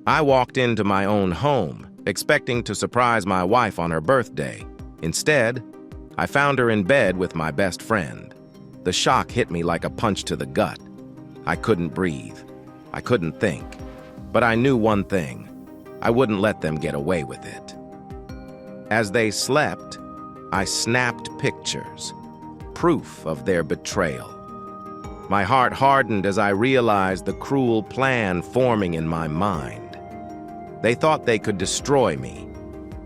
I walked into my own home, expecting to surprise my wife on her birthday. Instead, I found her in bed with my best friend. The shock hit me like a punch to the gut. I couldn't breathe. I couldn't think. But I knew one thing. I wouldn't let them get away with it. As they slept, I snapped pictures, proof of their betrayal. My heart hardened as I realized the cruel plan forming in my mind. They thought they could destroy me,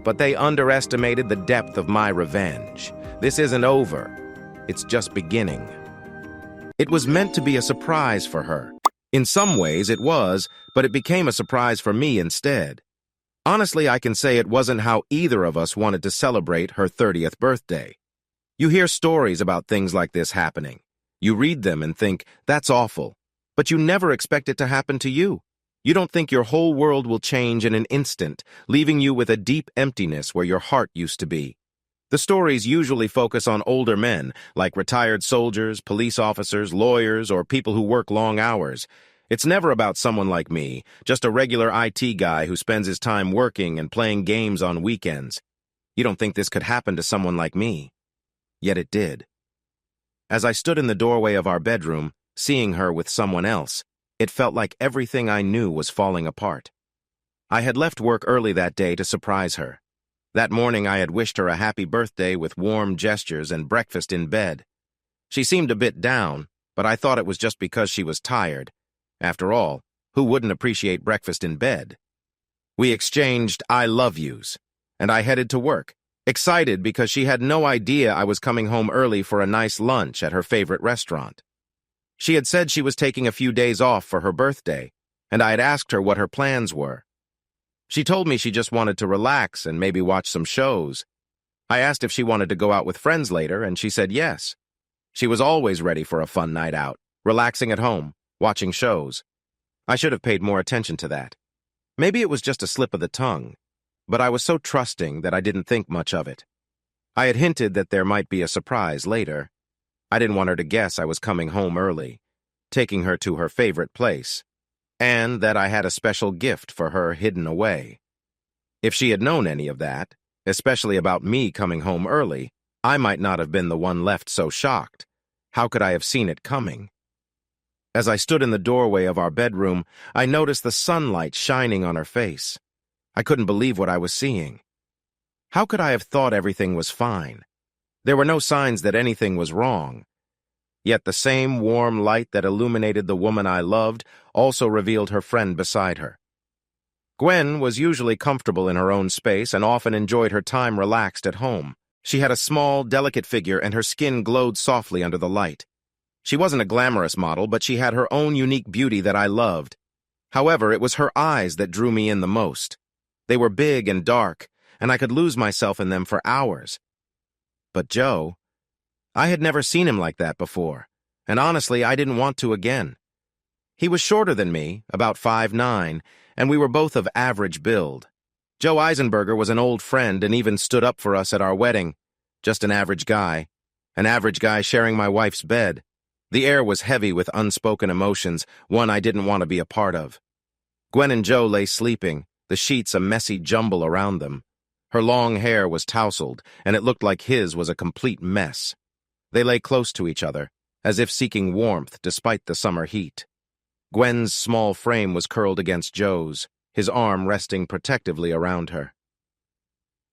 but they underestimated the depth of my revenge. This isn't over. It's just beginning. It was meant to be a surprise for her. In some ways it was, but it became a surprise for me instead. Honestly, I can say it wasn't how either of us wanted to celebrate her 30th birthday. You hear stories about things like this happening. You read them and think, that's awful. But you never expect it to happen to you. You don't think your whole world will change in an instant, leaving you with a deep emptiness where your heart used to be. The stories usually focus on older men, like retired soldiers, police officers, lawyers, or people who work long hours. It's never about someone like me, just a regular IT guy who spends his time working and playing games on weekends. You don't think this could happen to someone like me. Yet it did. As I stood in the doorway of our bedroom, seeing her with someone else, it felt like everything I knew was falling apart. I had left work early that day to surprise her. That morning I had wished her a happy birthday with warm gestures and breakfast in bed. She seemed a bit down, but I thought it was just because she was tired. After all, who wouldn't appreciate breakfast in bed? We exchanged I love yous, and I headed to work, excited because she had no idea I was coming home early for a nice lunch at her favorite restaurant. She had said she was taking a few days off for her birthday, and I had asked her what her plans were. She told me she just wanted to relax and maybe watch some shows. I asked if she wanted to go out with friends later, and she said yes. She was always ready for a fun night out, relaxing at home, watching shows. I should have paid more attention to that. Maybe it was just a slip of the tongue, but I was so trusting that I didn't think much of it. I had hinted that there might be a surprise later. I didn't want her to guess I was coming home early, taking her to her favorite place, and that I had a special gift for her hidden away. If she had known any of that, especially about me coming home early, I might not have been the one left so shocked. How could I have seen it coming? As I stood in the doorway of our bedroom, I noticed the sunlight shining on her face. I couldn't believe what I was seeing. How could I have thought everything was fine? There were no signs that anything was wrong. Yet the same warm light that illuminated the woman I loved also revealed her friend beside her. Gwen was usually comfortable in her own space and often enjoyed her time relaxed at home. She had a small, delicate figure and her skin glowed softly under the light. She wasn't a glamorous model, but she had her own unique beauty that I loved. However, it was her eyes that drew me in the most. They were big and dark, and I could lose myself in them for hours. But Joe, I had never seen him like that before, and honestly, I didn't want to again. He was shorter than me, about 5'9", and we were both of average build. Joe Eisenberger was an old friend and even stood up for us at our wedding. Just an average guy sharing my wife's bed. The air was heavy with unspoken emotions, one I didn't want to be a part of. Gwen and Joe lay sleeping, the sheets a messy jumble around them. Her long hair was tousled, and it looked like his was a complete mess. They lay close to each other, as if seeking warmth despite the summer heat. Gwen's small frame was curled against Joe's, his arm resting protectively around her.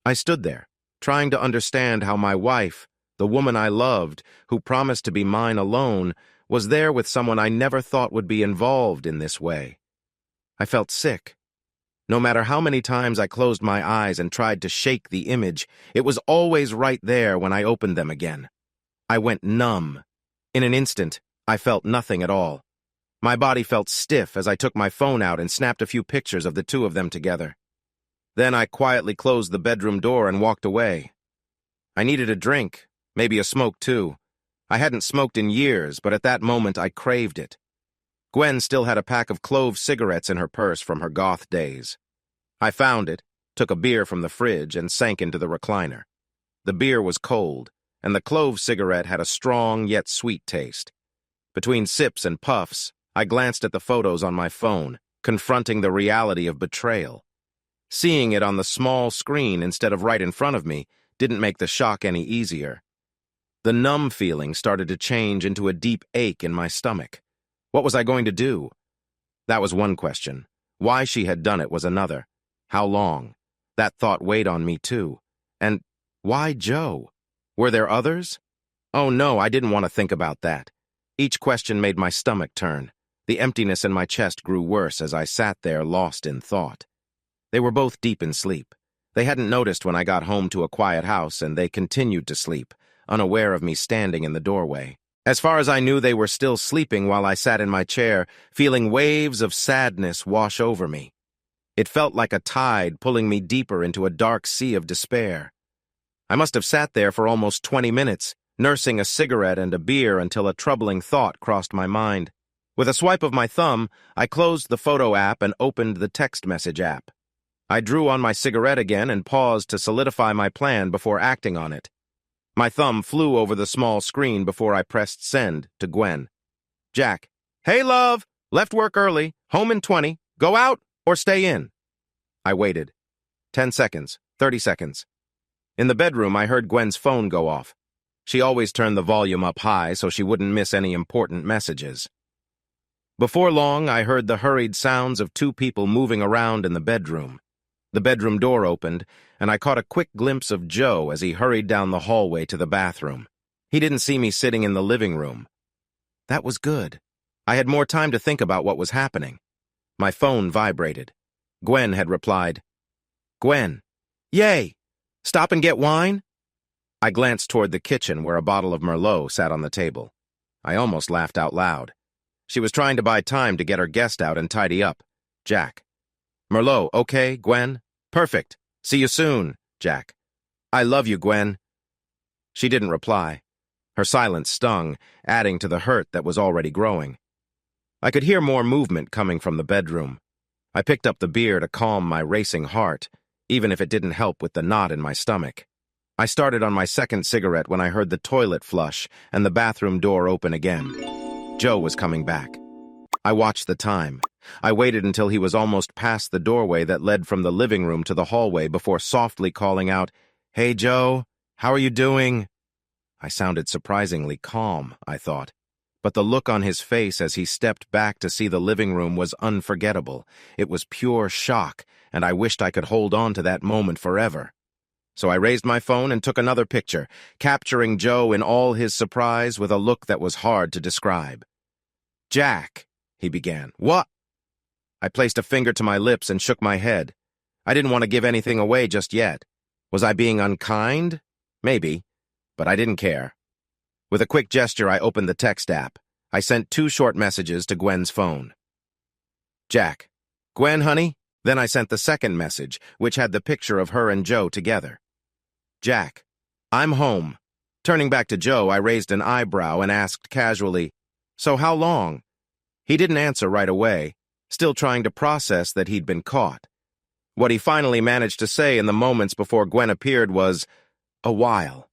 I stood there, trying to understand how my wife, the woman I loved, who promised to be mine alone, was there with someone I never thought would be involved in this way. I felt sick. No matter how many times I closed my eyes and tried to shake the image, it was always right there when I opened them again. I went numb. In an instant, I felt nothing at all. My body felt stiff as I took my phone out and snapped a few pictures of the two of them together. Then I quietly closed the bedroom door and walked away. I needed a drink, maybe a smoke too. I hadn't smoked in years, but at that moment I craved it. Gwen still had a pack of clove cigarettes in her purse from her goth days. I found it, took a beer from the fridge, and sank into the recliner. The beer was cold, and the clove cigarette had a strong yet sweet taste. Between sips and puffs, I glanced at the photos on my phone, confronting the reality of betrayal. Seeing it on the small screen instead of right in front of me didn't make the shock any easier. The numb feeling started to change into a deep ache in my stomach. What was I going to do? That was one question. Why she had done it was another. How long? That thought weighed on me too. And why Joe? Were there others? Oh no, I didn't want to think about that. Each question made my stomach turn. The emptiness in my chest grew worse as I sat there lost in thought. They were both deep in sleep. They hadn't noticed when I got home to a quiet house, and they continued to sleep, unaware of me standing in the doorway. As far as I knew, they were still sleeping while I sat in my chair, feeling waves of sadness wash over me. It felt like a tide pulling me deeper into a dark sea of despair. I must have sat there for almost 20 minutes, nursing a cigarette and a beer until a troubling thought crossed my mind. With a swipe of my thumb, I closed the photo app and opened the text message app. I drew on my cigarette again and paused to solidify my plan before acting on it. My thumb flew over the small screen before I pressed send to Gwen. Jack. Hey, love. Left work early. Home in 20. Go out or stay in? I waited. 10 seconds. 30 seconds. In the bedroom, I heard Gwen's phone go off. She always turned the volume up high so she wouldn't miss any important messages. Before long, I heard the hurried sounds of two people moving around in the bedroom. The bedroom door opened, and I caught a quick glimpse of Joe as he hurried down the hallway to the bathroom. He didn't see me sitting in the living room. That was good. I had more time to think about what was happening. My phone vibrated. Gwen had replied. Gwen. Yay! Stop and get wine? I glanced toward the kitchen where a bottle of Merlot sat on the table. I almost laughed out loud. She was trying to buy time to get her guest out and tidy up. Jack. Merlot, okay, Gwen? Perfect. See you soon, Jack. I love you, Gwen. She didn't reply. Her silence stung, adding to the hurt that was already growing. I could hear more movement coming from the bedroom. I picked up the beer to calm my racing heart, even if it didn't help with the knot in my stomach. I started on my second cigarette when I heard the toilet flush and the bathroom door open again. Joe was coming back. I watched the time. I waited until he was almost past the doorway that led from the living room to the hallway before softly calling out, Hey, Joe, how are you doing? I sounded surprisingly calm, I thought, but the look on his face as he stepped back to see the living room was unforgettable. It was pure shock, and I wished I could hold on to that moment forever. So I raised my phone and took another picture, capturing Joe in all his surprise with a look that was hard to describe. Jack, he began. What? I placed a finger to my lips and shook my head. I didn't want to give anything away just yet. Was I being unkind? Maybe, but I didn't care. With a quick gesture, I opened the text app. I sent 2 short messages to Gwen's phone. Jack. Gwen, honey? Then I sent the second message, which had the picture of her and Joe together. Jack. I'm home. Turning back to Joe, I raised an eyebrow and asked casually, So how long? He didn't answer right away, still trying to process that he'd been caught. What he finally managed to say in the moments before Gwen appeared was, a while.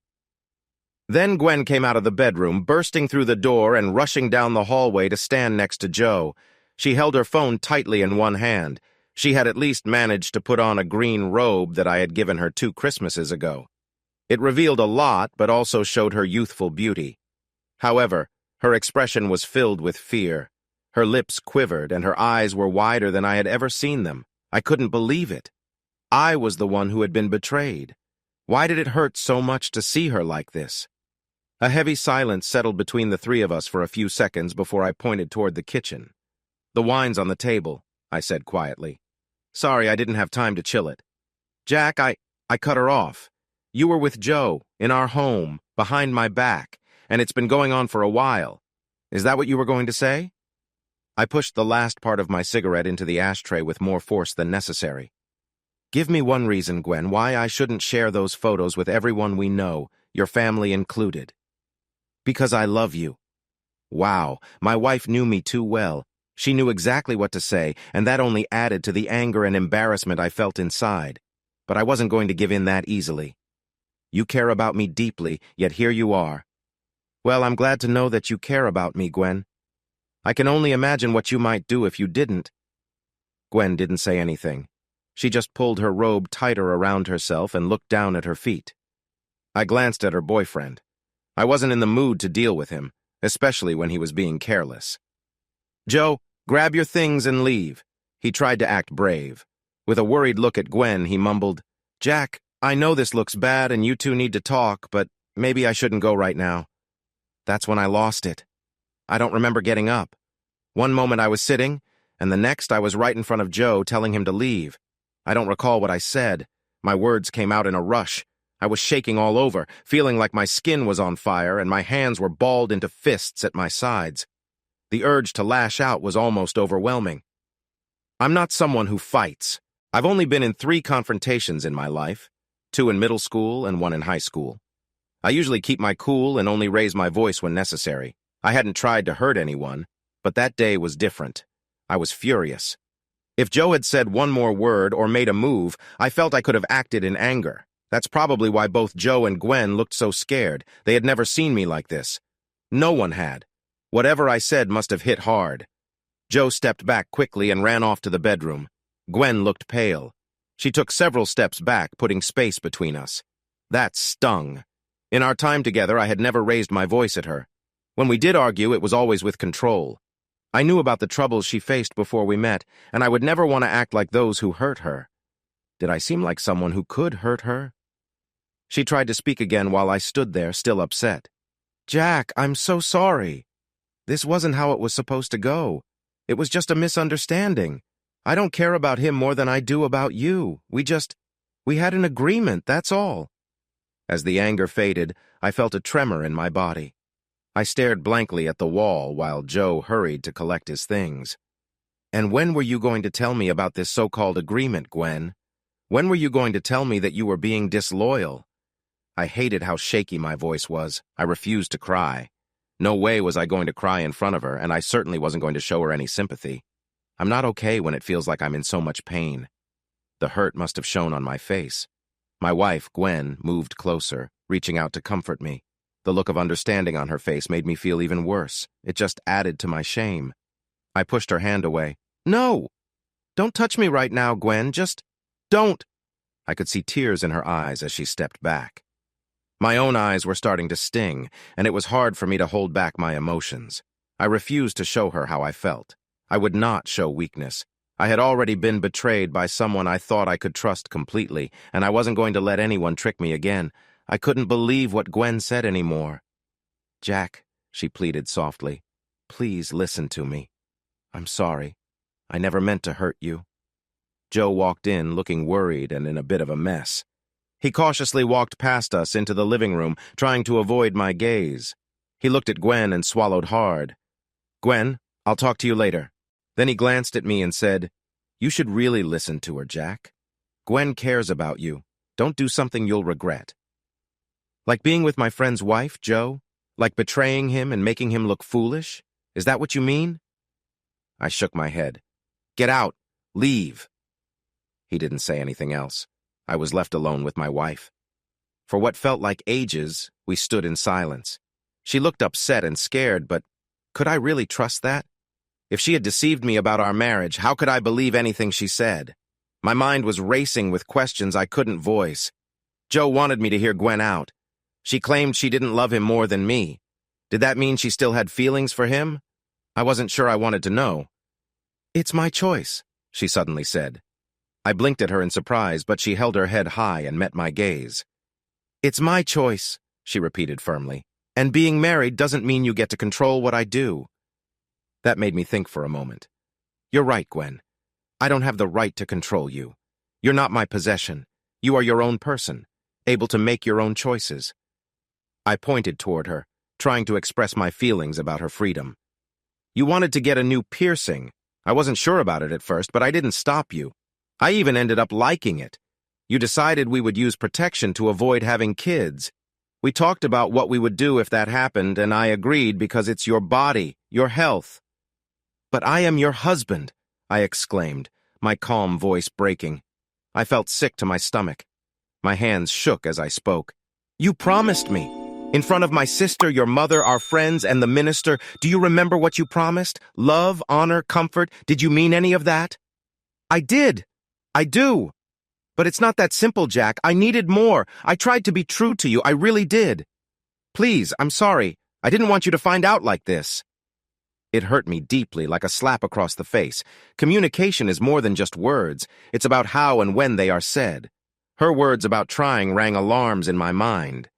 Then Gwen came out of the bedroom, bursting through the door and rushing down the hallway to stand next to Joe. She held her phone tightly in one hand. She had at least managed to put on a green robe that I had given her 2 Christmases ago. It revealed a lot, but also showed her youthful beauty. However, her expression was filled with fear. Her lips quivered, and her eyes were wider than I had ever seen them. I couldn't believe it. I was the one who had been betrayed. Why did it hurt so much to see her like this? A heavy silence settled between the 3 of us for a few seconds before I pointed toward the kitchen. The wine's on the table, I said quietly. Sorry, I didn't have time to chill it. Jack, I cut her off. You were with Joe, in our home, behind my back, and it's been going on for a while. Is that what you were going to say? I pushed the last part of my cigarette into the ashtray with more force than necessary. Give me one reason, Gwen, why I shouldn't share those photos with everyone we know, your family included. Because I love you. Wow, my wife knew me too well. She knew exactly what to say, and that only added to the anger and embarrassment I felt inside. But I wasn't going to give in that easily. You care about me deeply, yet here you are. Well, I'm glad to know that you care about me, Gwen. I can only imagine what you might do if you didn't. Gwen didn't say anything. She just pulled her robe tighter around herself and looked down at her feet. I glanced at her boyfriend. I wasn't in the mood to deal with him, especially when he was being careless. "Joe, grab your things and leave." He tried to act brave. With a worried look at Gwen, he mumbled, "Jack, I know this looks bad and you two need to talk, but maybe I shouldn't go right now." That's when I lost it. I don't remember getting up. One moment I was sitting, and the next I was right in front of Joe telling him to leave. I don't recall what I said. My words came out in a rush. I was shaking all over, feeling like my skin was on fire and my hands were balled into fists at my sides. The urge to lash out was almost overwhelming. I'm not someone who fights. I've only been in 3 confrontations in my life, 2 in middle school and 1 in high school. I usually keep my cool and only raise my voice when necessary. I hadn't tried to hurt anyone, but that day was different. I was furious. If Joe had said one more word or made a move, I felt I could have acted in anger. That's probably why both Joe and Gwen looked so scared. They had never seen me like this. No one had. Whatever I said must have hit hard. Joe stepped back quickly and ran off to the bedroom. Gwen looked pale. She took several steps back, putting space between us. That stung. In our time together, I had never raised my voice at her. When we did argue, it was always with control. I knew about the troubles she faced before we met, and I would never want to act like those who hurt her. Did I seem like someone who could hurt her? She tried to speak again while I stood there, still upset. "Jack, I'm so sorry. This wasn't how it was supposed to go. It was just a misunderstanding. I don't care about him more than I do about you. We had an agreement, that's all." As the anger faded, I felt a tremor in my body. I stared blankly at the wall while Joe hurried to collect his things. "And when were you going to tell me about this so-called agreement, Gwen? When were you going to tell me that you were being disloyal?" I hated how shaky my voice was. I refused to cry. No way was I going to cry in front of her, and I certainly wasn't going to show her any sympathy. I'm not okay when it feels like I'm in so much pain. The hurt must have shown on my face. My wife, Gwen, moved closer, reaching out to comfort me. The look of understanding on her face made me feel even worse. It just added to my shame. I pushed her hand away. "No! Don't touch me right now, Gwen. Just don't!" I could see tears in her eyes as she stepped back. My own eyes were starting to sting, and it was hard for me to hold back my emotions. I refused to show her how I felt. I would not show weakness. I had already been betrayed by someone I thought I could trust completely, and I wasn't going to let anyone trick me again. I couldn't believe what Gwen said anymore. "Jack," she pleaded softly, "please listen to me. I'm sorry. I never meant to hurt you." Joe walked in, looking worried and in a bit of a mess. He cautiously walked past us into the living room, trying to avoid my gaze. He looked at Gwen and swallowed hard. "Gwen, I'll talk to you later." Then he glanced at me and said, "You should really listen to her, Jack. Gwen cares about you. Don't do something you'll regret." "Like being with my friend's wife, Joe? Like betraying him and making him look foolish? Is that what you mean?" I shook my head. "Get out. Leave." He didn't say anything else. I was left alone with my wife. For what felt like ages, we stood in silence. She looked upset and scared, but could I really trust that? If she had deceived me about our marriage, how could I believe anything she said? My mind was racing with questions I couldn't voice. Joe wanted me to hear Gwen out. She claimed she didn't love him more than me. Did that mean she still had feelings for him? I wasn't sure I wanted to know. "It's my choice," she suddenly said. I blinked at her in surprise, but she held her head high and met my gaze. "It's my choice," she repeated firmly. "And being married doesn't mean you get to control what I do." That made me think for a moment. "You're right, Gwen. I don't have the right to control you. You're not my possession. You are your own person, able to make your own choices." I pointed toward her, trying to express my feelings about her freedom. "You wanted to get a new piercing. I wasn't sure about it at first, but I didn't stop you. I even ended up liking it. You decided we would use protection to avoid having kids. We talked about what we would do if that happened, and I agreed because it's your body, your health." "But I am your husband," I exclaimed, my calm voice breaking. I felt sick to my stomach. My hands shook as I spoke. "You promised me. In front of my sister, your mother, our friends, and the minister. Do you remember what you promised? Love, honor, comfort. Did you mean any of that?" I did. I do. But it's not that simple, Jack. I needed more. I tried to be true to you. I really did. Please, I'm sorry. I didn't want you to find out like this. It hurt me deeply, like a slap across the face. Communication is more than just words. It's about how and when they are said. Her words about trying rang alarms in my mind.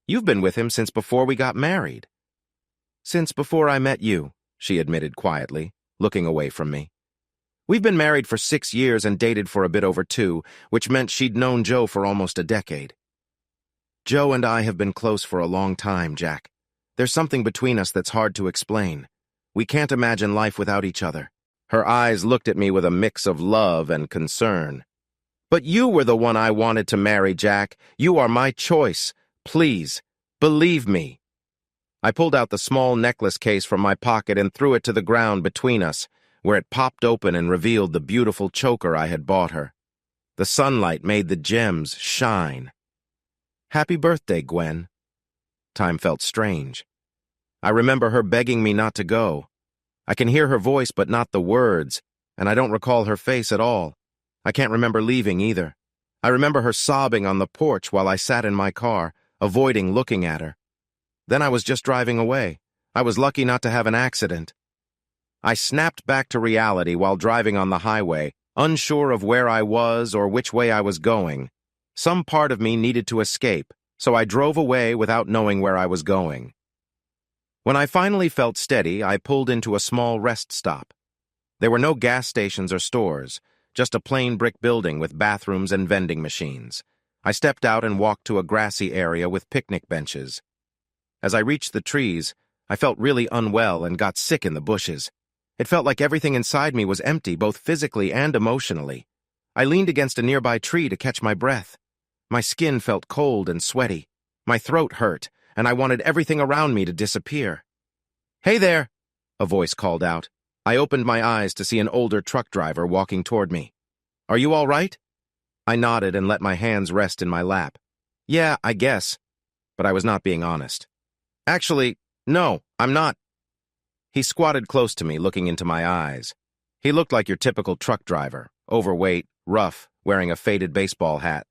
You've been with him since before we got married. Since before I met you, she admitted quietly, looking away from me. We've been married for 6 years and dated for a bit over 2, which meant she'd known Joe for almost a decade. Joe and I have been close for a long time, Jack. There's something between us that's hard to explain. We can't imagine life without each other. Her eyes looked at me with a mix of love and concern. But you were the one I wanted to marry, Jack. You are my choice. Please, believe me. I pulled out the small necklace case from my pocket and threw it to the ground between us, where it popped open and revealed the beautiful choker I had bought her. The sunlight made the gems shine. Happy birthday, Gwen. Time felt strange. I remember her begging me not to go. I can hear her voice but not the words, and I don't recall her face at all. I can't remember leaving either. I remember her sobbing on the porch while I sat in my car, avoiding looking at her. Then I was just driving away. I was lucky not to have an accident. I snapped back to reality while driving on the highway, unsure of where I was or which way I was going. Some part of me needed to escape, so I drove away without knowing where I was going. When I finally felt steady, I pulled into a small rest stop. There were no gas stations or stores, just a plain brick building with bathrooms and vending machines. I stepped out and walked to a grassy area with picnic benches. As I reached the trees, I felt really unwell and got sick in the bushes. It felt like everything inside me was empty, both physically and emotionally. I leaned against a nearby tree to catch my breath. My skin felt cold and sweaty. My throat hurt, and I wanted everything around me to disappear. "Hey there," a voice called out. I opened my eyes to see an older truck driver walking toward me. "Are you all right?" I nodded and let my hands rest in my lap. "Yeah, I guess." But I was not being honest. "Actually, no, I'm not." He squatted close to me, looking into my eyes. He looked like your typical truck driver, overweight, rough, wearing a faded baseball hat.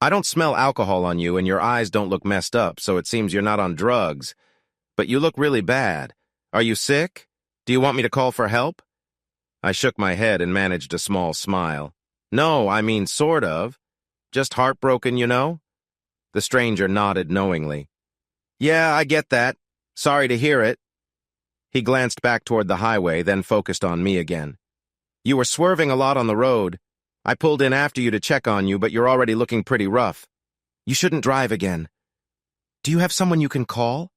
"I don't smell alcohol on you and your eyes don't look messed up, so it seems you're not on drugs. But you look really bad. Are you sick? Do you want me to call for help?" I shook my head and managed a small smile. "No, I mean sort of. Just heartbroken, you know?" The stranger nodded knowingly. "Yeah, I get that. Sorry to hear it." He glanced back toward the highway, then focused on me again. "You were swerving a lot on the road. I pulled in after you to check on you, but you're already looking pretty rough. You shouldn't drive again. Do you have someone you can call?"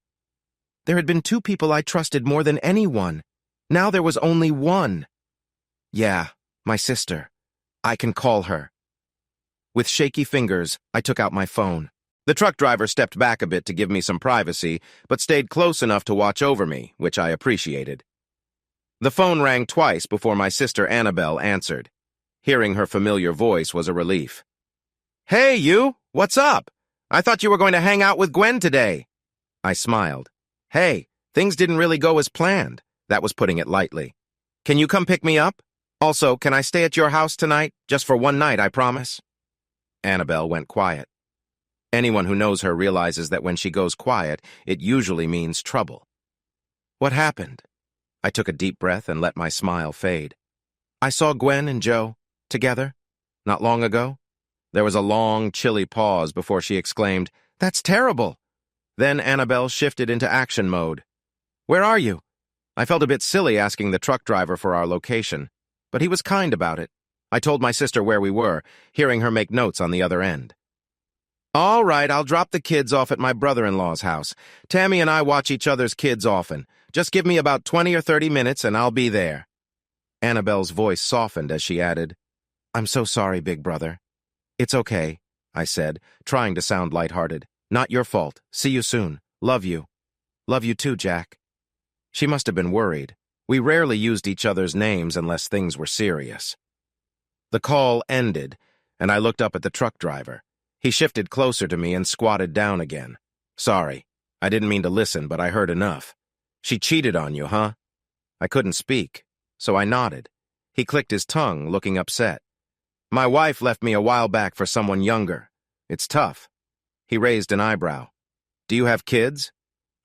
There had been 2 people I trusted more than anyone. Now there was only one. "Yeah, my sister. I can call her." With shaky fingers, I took out my phone. The truck driver stepped back a bit to give me some privacy, but stayed close enough to watch over me, which I appreciated. The phone rang twice before my sister Annabelle answered. Hearing her familiar voice was a relief. "Hey, you! What's up? I thought you were going to hang out with Gwen today." I smiled. "Hey, things didn't really go as planned." That was putting it lightly. "Can you come pick me up? Also, can I stay at your house tonight? Just for one night, I promise." Annabelle went quiet. Anyone who knows her realizes that when she goes quiet, it usually means trouble. "What happened?" I took a deep breath and let my smile fade. "I saw Gwen and Joe together not long ago." There was a long, chilly pause before she exclaimed, "That's terrible." Then Annabelle shifted into action mode. "Where are you?" I felt a bit silly asking the truck driver for our location, but he was kind about it. I told my sister where we were, hearing her make notes on the other end. "All right, I'll drop the kids off at my brother-in-law's house. Tammy and I watch each other's kids often. Just give me about 20 or 30 minutes and I'll be there." Annabelle's voice softened as she added, "I'm so sorry, big brother." "It's okay," I said, trying to sound lighthearted. "Not your fault. See you soon. Love you." "Love you too, Jack." She must have been worried. We rarely used each other's names unless things were serious. The call ended, and I looked up at the truck driver. He shifted closer to me and squatted down again. "Sorry. I didn't mean to listen, but I heard enough. She cheated on you, huh?" I couldn't speak, so I nodded. He clicked his tongue, looking upset. My wife left me a while back for someone younger. It's tough. He raised an eyebrow. Do you have kids?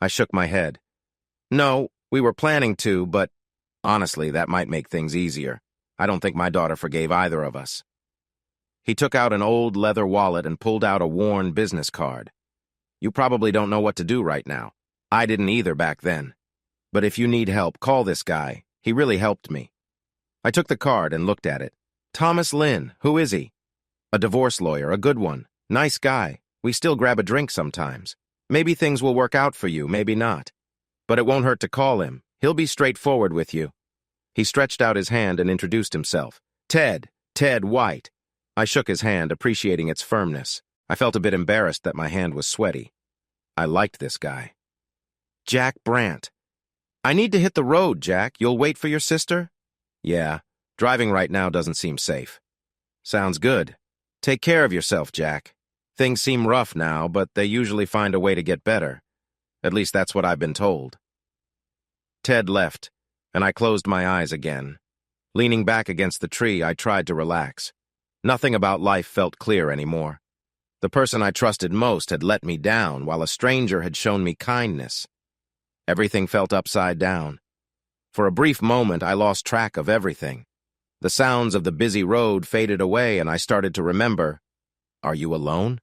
I shook my head. No, we were planning to, but honestly, that might make things easier. I don't think my daughter forgave either of us. He took out an old leather wallet and pulled out a worn business card. You probably don't know what to do right now. I didn't either back then. But if you need help, call this guy. He really helped me. I took the card and looked at it. Thomas Lynn, who is he? A divorce lawyer, a good one. Nice guy. We still grab a drink sometimes. Maybe things will work out for you, maybe not. But it won't hurt to call him. He'll be straightforward with you. He stretched out his hand and introduced himself. Ted White. I shook his hand, appreciating its firmness. I felt a bit embarrassed that my hand was sweaty. I liked this guy. Jack Brandt. I need to hit the road, Jack. You'll wait for your sister? Yeah. Driving right now doesn't seem safe. Sounds good. Take care of yourself, Jack. Things seem rough now, but they usually find a way to get better. At least that's what I've been told. Ted left, and I closed my eyes again. Leaning back against the tree, I tried to relax. Nothing about life felt clear anymore. The person I trusted most had let me down, while a stranger had shown me kindness. Everything felt upside down. For a brief moment, I lost track of everything. The sounds of the busy road faded away, and I started to remember, are you alone?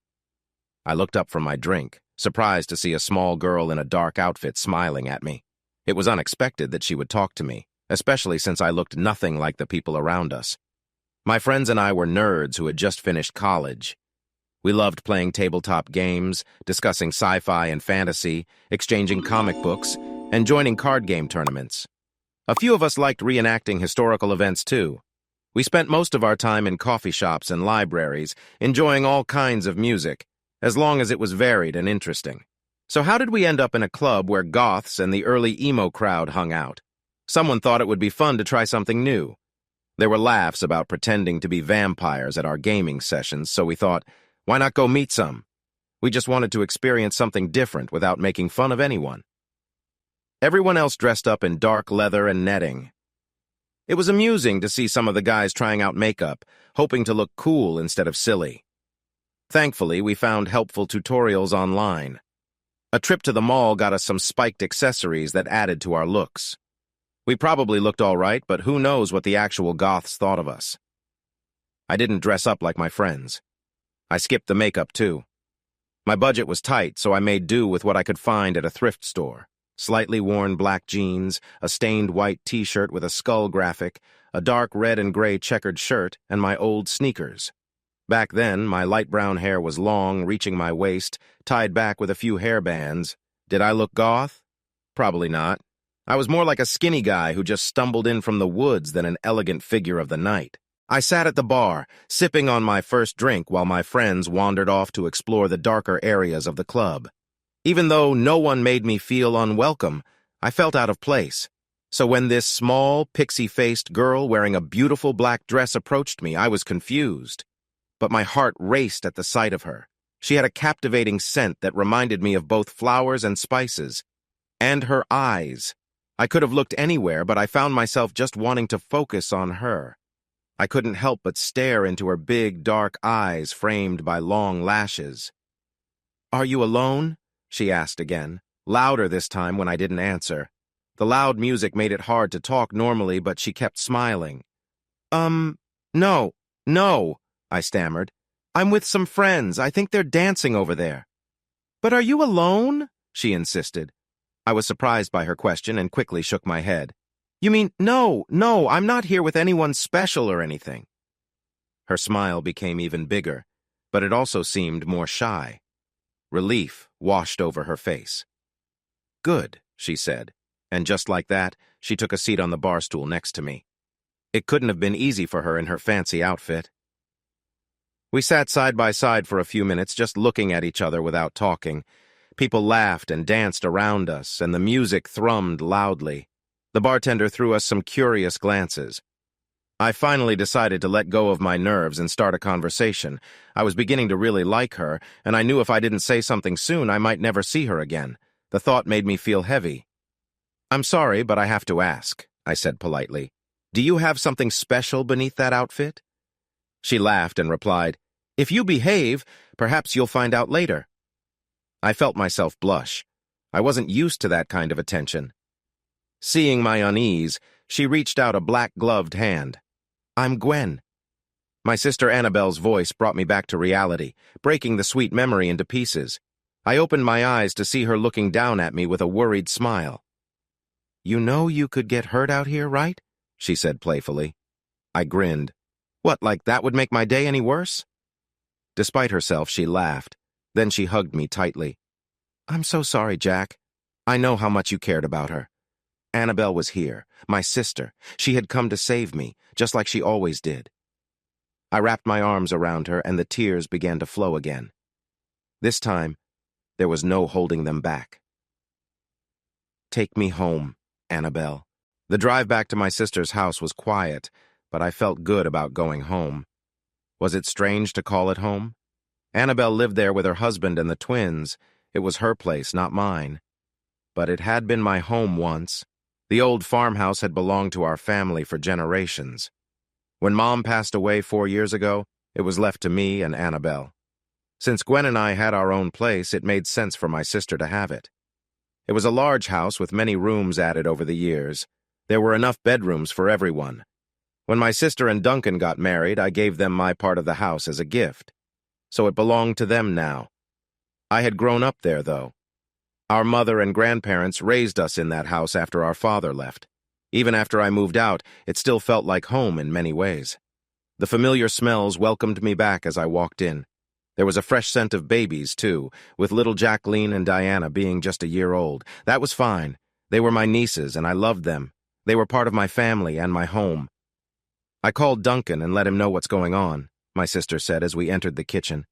I looked up from my drink, surprised to see a small girl in a dark outfit smiling at me. It was unexpected that she would talk to me, especially since I looked nothing like the people around us. My friends and I were nerds who had just finished college. We loved playing tabletop games, discussing sci-fi and fantasy, exchanging comic books, and joining card game tournaments. A few of us liked reenacting historical events too. We spent most of our time in coffee shops and libraries, enjoying all kinds of music, as long as it was varied and interesting. So how did we end up in a club where goths and the early emo crowd hung out? Someone thought it would be fun to try something new. There were laughs about pretending to be vampires at our gaming sessions, so we thought, why not go meet some? We just wanted to experience something different without making fun of anyone. Everyone else dressed up in dark leather and netting. It was amusing to see some of the guys trying out makeup, hoping to look cool instead of silly. Thankfully, we found helpful tutorials online. A trip to the mall got us some spiked accessories that added to our looks. We probably looked all right, but who knows what the actual goths thought of us. I didn't dress up like my friends. I skipped the makeup, too. My budget was tight, so I made do with what I could find at a thrift store. Slightly worn black jeans, a stained white t-shirt with a skull graphic, a dark red and gray checkered shirt, and my old sneakers. Back then, my light brown hair was long, reaching my waist, tied back with a few hairbands. Did I look goth? Probably not. I was more like a skinny guy who just stumbled in from the woods than an elegant figure of the night. I sat at the bar, sipping on my first drink while my friends wandered off to explore the darker areas of the club. Even though no one made me feel unwelcome, I felt out of place. So when this small, pixie-faced girl wearing a beautiful black dress approached me, I was confused. But my heart raced at the sight of her. She had a captivating scent that reminded me of both flowers and spices. And her eyes. I could have looked anywhere, but I found myself just wanting to focus on her. I couldn't help but stare into her big, dark eyes framed by long lashes. "Are you alone?" she asked again, louder this time when I didn't answer. The loud music made it hard to talk normally, but she kept smiling. No, I stammered. "I'm with some friends. I think they're dancing over there." "But are you alone?" she insisted. I was surprised by her question and quickly shook my head. "You mean, no, I'm not here with anyone special or anything." Her smile became even bigger, but it also seemed more shy. Relief washed over her face. "Good," she said, and just like that, she took a seat on the bar stool next to me. It couldn't have been easy for her in her fancy outfit. We sat side by side for a few minutes, just looking at each other without talking. People laughed and danced around us, and the music thrummed loudly. The bartender threw us some curious glances. I finally decided to let go of my nerves and start a conversation. I was beginning to really like her, and I knew if I didn't say something soon, I might never see her again. The thought made me feel heavy. "I'm sorry, but I have to ask," I said politely. Do you have something special beneath that outfit? She laughed and replied, If you behave, perhaps you'll find out later. I felt myself blush. I wasn't used to that kind of attention. Seeing my unease, she reached out a black-gloved hand. I'm Gwen. My sister Annabelle's voice brought me back to reality, breaking the sweet memory into pieces. I opened my eyes to see her looking down at me with a worried smile. You know you could get hurt out here, right? She said playfully. I grinned. What, like that would make my day any worse? Despite herself, she laughed. Then she hugged me tightly. I'm so sorry, Jack. I know how much you cared about her. Annabelle was here, my sister. She had come to save me, just like she always did. I wrapped my arms around her, and the tears began to flow again. This time, there was no holding them back. Take me home, Annabelle. The drive back to my sister's house was quiet, but I felt good about going home. Was it strange to call it home? Annabelle lived there with her husband and the twins. It was her place, not mine. But it had been my home once. The old farmhouse had belonged to our family for generations. When Mom passed away 4 years ago, it was left to me and Annabelle. Since Gwen and I had our own place, it made sense for my sister to have it. It was a large house with many rooms added over the years. There were enough bedrooms for everyone. When my sister and Duncan got married, I gave them my part of the house as a gift. So it belonged to them now. I had grown up there, though. Our mother and grandparents raised us in that house after our father left. Even after I moved out, it still felt like home in many ways. The familiar smells welcomed me back as I walked in. There was a fresh scent of babies, too, with little Jacqueline and Diana being just a year old. That was fine. They were my nieces, and I loved them. They were part of my family and my home. I called Duncan and let him know what's going on, my sister said as we entered the kitchen.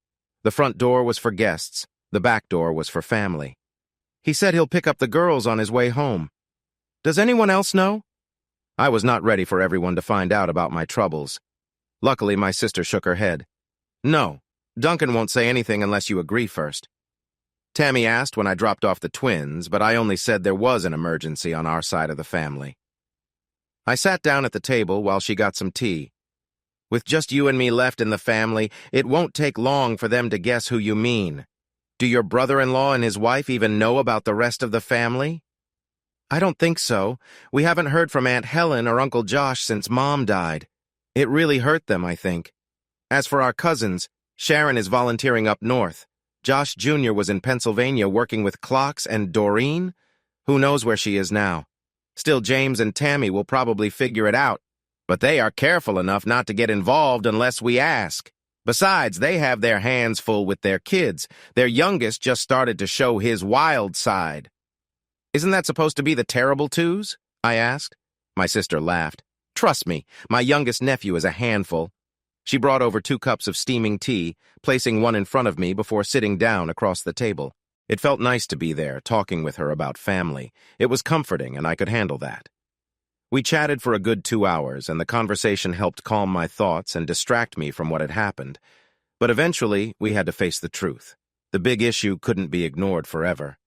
The front door was for guests. The back door was for family. He said he'll pick up the girls on his way home. Does anyone else know? I was not ready for everyone to find out about my troubles. Luckily, my sister shook her head. No, Duncan won't say anything unless you agree first. Tammy asked when I dropped off the twins, but I only said there was an emergency on our side of the family. I sat down at the table while she got some tea. With just you and me left in the family, it won't take long for them to guess who you mean. Do your brother-in-law and his wife even know about the rest of the family? I don't think so. We haven't heard from Aunt Helen or Uncle Josh since Mom died. It really hurt them, I think. As for our cousins, Sharon is volunteering up north. Josh Jr. was in Pennsylvania working with clocks, and Doreen? Who knows where she is now? Still, James and Tammy will probably figure it out, but they are careful enough not to get involved unless we ask. Besides, they have their hands full with their kids. Their youngest just started to show his wild side. Isn't that supposed to be the terrible twos? I asked. My sister laughed. Trust me, my youngest nephew is a handful. She brought over 2 cups of steaming tea, placing one in front of me before sitting down across the table. It felt nice to be there, talking with her about family. It was comforting, and I could handle that. We chatted for a good 2 hours, and the conversation helped calm my thoughts and distract me from what had happened. But eventually, we had to face the truth. The big issue couldn't be ignored forever.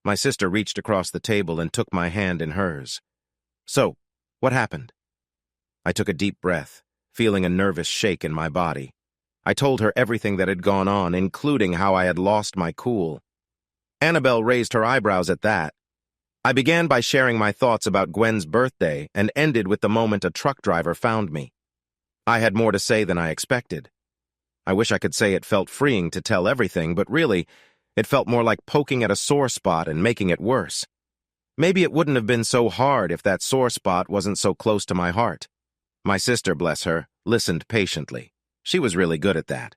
My sister reached across the table and took my hand in hers. So, what happened? I took a deep breath, feeling a nervous shake in my body. I told her everything that had gone on, including how I had lost my cool. Annabelle raised her eyebrows at that. I began by sharing my thoughts about Gwen's birthday and ended with the moment a truck driver found me. I had more to say than I expected. I wish I could say it felt freeing to tell everything, but really, it felt more like poking at a sore spot and making it worse. Maybe it wouldn't have been so hard if that sore spot wasn't so close to my heart. My sister, bless her, listened patiently. She was really good at that.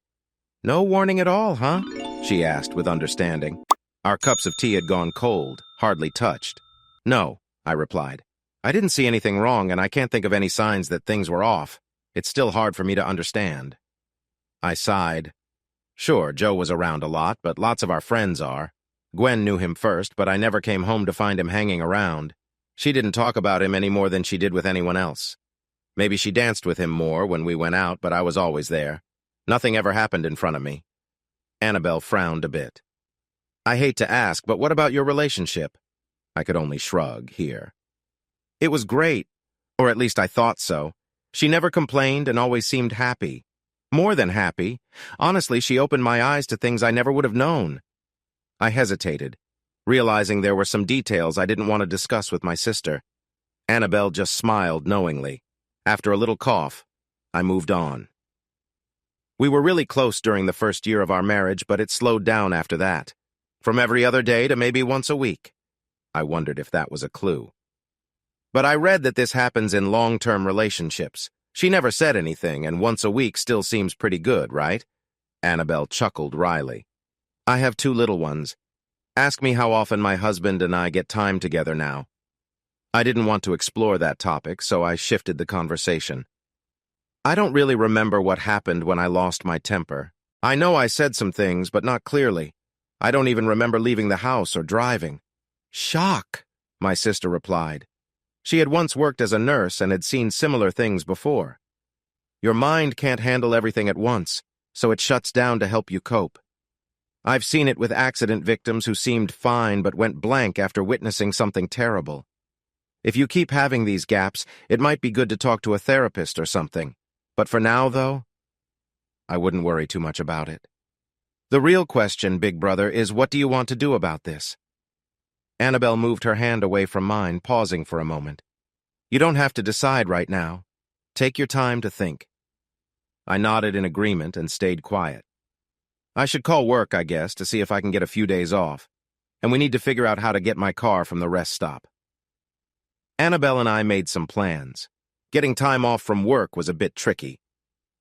No warning at all, huh? She asked with understanding. Our cups of tea had gone cold, hardly touched. No, I replied. I didn't see anything wrong, and I can't think of any signs that things were off. It's still hard for me to understand. I sighed. Sure, Joe was around a lot, but lots of our friends are. Gwen knew him first, but I never came home to find him hanging around. She didn't talk about him any more than she did with anyone else. Maybe she danced with him more when we went out, but I was always there. Nothing ever happened in front of me. Annabelle frowned a bit. I hate to ask, but what about your relationship? I could only shrug here. It was great. Or at least I thought so. She never complained and always seemed happy. More than happy. Honestly, she opened my eyes to things I never would have known. I hesitated, realizing there were some details I didn't want to discuss with my sister. Annabelle just smiled knowingly. After a little cough, I moved on. We were really close during the first year of our marriage, but it slowed down after that. From every other day to maybe once a week. I wondered if that was a clue. But I read that this happens in long-term relationships. She never said anything, and once a week still seems pretty good, right? Annabelle chuckled wryly. I have 2 little ones. Ask me how often my husband and I get time together now. I didn't want to explore that topic, so I shifted the conversation. I don't really remember what happened when I lost my temper. I know I said some things, but not clearly. I don't even remember leaving the house or driving. Shock, my sister replied. She had once worked as a nurse and had seen similar things before. Your mind can't handle everything at once, so it shuts down to help you cope. I've seen it with accident victims who seemed fine but went blank after witnessing something terrible. If you keep having these gaps, it might be good to talk to a therapist or something. But for now, though, I wouldn't worry too much about it. The real question, Big Brother, is what do you want to do about this? Annabelle moved her hand away from mine, pausing for a moment. You don't have to decide right now. Take your time to think. I nodded in agreement and stayed quiet. I should call work, I guess, to see if I can get a few days off. And we need to figure out how to get my car from the rest stop. Annabelle and I made some plans. Getting time off from work was a bit tricky.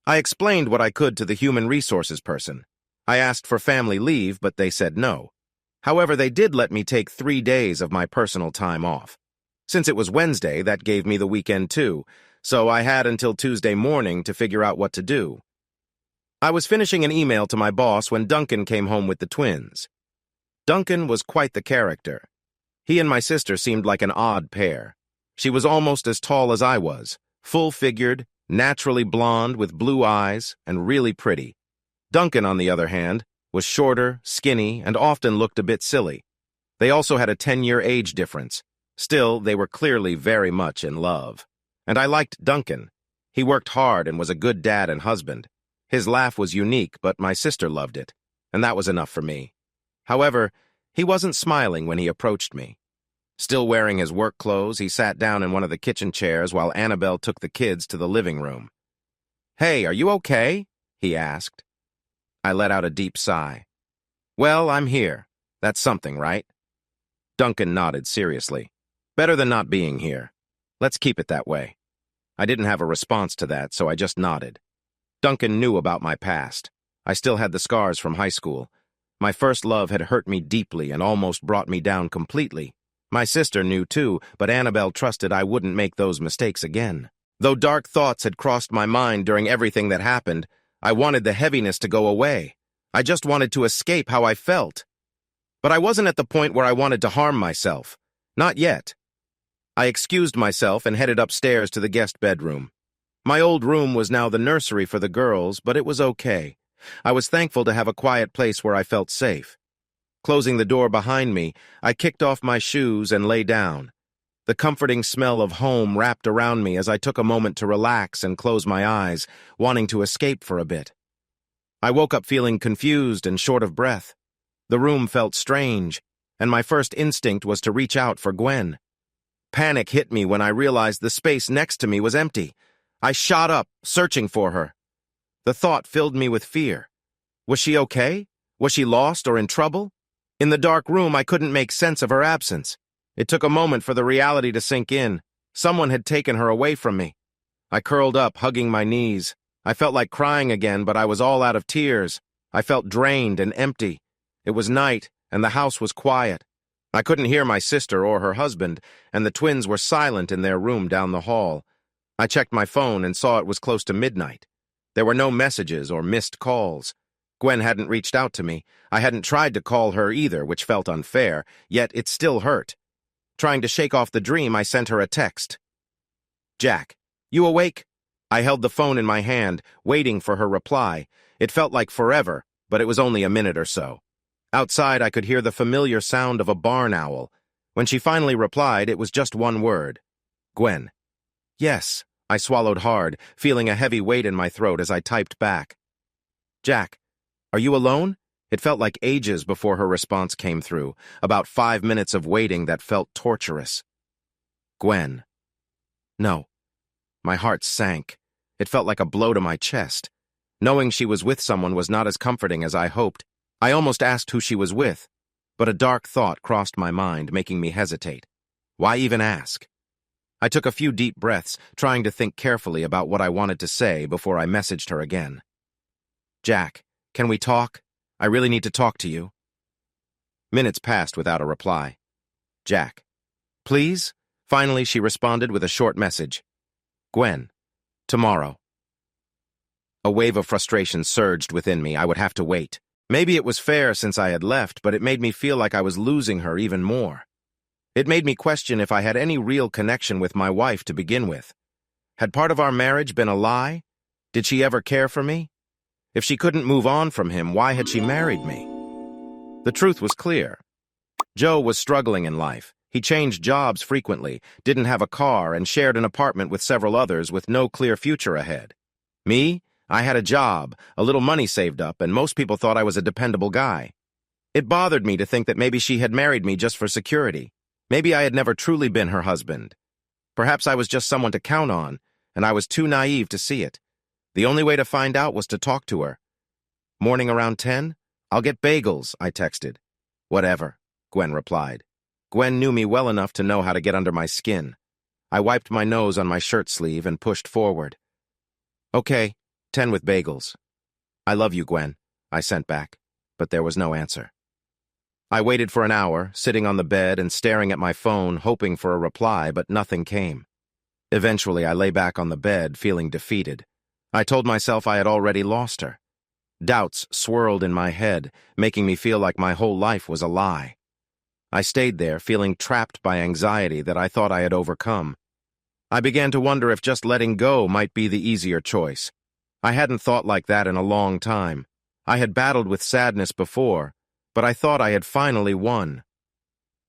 I explained what I could to the human resources person. I asked for family leave, but they said no. However, they did let me take 3 days of my personal time off. Since it was Wednesday, that gave me the weekend too, so I had until Tuesday morning to figure out what to do. I was finishing an email to my boss when Duncan came home with the twins. Duncan was quite the character. He and my sister seemed like an odd pair. She was almost as tall as I was, full-figured, naturally blonde with blue eyes, and really pretty. Duncan, on the other hand, was shorter, skinny, and often looked a bit silly. They also had a 10-year age difference. Still, they were clearly very much in love. And I liked Duncan. He worked hard and was a good dad and husband. His laugh was unique, but my sister loved it, and that was enough for me. However, he wasn't smiling when he approached me. Still wearing his work clothes, he sat down in one of the kitchen chairs while Annabelle took the kids to the living room. "Hey, are you okay?" he asked. I let out a deep sigh. "Well, I'm here. That's something, right?" Duncan nodded seriously. "Better than not being here. Let's keep it that way." I didn't have a response to that, so I just nodded. Duncan knew about my past. I still had the scars from high school. My first love had hurt me deeply and almost brought me down completely. My sister knew too, but Annabelle trusted I wouldn't make those mistakes again. Though dark thoughts had crossed my mind during everything that happened, I wanted the heaviness to go away. I just wanted to escape how I felt. But I wasn't at the point where I wanted to harm myself. Not yet. I excused myself and headed upstairs to the guest bedroom. My old room was now the nursery for the girls, but it was okay. I was thankful to have a quiet place where I felt safe. Closing the door behind me, I kicked off my shoes and lay down. The comforting smell of home wrapped around me as I took a moment to relax and close my eyes, wanting to escape for a bit. I woke up feeling confused and short of breath. The room felt strange, and my first instinct was to reach out for Gwen. Panic hit me when I realized the space next to me was empty. I shot up, searching for her. The thought filled me with fear. Was she okay? Was she lost or in trouble? In the dark room, I couldn't make sense of her absence. It took a moment for the reality to sink in. Someone had taken her away from me. I curled up, hugging my knees. I felt like crying again, but I was all out of tears. I felt drained and empty. It was night, and the house was quiet. I couldn't hear my sister or her husband, and the twins were silent in their room down the hall. I checked my phone and saw it was close to midnight. There were no messages or missed calls. Gwen hadn't reached out to me. I hadn't tried to call her either, which felt unfair, yet it still hurt. Trying to shake off the dream, I sent her a text. "Jack, you awake?" I held the phone in my hand, waiting for her reply. It felt like forever, but it was only a minute or so. Outside, I could hear the familiar sound of a barn owl. When she finally replied, it was just one word. "Gwen." Yes, I swallowed hard, feeling a heavy weight in my throat as I typed back. Jack, are you alone? It felt like ages before her response came through, about 5 minutes of waiting that felt torturous. Gwen. No. My heart sank. It felt like a blow to my chest. Knowing she was with someone was not as comforting as I hoped. I almost asked who she was with, but a dark thought crossed my mind, making me hesitate. Why even ask? I took a few deep breaths, trying to think carefully about what I wanted to say before I messaged her again. Jack, can we talk? I really need to talk to you. Minutes passed without a reply. Jack. Please? Finally, she responded with a short message. Gwen. Tomorrow. A wave of frustration surged within me. I would have to wait. Maybe it was fair since I had left, but it made me feel like I was losing her even more. It made me question if I had any real connection with my wife to begin with. Had part of our marriage been a lie? Did she ever care for me? If she couldn't move on from him, why had she married me? The truth was clear. Joe was struggling in life. He changed jobs frequently, didn't have a car, and shared an apartment with several others with no clear future ahead. Me? I had a job, a little money saved up, and most people thought I was a dependable guy. It bothered me to think that maybe she had married me just for security. Maybe I had never truly been her husband. Perhaps I was just someone to count on, and I was too naive to see it. The only way to find out was to talk to her. Morning around 10? I'll get bagels, I texted. Whatever, Gwen replied. Gwen knew me well enough to know how to get under my skin. I wiped my nose on my shirt sleeve and pushed forward. Okay, 10 with bagels. I love you, Gwen, I sent back, but there was no answer. I waited for an hour, sitting on the bed and staring at my phone, hoping for a reply, but nothing came. Eventually, I lay back on the bed, feeling defeated. I told myself I had already lost her. Doubts swirled in my head, making me feel like my whole life was a lie. I stayed there, feeling trapped by anxiety that I thought I had overcome. I began to wonder if just letting go might be the easier choice. I hadn't thought like that in a long time. I had battled with sadness before, but I thought I had finally won.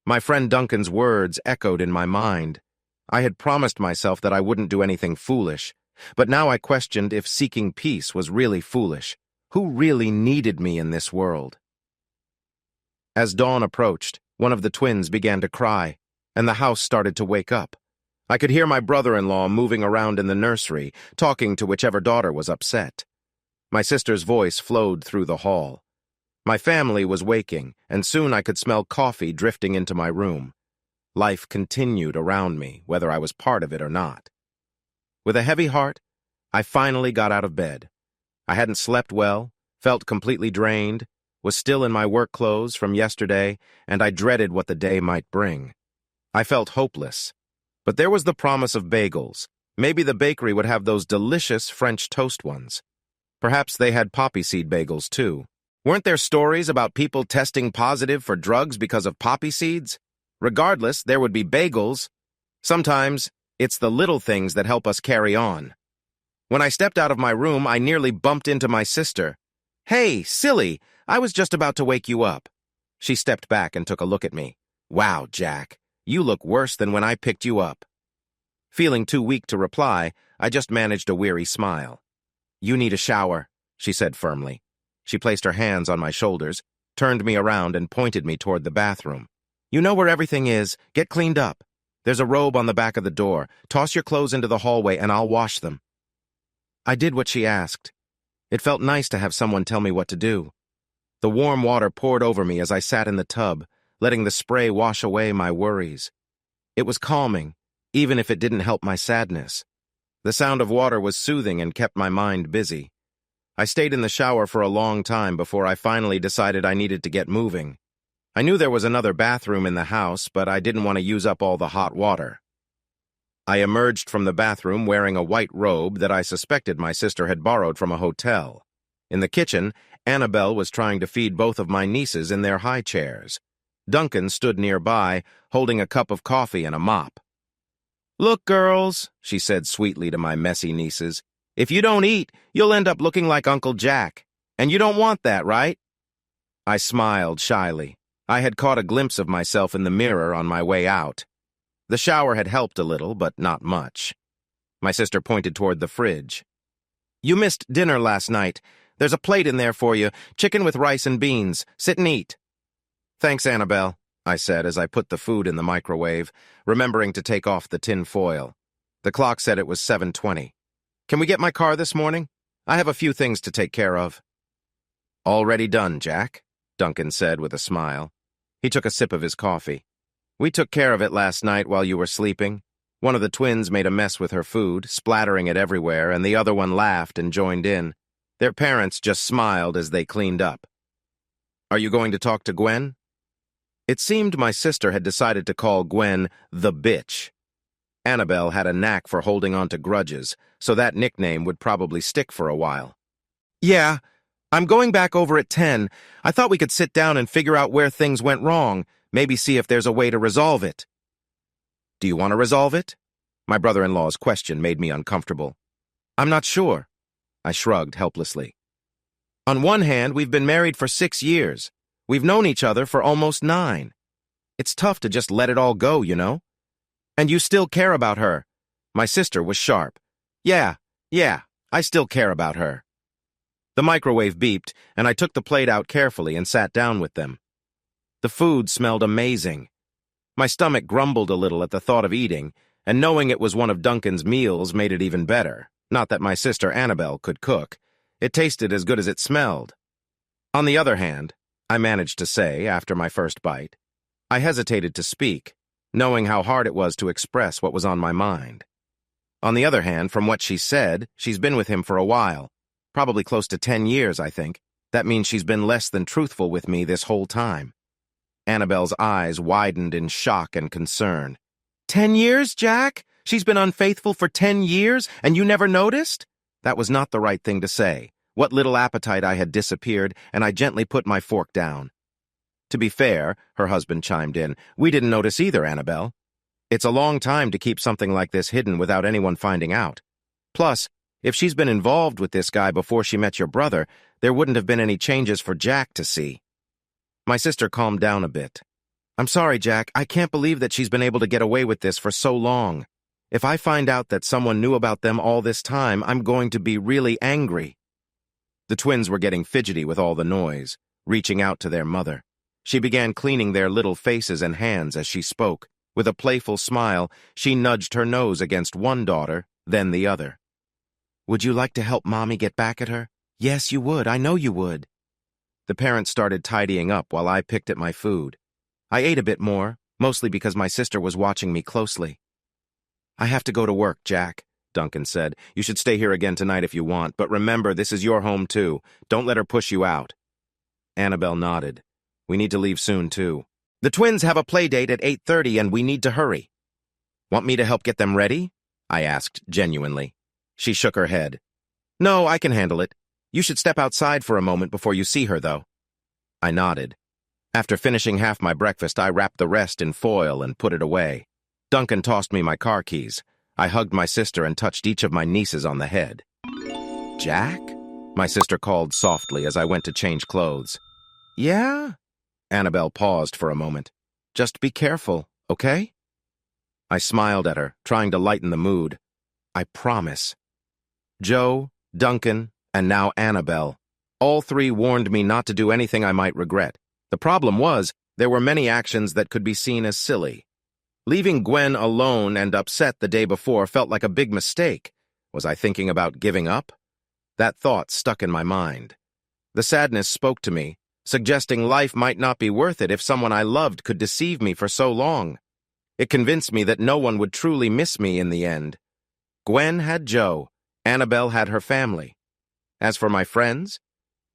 My friend Duncan's words echoed in my mind. I had promised myself that I wouldn't do anything foolish, but now I questioned if seeking peace was really foolish. Who really needed me in this world? As dawn approached, one of the twins began to cry, and the house started to wake up. I could hear my brother-in-law moving around in the nursery, talking to whichever daughter was upset. My sister's voice flowed through the hall. My family was waking, and soon I could smell coffee drifting into my room. Life continued around me, whether I was part of it or not. With a heavy heart, I finally got out of bed. I hadn't slept well, felt completely drained, was still in my work clothes from yesterday, and I dreaded what the day might bring. I felt hopeless. But there was the promise of bagels. Maybe the bakery would have those delicious French toast ones. Perhaps they had poppy seed bagels, too. Weren't there stories about people testing positive for drugs because of poppy seeds? Regardless, there would be bagels. Sometimes, it's the little things that help us carry on. When I stepped out of my room, I nearly bumped into my sister. Hey, silly, I was just about to wake you up. She stepped back and took a look at me. Wow, Jack, you look worse than when I picked you up. Feeling too weak to reply, I just managed a weary smile. You need a shower, she said firmly. She placed her hands on my shoulders, turned me around and pointed me toward the bathroom. You know where everything is. Get cleaned up. There's a robe on the back of the door. Toss your clothes into the hallway and I'll wash them. I did what she asked. It felt nice to have someone tell me what to do. The warm water poured over me as I sat in the tub, letting the spray wash away my worries. It was calming, even if it didn't help my sadness. The sound of water was soothing and kept my mind busy. I stayed in the shower for a long time before I finally decided I needed to get moving. I knew there was another bathroom in the house, but I didn't want to use up all the hot water. I emerged from the bathroom wearing a white robe that I suspected my sister had borrowed from a hotel. In the kitchen, Annabelle was trying to feed both of my nieces in their high chairs. Duncan stood nearby, holding a cup of coffee and a mop. Look, girls, she said sweetly to my messy nieces, if you don't eat, you'll end up looking like Uncle Jack. And you don't want that, right? I smiled shyly. I had caught a glimpse of myself in the mirror on my way out. The shower had helped a little, but not much. My sister pointed toward the fridge. You missed dinner last night. There's a plate in there for you, chicken with rice and beans. Sit and eat. Thanks, Annabelle, I said as I put the food in the microwave, remembering to take off the tin foil. The clock said it was 7:20. Can we get my car this morning? I have a few things to take care of. Already done, Jack, Duncan said with a smile. He took a sip of his coffee. We took care of it last night while you were sleeping. One of the twins made a mess with her food, splattering it everywhere, and the other one laughed and joined in. Their parents just smiled as they cleaned up. Are you going to talk to Gwen? It seemed my sister had decided to call Gwen the bitch. Annabelle had a knack for holding on to grudges, so that nickname would probably stick for a while. Yeah, I'm going back over at 10. I thought we could sit down and figure out where things went wrong, maybe see if there's a way to resolve it. Do you want to resolve it? My brother-in-law's question made me uncomfortable. I'm not sure. I shrugged helplessly. On one hand, we've been married for 6 years. We've known each other for almost 9. It's tough to just let it all go, you know? And you still care about her. My sister was sharp. Yeah, I still care about her. The microwave beeped, and I took the plate out carefully and sat down with them. The food smelled amazing. My stomach grumbled a little at the thought of eating, and knowing it was one of Duncan's meals made it even better. Not that my sister Annabelle could cook. It tasted as good as it smelled. On the other hand, I managed to say, after my first bite, I hesitated to speak, knowing how hard it was to express what was on my mind. On the other hand, from what she said, she's been with him for a while. Probably close to 10 years, I think. That means she's been less than truthful with me this whole time. Annabelle's eyes widened in shock and concern. 10 years, Jack? She's been unfaithful for 10 years, and you never noticed? That was not the right thing to say. What little appetite I had disappeared, and I gently put my fork down. To be fair, her husband chimed in, we didn't notice either, Annabelle. It's a long time to keep something like this hidden without anyone finding out. Plus, if she's been involved with this guy before she met your brother, there wouldn't have been any changes for Jack to see. My sister calmed down a bit. I'm sorry, Jack. I can't believe that she's been able to get away with this for so long. If I find out that someone knew about them all this time, I'm going to be really angry. The twins were getting fidgety with all the noise, reaching out to their mother. She began cleaning their little faces and hands as she spoke. With a playful smile, she nudged her nose against one daughter, then the other. Would you like to help Mommy get back at her? Yes, you would. I know you would. The parents started tidying up while I picked at my food. I ate a bit more, mostly because my sister was watching me closely. I have to go to work, Jack, Duncan said. You should stay here again tonight if you want, but remember, this is your home too. Don't let her push you out. Annabelle nodded. We need to leave soon too. The twins have a play date at 8:30 and we need to hurry. Want me to help get them ready? I asked genuinely. She shook her head. No, I can handle it. You should step outside for a moment before you see her, though. I nodded. After finishing half my breakfast, I wrapped the rest in foil and put it away. Duncan tossed me my car keys. I hugged my sister and touched each of my nieces on the head. Jack? My sister called softly as I went to change clothes. Yeah? Annabelle paused for a moment. Just be careful, okay? I smiled at her, trying to lighten the mood. I promise. Joe, Duncan, and now Annabelle. All three warned me not to do anything I might regret. The problem was, there were many actions that could be seen as silly. Leaving Gwen alone and upset the day before felt like a big mistake. Was I thinking about giving up? That thought stuck in my mind. The sadness spoke to me, suggesting life might not be worth it if someone I loved could deceive me for so long. It convinced me that no one would truly miss me in the end. Gwen had Joe. Annabelle had her family. As for my friends,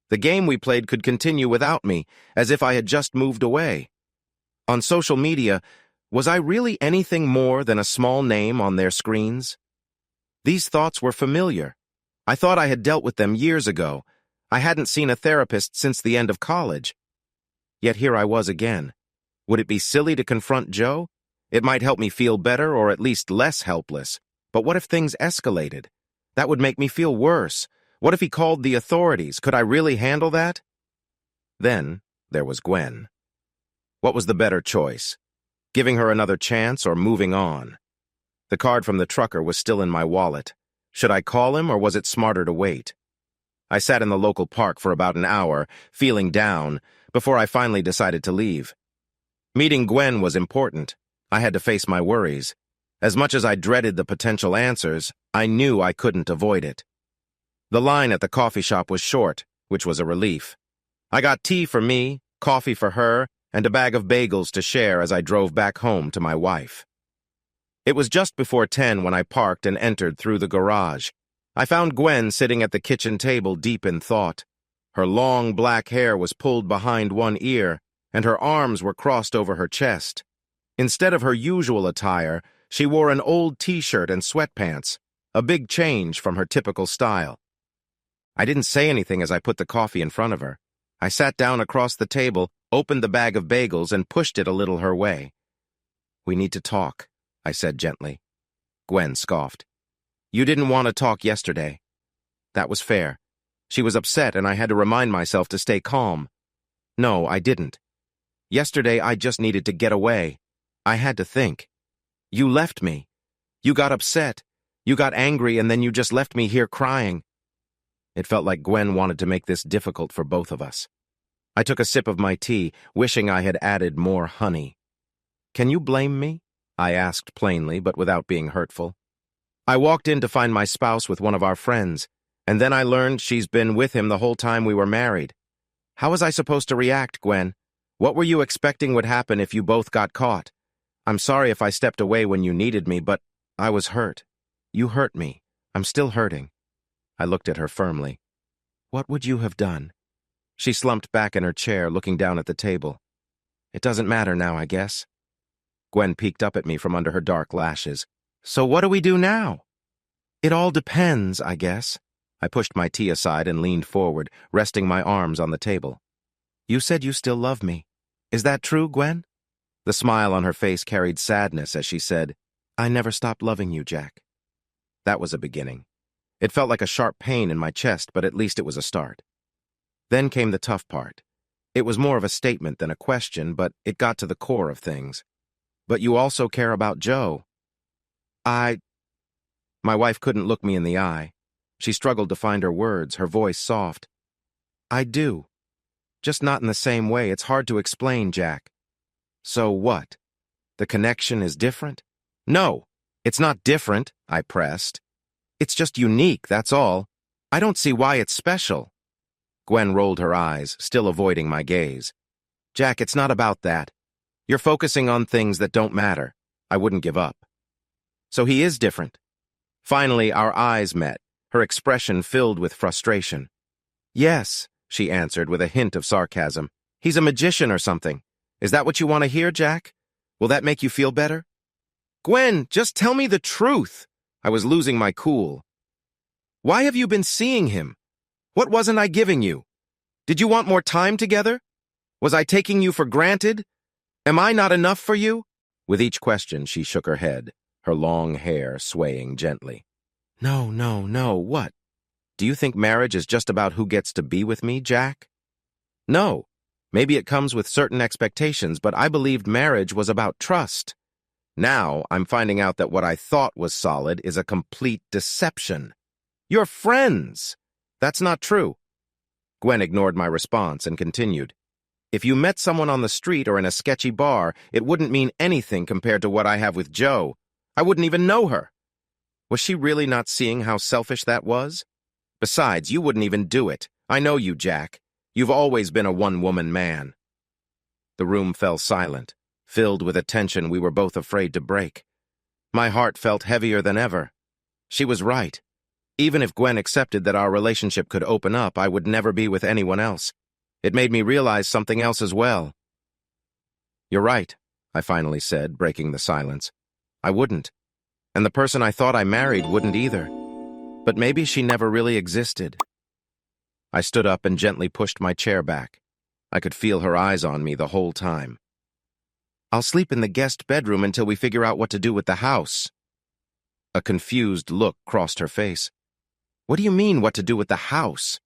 the game we played could continue without me, as if I had just moved away. On social media, was I really anything more than a small name on their screens? These thoughts were familiar. I thought I had dealt with them years ago. I hadn't seen a therapist since the end of college. Yet here I was again. Would it be silly to confront Joe? It might help me feel better or at least less helpless. But what if things escalated? That would make me feel worse. What if he called the authorities? Could I really handle that? Then there was Gwen. What was the better choice? Giving her another chance or moving on? The card from the trucker was still in my wallet. Should I call him, or was it smarter to wait? I sat in the local park for about an hour, feeling down, before I finally decided to leave. Meeting Gwen was important. I had to face my worries. As much as I dreaded the potential answers, I knew I couldn't avoid it. The line at the coffee shop was short, which was a relief. I got tea for me, coffee for her, and a bag of bagels to share as I drove back home to my wife. It was just before 10 when I parked and entered through the garage. I found Gwen sitting at the kitchen table deep in thought. Her long black hair was pulled behind one ear, and her arms were crossed over her chest. Instead of her usual attire, she wore an old t-shirt and sweatpants, a big change from her typical style. I didn't say anything as I put the coffee in front of her. I sat down across the table, opened the bag of bagels, and pushed it a little her way. "We need to talk," I said gently. Gwen scoffed. "You didn't want to talk yesterday." That was fair. She was upset, and I had to remind myself to stay calm. No, I didn't. Yesterday, I just needed to get away. I had to think. You left me. You got upset. You got angry, and then you just left me here crying. It felt like Gwen wanted to make this difficult for both of us. I took a sip of my tea, wishing I had added more honey. "Can you blame me?" I asked plainly, but without being hurtful. I walked in to find my spouse with one of our friends, and then I learned she's been with him the whole time we were married. How was I supposed to react, Gwen? What were you expecting would happen if you both got caught? I'm sorry if I stepped away when you needed me, but I was hurt. You hurt me. I'm still hurting. I looked at her firmly. What would you have done? She slumped back in her chair, looking down at the table. It doesn't matter now, I guess. Gwen peeked up at me from under her dark lashes. So what do we do now? It all depends, I guess. I pushed my tea aside and leaned forward, resting my arms on the table. You said you still love me. Is that true, Gwen? The smile on her face carried sadness as she said, I never stopped loving you, Jack. That was a beginning. It felt like a sharp pain in my chest, but at least it was a start. Then came the tough part. It was more of a statement than a question, but it got to the core of things. But you also care about Joe. My wife couldn't look me in the eye. She struggled to find her words, her voice soft. I do. Just not in the same way. It's hard to explain, Jack. So what? The connection is different? No, it's not different, I pressed. It's just unique, that's all. I don't see why it's special. Gwen rolled her eyes, still avoiding my gaze. Jack, it's not about that. You're focusing on things that don't matter. I wouldn't give up. So he is different. Finally, our eyes met, her expression filled with frustration. Yes, she answered with a hint of sarcasm. He's a magician or something. Is that what you want to hear, Jack? Will that make you feel better? Gwen, just tell me the truth. I was losing my cool. Why have you been seeing him? What wasn't I giving you? Did you want more time together? Was I taking you for granted? Am I not enough for you? With each question, she shook her head, her long hair swaying gently. No, what? Do you think marriage is just about who gets to be with me, Jack? No. Maybe it comes with certain expectations, but I believed marriage was about trust. Now, I'm finding out that what I thought was solid is a complete deception. You're friends. That's not true. Gwen ignored my response and continued. If you met someone on the street or in a sketchy bar, it wouldn't mean anything compared to what I have with Joe. I wouldn't even know her. Was she really not seeing how selfish that was? Besides, you wouldn't even do it. I know you, Jack. You've always been a one-woman man. The room fell silent, filled with a tension we were both afraid to break. My heart felt heavier than ever. She was right. Even if Gwen accepted that our relationship could open up, I would never be with anyone else. It made me realize something else as well. You're right, I finally said, breaking the silence. I wouldn't. And the person I thought I married wouldn't either. But maybe she never really existed. I stood up and gently pushed my chair back. I could feel her eyes on me the whole time. I'll sleep in the guest bedroom until we figure out what to do with the house. A confused look crossed her face. What do you mean, what to do with the house?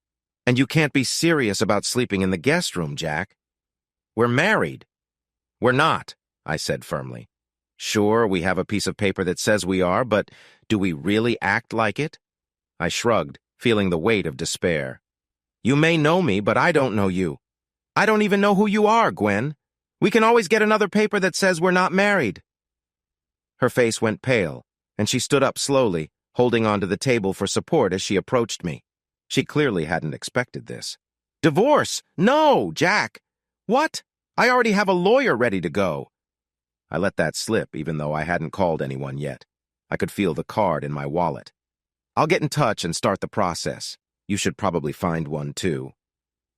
And you can't be serious about sleeping in the guest room, Jack. We're married. We're not, I said firmly. Sure, we have a piece of paper that says we are, but do we really act like it? I shrugged, feeling the weight of despair. You may know me, but I don't know you. I don't even know who you are, Gwen. We can always get another paper that says we're not married. Her face went pale, and she stood up slowly, holding onto the table for support as she approached me. She clearly hadn't expected this. Divorce? No, Jack. What? I already have a lawyer ready to go. I let that slip, even though I hadn't called anyone yet. I could feel the card in my wallet. I'll get in touch and start the process. You should probably find one, too.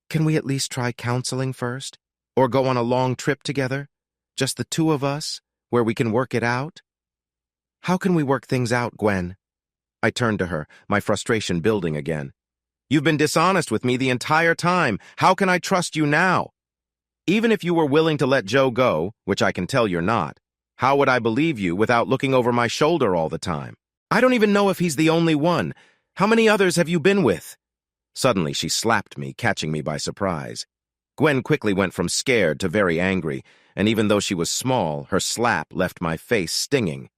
Can we at least try counseling first? Or go on a long trip together? Just the two of us, where we can work it out? How can we work things out, Gwen? I turned to her, my frustration building again. You've been dishonest with me the entire time. How can I trust you now? Even if you were willing to let Joe go, which I can tell you're not, how would I believe you without looking over my shoulder all the time? I don't even know if he's the only one. How many others have you been with? Suddenly, she slapped me, catching me by surprise. Gwen quickly went from scared to very angry, and even though she was small, her slap left my face stinging.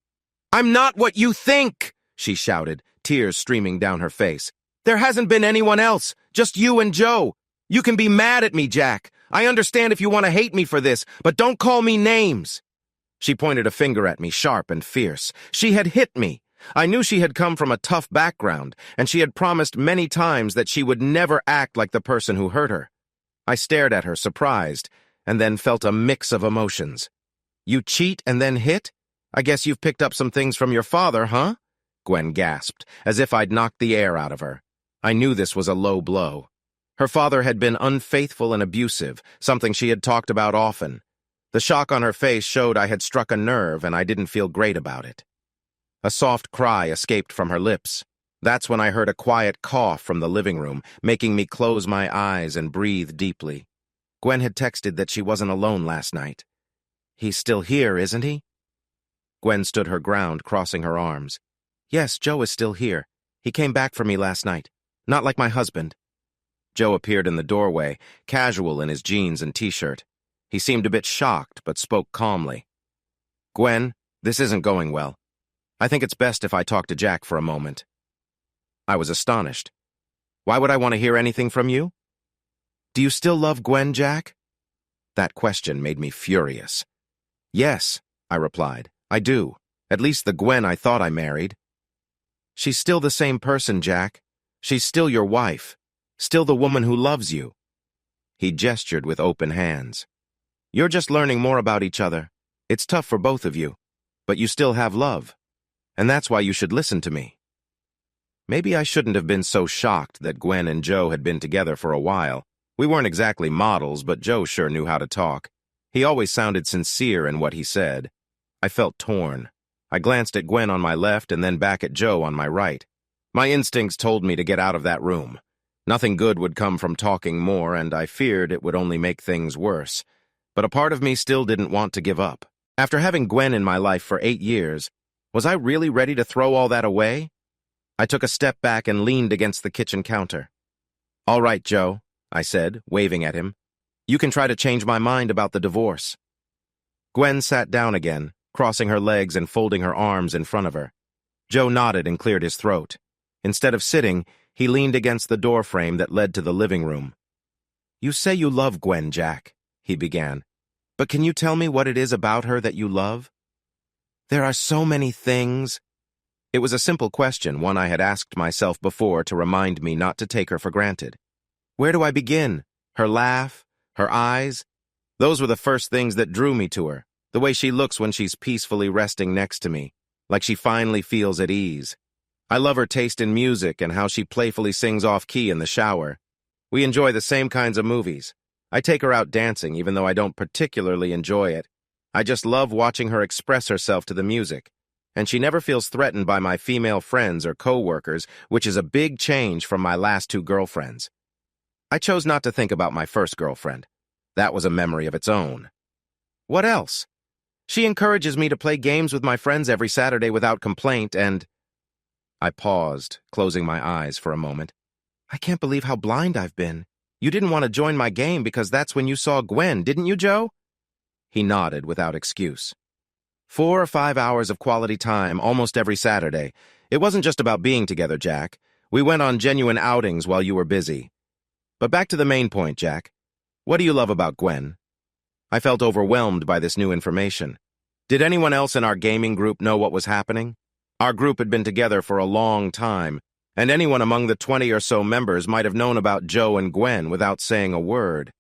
I'm not what you think, she shouted, tears streaming down her face. There hasn't been anyone else, just you and Joe. You can be mad at me, Jack. I understand if you want to hate me for this, but don't call me names. She pointed a finger at me, sharp and fierce. She had hit me. I knew she had come from a tough background, and she had promised many times that she would never act like the person who hurt her. I stared at her, surprised, and then felt a mix of emotions. You cheat and then hit? I guess you've picked up some things from your father, huh? Gwen gasped, as if I'd knocked the air out of her. I knew this was a low blow. Her father had been unfaithful and abusive, something she had talked about often. The shock on her face showed I had struck a nerve, and I didn't feel great about it. A soft cry escaped from her lips. That's when I heard a quiet cough from the living room, making me close my eyes and breathe deeply. Gwen had texted that she wasn't alone last night. He's still here, isn't he? Gwen stood her ground, crossing her arms. Yes, Joe is still here. He came back for me last night. Not like my husband. Joe appeared in the doorway, casual in his jeans and t-shirt. He seemed a bit shocked, but spoke calmly. Gwen, this isn't going well. I think it's best if I talk to Jack for a moment. I was astonished. Why would I want to hear anything from you? Do you still love Gwen, Jack? That question made me furious. Yes, I replied. I do. At least the Gwen I thought I married. She's still the same person, Jack. She's still your wife. Still the woman who loves you. He gestured with open hands. You're just learning more about each other. It's tough for both of you, but you still have love. And that's why you should listen to me. Maybe I shouldn't have been so shocked that Gwen and Joe had been together for a while. We weren't exactly models, but Joe sure knew how to talk. He always sounded sincere in what he said. I felt torn. I glanced at Gwen on my left and then back at Joe on my right. My instincts told me to get out of that room. Nothing good would come from talking more, and I feared it would only make things worse. But a part of me still didn't want to give up. After having Gwen in my life for 8 years, was I really ready to throw all that away? I took a step back and leaned against the kitchen counter. All right, Joe, I said, waving at him. You can try to change my mind about the divorce. Gwen sat down again, crossing her legs and folding her arms in front of her. Joe nodded and cleared his throat. Instead of sitting, he leaned against the doorframe that led to the living room. You say you love Gwen, Jack, he began. But can you tell me what it is about her that you love? There are so many things. It was a simple question, one I had asked myself before to remind me not to take her for granted. Where do I begin? Her laugh? Her eyes? Those were the first things that drew me to her, the way she looks when she's peacefully resting next to me, like she finally feels at ease. I love her taste in music and how she playfully sings off-key in the shower. We enjoy the same kinds of movies. I take her out dancing, even though I don't particularly enjoy it. I just love watching her express herself to the music. And she never feels threatened by my female friends or co-workers, which is a big change from my last 2 girlfriends. I chose not to think about my first girlfriend. That was a memory of its own. What else? She encourages me to play games with my friends every Saturday without complaint, and... I paused, closing my eyes for a moment. I can't believe how blind I've been. You didn't want to join my game because that's when you saw Gwen, didn't you, Joe? He nodded without excuse. 4 or 5 hours of quality time almost every Saturday. It wasn't just about being together, Jack. We went on genuine outings while you were busy. But back to the main point, Jack. What do you love about Gwen? I felt overwhelmed by this new information. Did anyone else in our gaming group know what was happening? Our group had been together for a long time, and anyone among the 20 or so members might have known about Joe and Gwen without saying a word.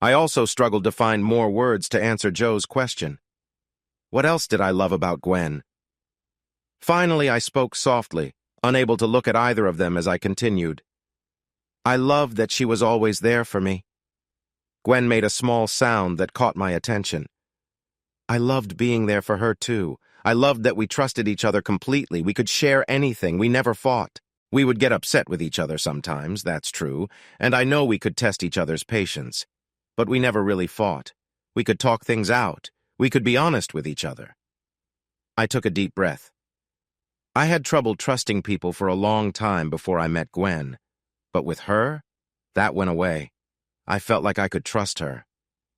I also struggled to find more words to answer Joe's question. What else did I love about Gwen? Finally, I spoke softly, unable to look at either of them as I continued. I loved that she was always there for me. Gwen made a small sound that caught my attention. I loved being there for her, too. I loved that we trusted each other completely. We could share anything. We never fought. We would get upset with each other sometimes, that's true, and I know we could test each other's patience. But we never really fought. We could talk things out. We could be honest with each other. I took a deep breath. I had trouble trusting people for a long time before I met Gwen. But with her, that went away. I felt like I could trust her.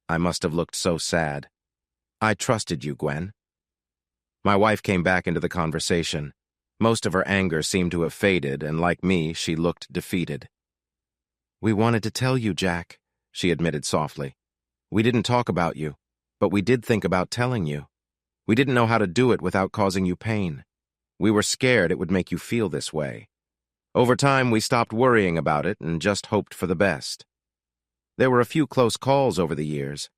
I must have looked so sad. I trusted you, Gwen. My wife came back into the conversation. Most of her anger seemed to have faded, and like me, she looked defeated. We wanted to tell you, Jack, she admitted softly. We didn't talk about you, but we did think about telling you. We didn't know how to do it without causing you pain. We were scared it would make you feel this way. Over time, we stopped worrying about it and just hoped for the best. There were a few close calls over the years.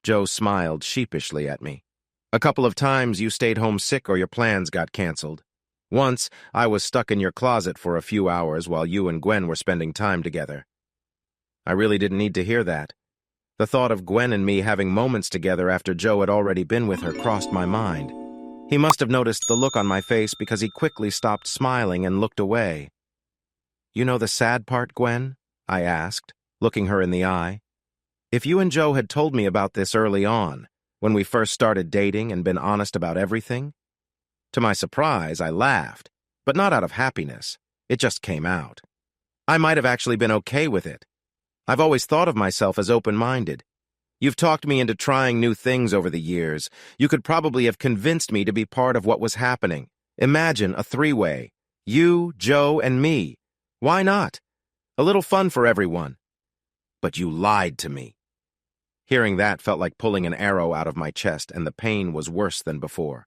Joe smiled sheepishly at me. A couple of times you stayed home sick or your plans got canceled. Once, I was stuck in your closet for a few hours while you and Gwen were spending time together. I really didn't need to hear that. The thought of Gwen and me having moments together after Joe had already been with her crossed my mind. He must have noticed the look on my face because he quickly stopped smiling and looked away. You know the sad part, Gwen? I asked, looking her in the eye. If you and Joe had told me about this early on, when we first started dating and been honest about everything? To my surprise, I laughed, but not out of happiness. It just came out. I might have actually been okay with it. I've always thought of myself as open-minded. You've talked me into trying new things over the years. You could probably have convinced me to be part of what was happening. Imagine a three-way. You, Joe, and me. Why not? A little fun for everyone. But you lied to me. Hearing that felt like pulling an arrow out of my chest, and the pain was worse than before.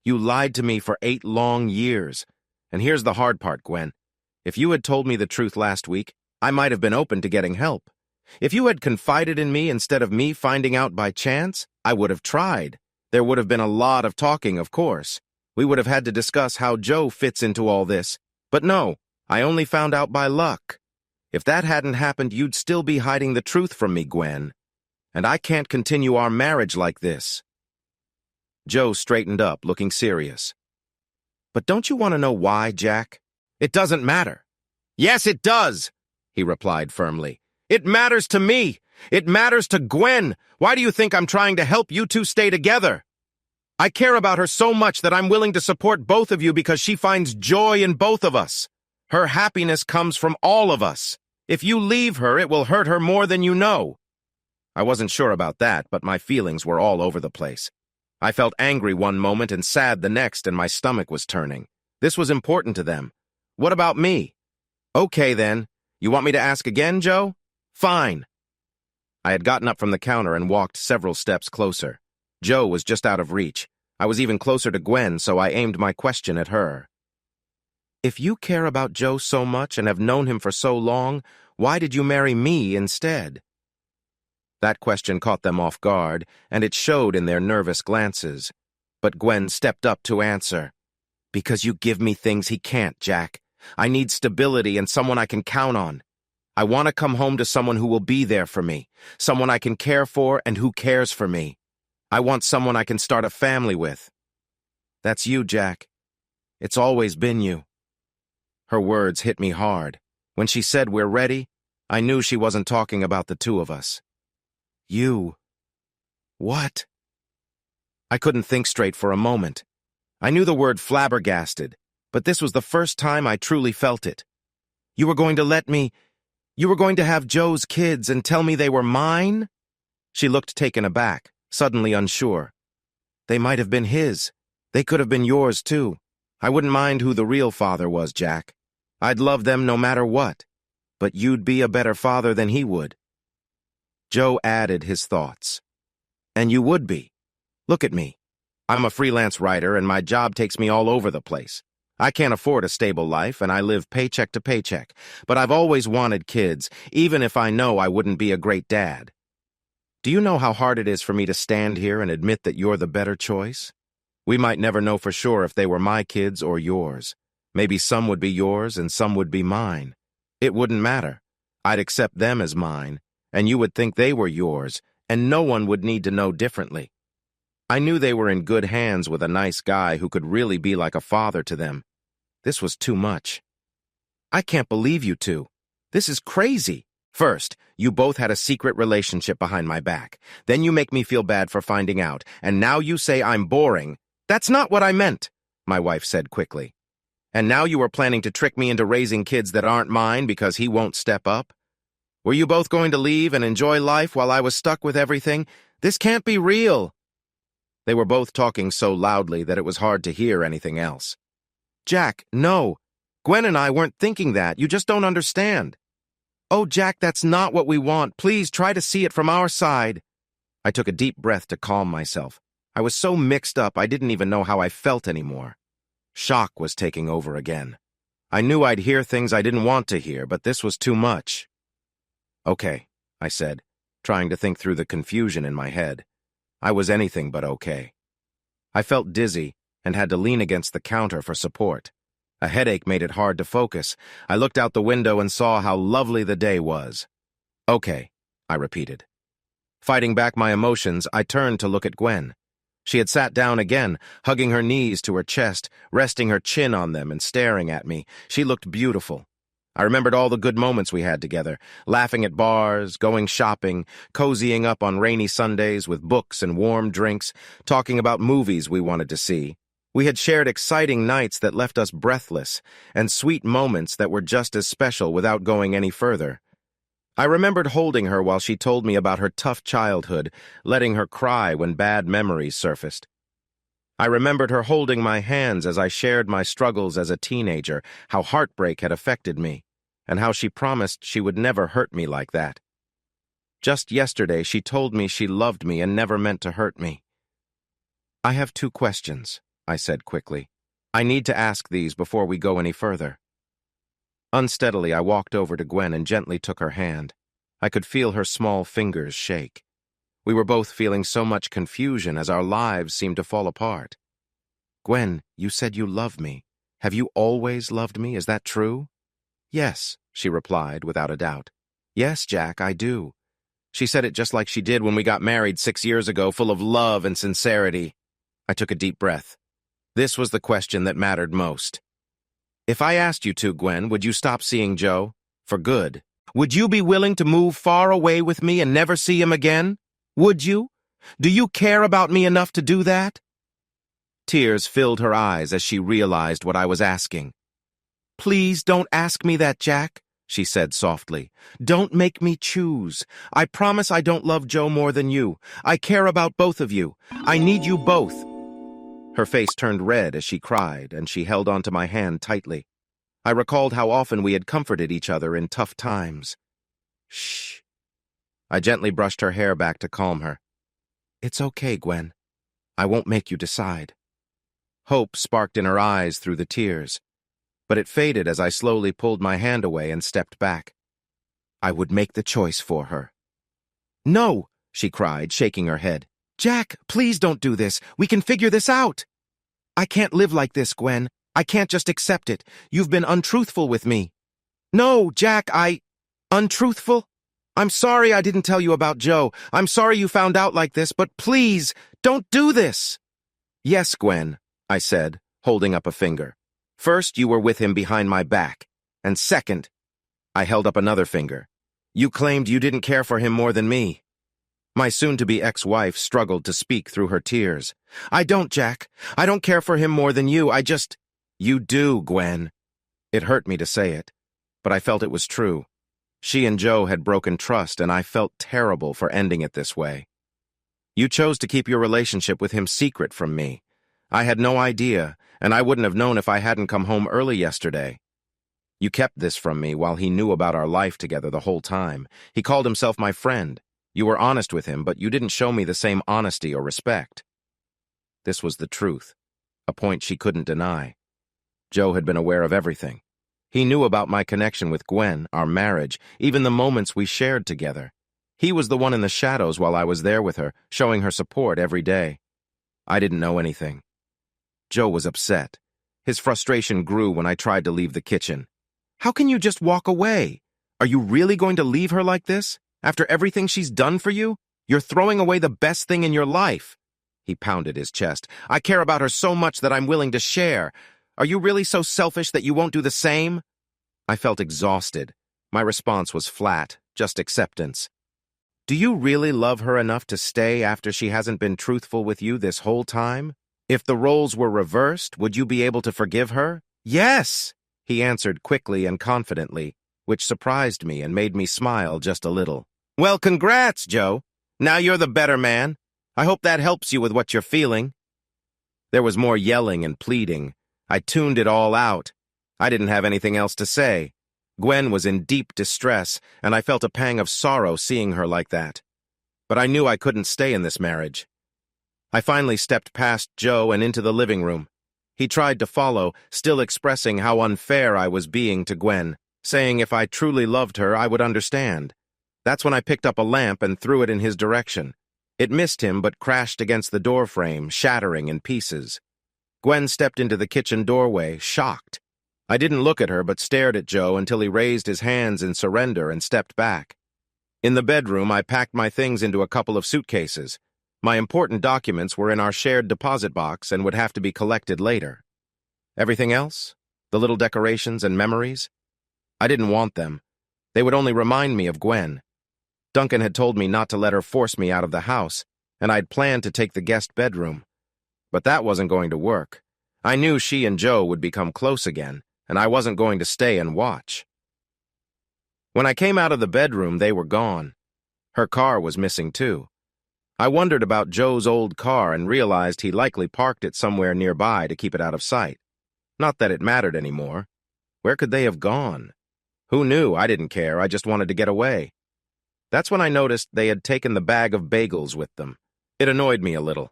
You lied to me for 8 long years. And here's the hard part, Gwen. If you had told me the truth last week, I might have been open to getting help. If you had confided in me instead of me finding out by chance, I would have tried. There would have been a lot of talking, of course. We would have had to discuss how Joe fits into all this. But no, I only found out by luck. If that hadn't happened, you'd still be hiding the truth from me, Gwen. And I can't continue our marriage like this. Joe straightened up, looking serious. But don't you want to know why, Jack? It doesn't matter. Yes, it does, he replied firmly. It matters to me. It matters to Gwen. Why do you think I'm trying to help you two stay together? I care about her so much that I'm willing to support both of you because she finds joy in both of us. Her happiness comes from all of us. If you leave her, it will hurt her more than you know. I wasn't sure about that, but my feelings were all over the place. I felt angry one moment and sad the next, and my stomach was turning. This was important to them. What about me? Okay, then. You want me to ask again, Joe? Fine. I had gotten up from the counter and walked several steps closer. Joe was just out of reach. I was even closer to Gwen, so I aimed my question at her. If you care about Joe so much and have known him for so long, why did you marry me instead? That question caught them off guard, and it showed in their nervous glances. But Gwen stepped up to answer. Because you give me things he can't, Jack. I need stability and someone I can count on. I want to come home to someone who will be there for me, someone I can care for and who cares for me. I want someone I can start a family with. That's you, Jack. It's always been you. Her words hit me hard. When she said we're ready, I knew she wasn't talking about the two of us. You. What? I couldn't think straight for a moment. I knew the word flabbergasted, but this was the first time I truly felt it. You were going to let me... You were going to have Joe's kids and tell me they were mine? She looked taken aback, suddenly unsure. They might have been his. They could have been yours, too. I wouldn't mind who the real father was, Jack. I'd love them no matter what. But you'd be a better father than he would. Joe added his thoughts. And you would be. Look at me. I'm a freelance writer, and my job takes me all over the place. I can't afford a stable life, and I live paycheck to paycheck. But I've always wanted kids, even if I know I wouldn't be a great dad. Do you know how hard it is for me to stand here and admit that you're the better choice? We might never know for sure if they were my kids or yours. Maybe some would be yours and some would be mine. It wouldn't matter. I'd accept them as mine, and you would think they were yours, and no one would need to know differently. I knew they were in good hands with a nice guy who could really be like a father to them. This was too much. I can't believe you two. This is crazy. First, you both had a secret relationship behind my back. Then you make me feel bad for finding out, and now you say I'm boring. That's not what I meant, my wife said quickly. And now you are planning to trick me into raising kids that aren't mine because he won't step up? Were you both going to leave and enjoy life while I was stuck with everything? This can't be real. They were both talking so loudly that it was hard to hear anything else. Jack, no. Gwen and I weren't thinking that. You just don't understand. Oh, Jack, that's not what we want. Please try to see it from our side. I took a deep breath to calm myself. I was so mixed up I didn't even know how I felt anymore. Shock was taking over again. I knew I'd hear things I didn't want to hear, but this was too much. Okay, I said, trying to think through the confusion in my head. I was anything but okay. I felt dizzy and had to lean against the counter for support. A headache made it hard to focus. I looked out the window and saw how lovely the day was. Okay, I repeated. Fighting back my emotions, I turned to look at Gwen. She had sat down again, hugging her knees to her chest, resting her chin on them and staring at me. She looked beautiful. I remembered all the good moments we had together, laughing at bars, going shopping, cozying up on rainy Sundays with books and warm drinks, talking about movies we wanted to see. We had shared exciting nights that left us breathless, and sweet moments that were just as special without going any further. I remembered holding her while she told me about her tough childhood, letting her cry when bad memories surfaced. I remembered her holding my hands as I shared my struggles as a teenager, how heartbreak had affected me, and how she promised she would never hurt me like that. Just yesterday, she told me she loved me and never meant to hurt me. I have 2 questions, I said quickly. I need to ask these before we go any further. Unsteadily, I walked over to Gwen and gently took her hand. I could feel her small fingers shake. We were both feeling so much confusion as our lives seemed to fall apart. Gwen, you said you love me. Have you always loved me? Is that true? Yes, she replied without a doubt. Yes, Jack, I do. She said it just like she did when we got married 6 years ago, full of love and sincerity. I took a deep breath. This was the question that mattered most. If I asked you to, Gwen, would you stop seeing Joe? For good. Would you be willing to move far away with me and never see him again? Would you? Do you care about me enough to do that? Tears filled her eyes as she realized what I was asking. Please don't ask me that, Jack, she said softly. Don't make me choose. I promise I don't love Joe more than you. I care about both of you. I need you both. Her face turned red as she cried, and she held onto my hand tightly. I recalled how often we had comforted each other in tough times. Shh. I gently brushed her hair back to calm her. It's okay, Gwen. I won't make you decide. Hope sparked in her eyes through the tears, but it faded as I slowly pulled my hand away and stepped back. I would make the choice for her. No, she cried, shaking her head. Jack, please don't do this. We can figure this out. I can't live like this, Gwen. I can't just accept it. You've been untruthful with me. No, Jack, Untruthful? I'm sorry I didn't tell you about Joe. I'm sorry you found out like this, but please, don't do this. Yes, Gwen, I said, holding up a finger. First, you were with him behind my back. And second, I held up another finger. You claimed you didn't care for him more than me. My soon-to-be ex-wife struggled to speak through her tears. I don't, Jack. I don't care for him more than you. You do, Gwen. It hurt me to say it, but I felt it was true. She and Joe had broken trust, and I felt terrible for ending it this way. You chose to keep your relationship with him secret from me. I had no idea, and I wouldn't have known if I hadn't come home early yesterday. You kept this from me while he knew about our life together the whole time. He called himself my friend. You were honest with him, but you didn't show me the same honesty or respect. This was the truth, a point she couldn't deny. Joe had been aware of everything. He knew about my connection with Gwen, our marriage, even the moments we shared together. He was the one in the shadows while I was there with her, showing her support every day. I didn't know anything. Joe was upset. His frustration grew when I tried to leave the kitchen. How can you just walk away? Are you really going to leave her like this? After everything she's done for you? You're throwing away the best thing in your life. He pounded his chest. I care about her so much that I'm willing to share. Are you really so selfish that you won't do the same? I felt exhausted. My response was flat, just acceptance. Do you really love her enough to stay after she hasn't been truthful with you this whole time? If the roles were reversed, would you be able to forgive her? Yes, he answered quickly and confidently, which surprised me and made me smile just a little. Well, congrats, Joe. Now you're the better man. I hope that helps you with what you're feeling. There was more yelling and pleading. I tuned it all out. I didn't have anything else to say. Gwen was in deep distress, and I felt a pang of sorrow seeing her like that. But I knew I couldn't stay in this marriage. I finally stepped past Joe and into the living room. He tried to follow, still expressing how unfair I was being to Gwen, saying if I truly loved her, I would understand. That's when I picked up a lamp and threw it in his direction. It missed him but crashed against the doorframe, shattering in pieces. Gwen stepped into the kitchen doorway, shocked. I didn't look at her but stared at Joe until he raised his hands in surrender and stepped back. In the bedroom, I packed my things into a couple of suitcases. My important documents were in our shared deposit box and would have to be collected later. Everything else? The little decorations and memories? I didn't want them. They would only remind me of Gwen. Duncan had told me not to let her force me out of the house, and I'd planned to take the guest bedroom. But that wasn't going to work. I knew she and Joe would become close again, and I wasn't going to stay and watch. When I came out of the bedroom, they were gone. Her car was missing too. I wondered about Joe's old car and realized he likely parked it somewhere nearby to keep it out of sight. Not that it mattered anymore. Where could they have gone? Who knew? I didn't care. I just wanted to get away. That's when I noticed they had taken the bag of bagels with them. It annoyed me a little.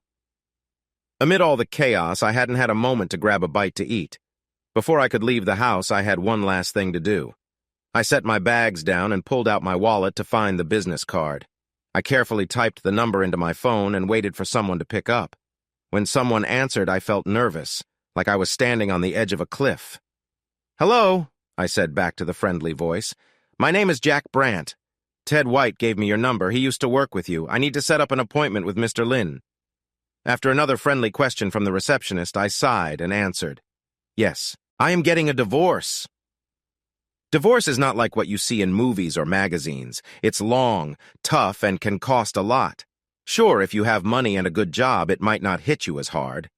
Amid all the chaos, I hadn't had a moment to grab a bite to eat. Before I could leave the house, I had one last thing to do. I set my bags down and pulled out my wallet to find the business card. I carefully typed the number into my phone and waited for someone to pick up. When someone answered, I felt nervous, like I was standing on the edge of a cliff. "Hello," I said back to the friendly voice. "My name is Jack Brandt. Ted White gave me your number. He used to work with you. I need to set up an appointment with Mr. Lynn." After another friendly question from the receptionist, I sighed and answered, "Yes, I am getting a divorce." Divorce is not like what you see in movies or magazines. It's long, tough, and can cost a lot. Sure, if you have money and a good job, it might not hit you as hard.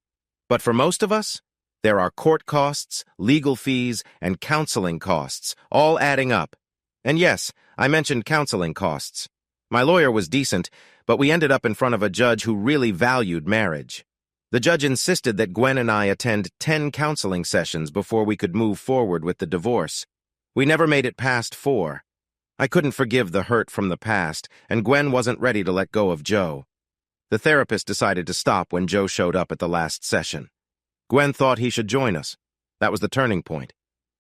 But for most of us, there are court costs, legal fees, and counseling costs, all adding up. And yes, I mentioned counseling costs. My lawyer was decent, but we ended up in front of a judge who really valued marriage. The judge insisted that Gwen and I attend 10 counseling sessions before we could move forward with the divorce. We never made it past 4. I couldn't forgive the hurt from the past, and Gwen wasn't ready to let go of Joe. The therapist decided to stop when Joe showed up at the last session. Gwen thought he should join us. That was the turning point.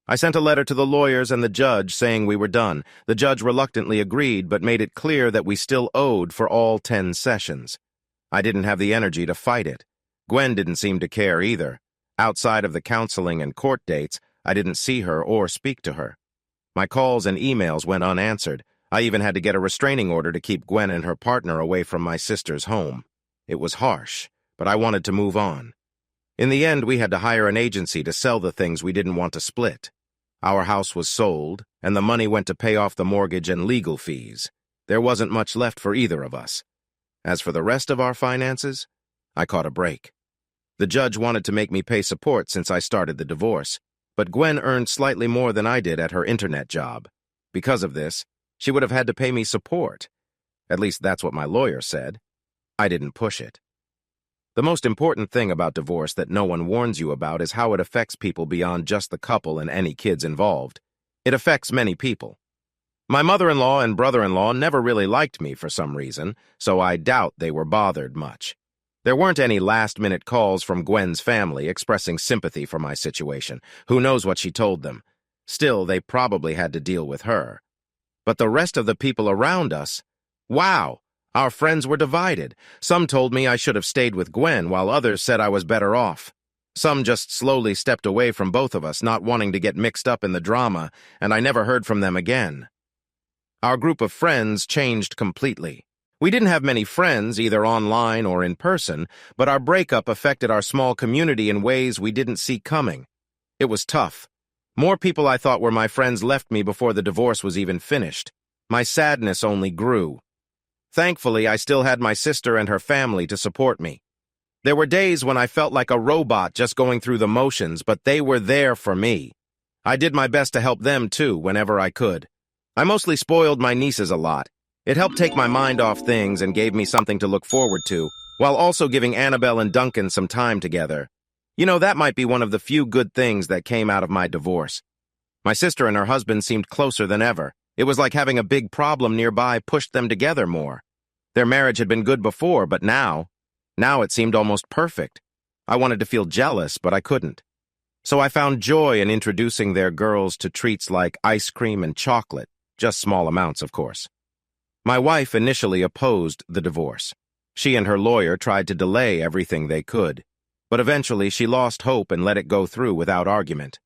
I sent a letter to the lawyers and the judge saying we were done. The judge reluctantly agreed, but made it clear that we still owed for all 10 sessions. I didn't have the energy to fight it. Gwen didn't seem to care either. Outside of the counseling and court dates, I didn't see her or speak to her. My calls and emails went unanswered. I even had to get a restraining order to keep Gwen and her partner away from my sister's home. It was harsh, but I wanted to move on. In the end, we had to hire an agency to sell the things we didn't want to split. Our house was sold, and the money went to pay off the mortgage and legal fees. There wasn't much left for either of us. As for the rest of our finances, I caught a break. The judge wanted to make me pay support since I started the divorce, but Gwen earned slightly more than I did at her internet job. Because of this, she would have had to pay me support. At least that's what my lawyer said. I didn't push it. The most important thing about divorce that no one warns you about is how it affects people beyond just the couple and any kids involved. It affects many people. My mother-in-law and brother-in-law never really liked me for some reason, so I doubt they were bothered much. There weren't any last-minute calls from Gwen's family expressing sympathy for my situation. Who knows what she told them? Still, they probably had to deal with her. But the rest of the people around us, wow, our friends were divided. Some told me I should have stayed with Gwen, while others said I was better off. Some just slowly stepped away from both of us, not wanting to get mixed up in the drama, and I never heard from them again. Our group of friends changed completely. We didn't have many friends, either online or in person, but our breakup affected our small community in ways we didn't see coming. It was tough. More people I thought were my friends left me before the divorce was even finished. My sadness only grew. Thankfully, I still had my sister and her family to support me. There were days when I felt like a robot just going through the motions, but they were there for me. I did my best to help them too, whenever I could. I mostly spoiled my nieces a lot. It helped take my mind off things and gave me something to look forward to, while also giving Annabelle and Duncan some time together. You know, that might be one of the few good things that came out of my divorce. My sister and her husband seemed closer than ever. It was like having a big problem nearby pushed them together more. Their marriage had been good before, but now it seemed almost perfect. I wanted to feel jealous, but I couldn't. So I found joy in introducing their girls to treats like ice cream and chocolate, just small amounts, of course. My wife initially opposed the divorce. She and her lawyer tried to delay everything they could, but eventually she lost hope and let it go through without argument.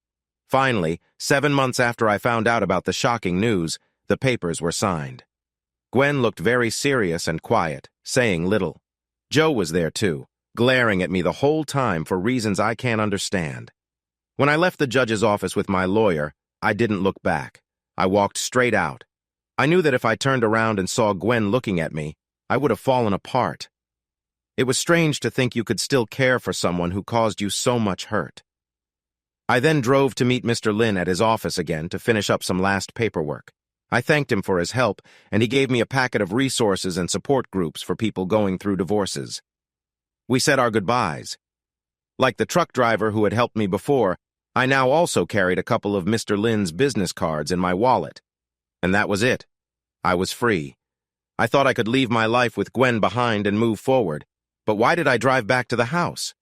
Finally, 7 months after I found out about the shocking news, the papers were signed. Gwen looked very serious and quiet, saying little. Joe was there too, glaring at me the whole time for reasons I can't understand. When I left the judge's office with my lawyer, I didn't look back. I walked straight out. I knew that if I turned around and saw Gwen looking at me, I would have fallen apart. It was strange to think you could still care for someone who caused you so much hurt. I then drove to meet Mr. Lin at his office again to finish up some last paperwork. I thanked him for his help, and he gave me a packet of resources and support groups for people going through divorces. We said our goodbyes. Like the truck driver who had helped me before, I now also carried a couple of Mr. Lin's business cards in my wallet. And that was it. I was free. I thought I could leave my life with Gwen behind and move forward, but why did I drive back to the house?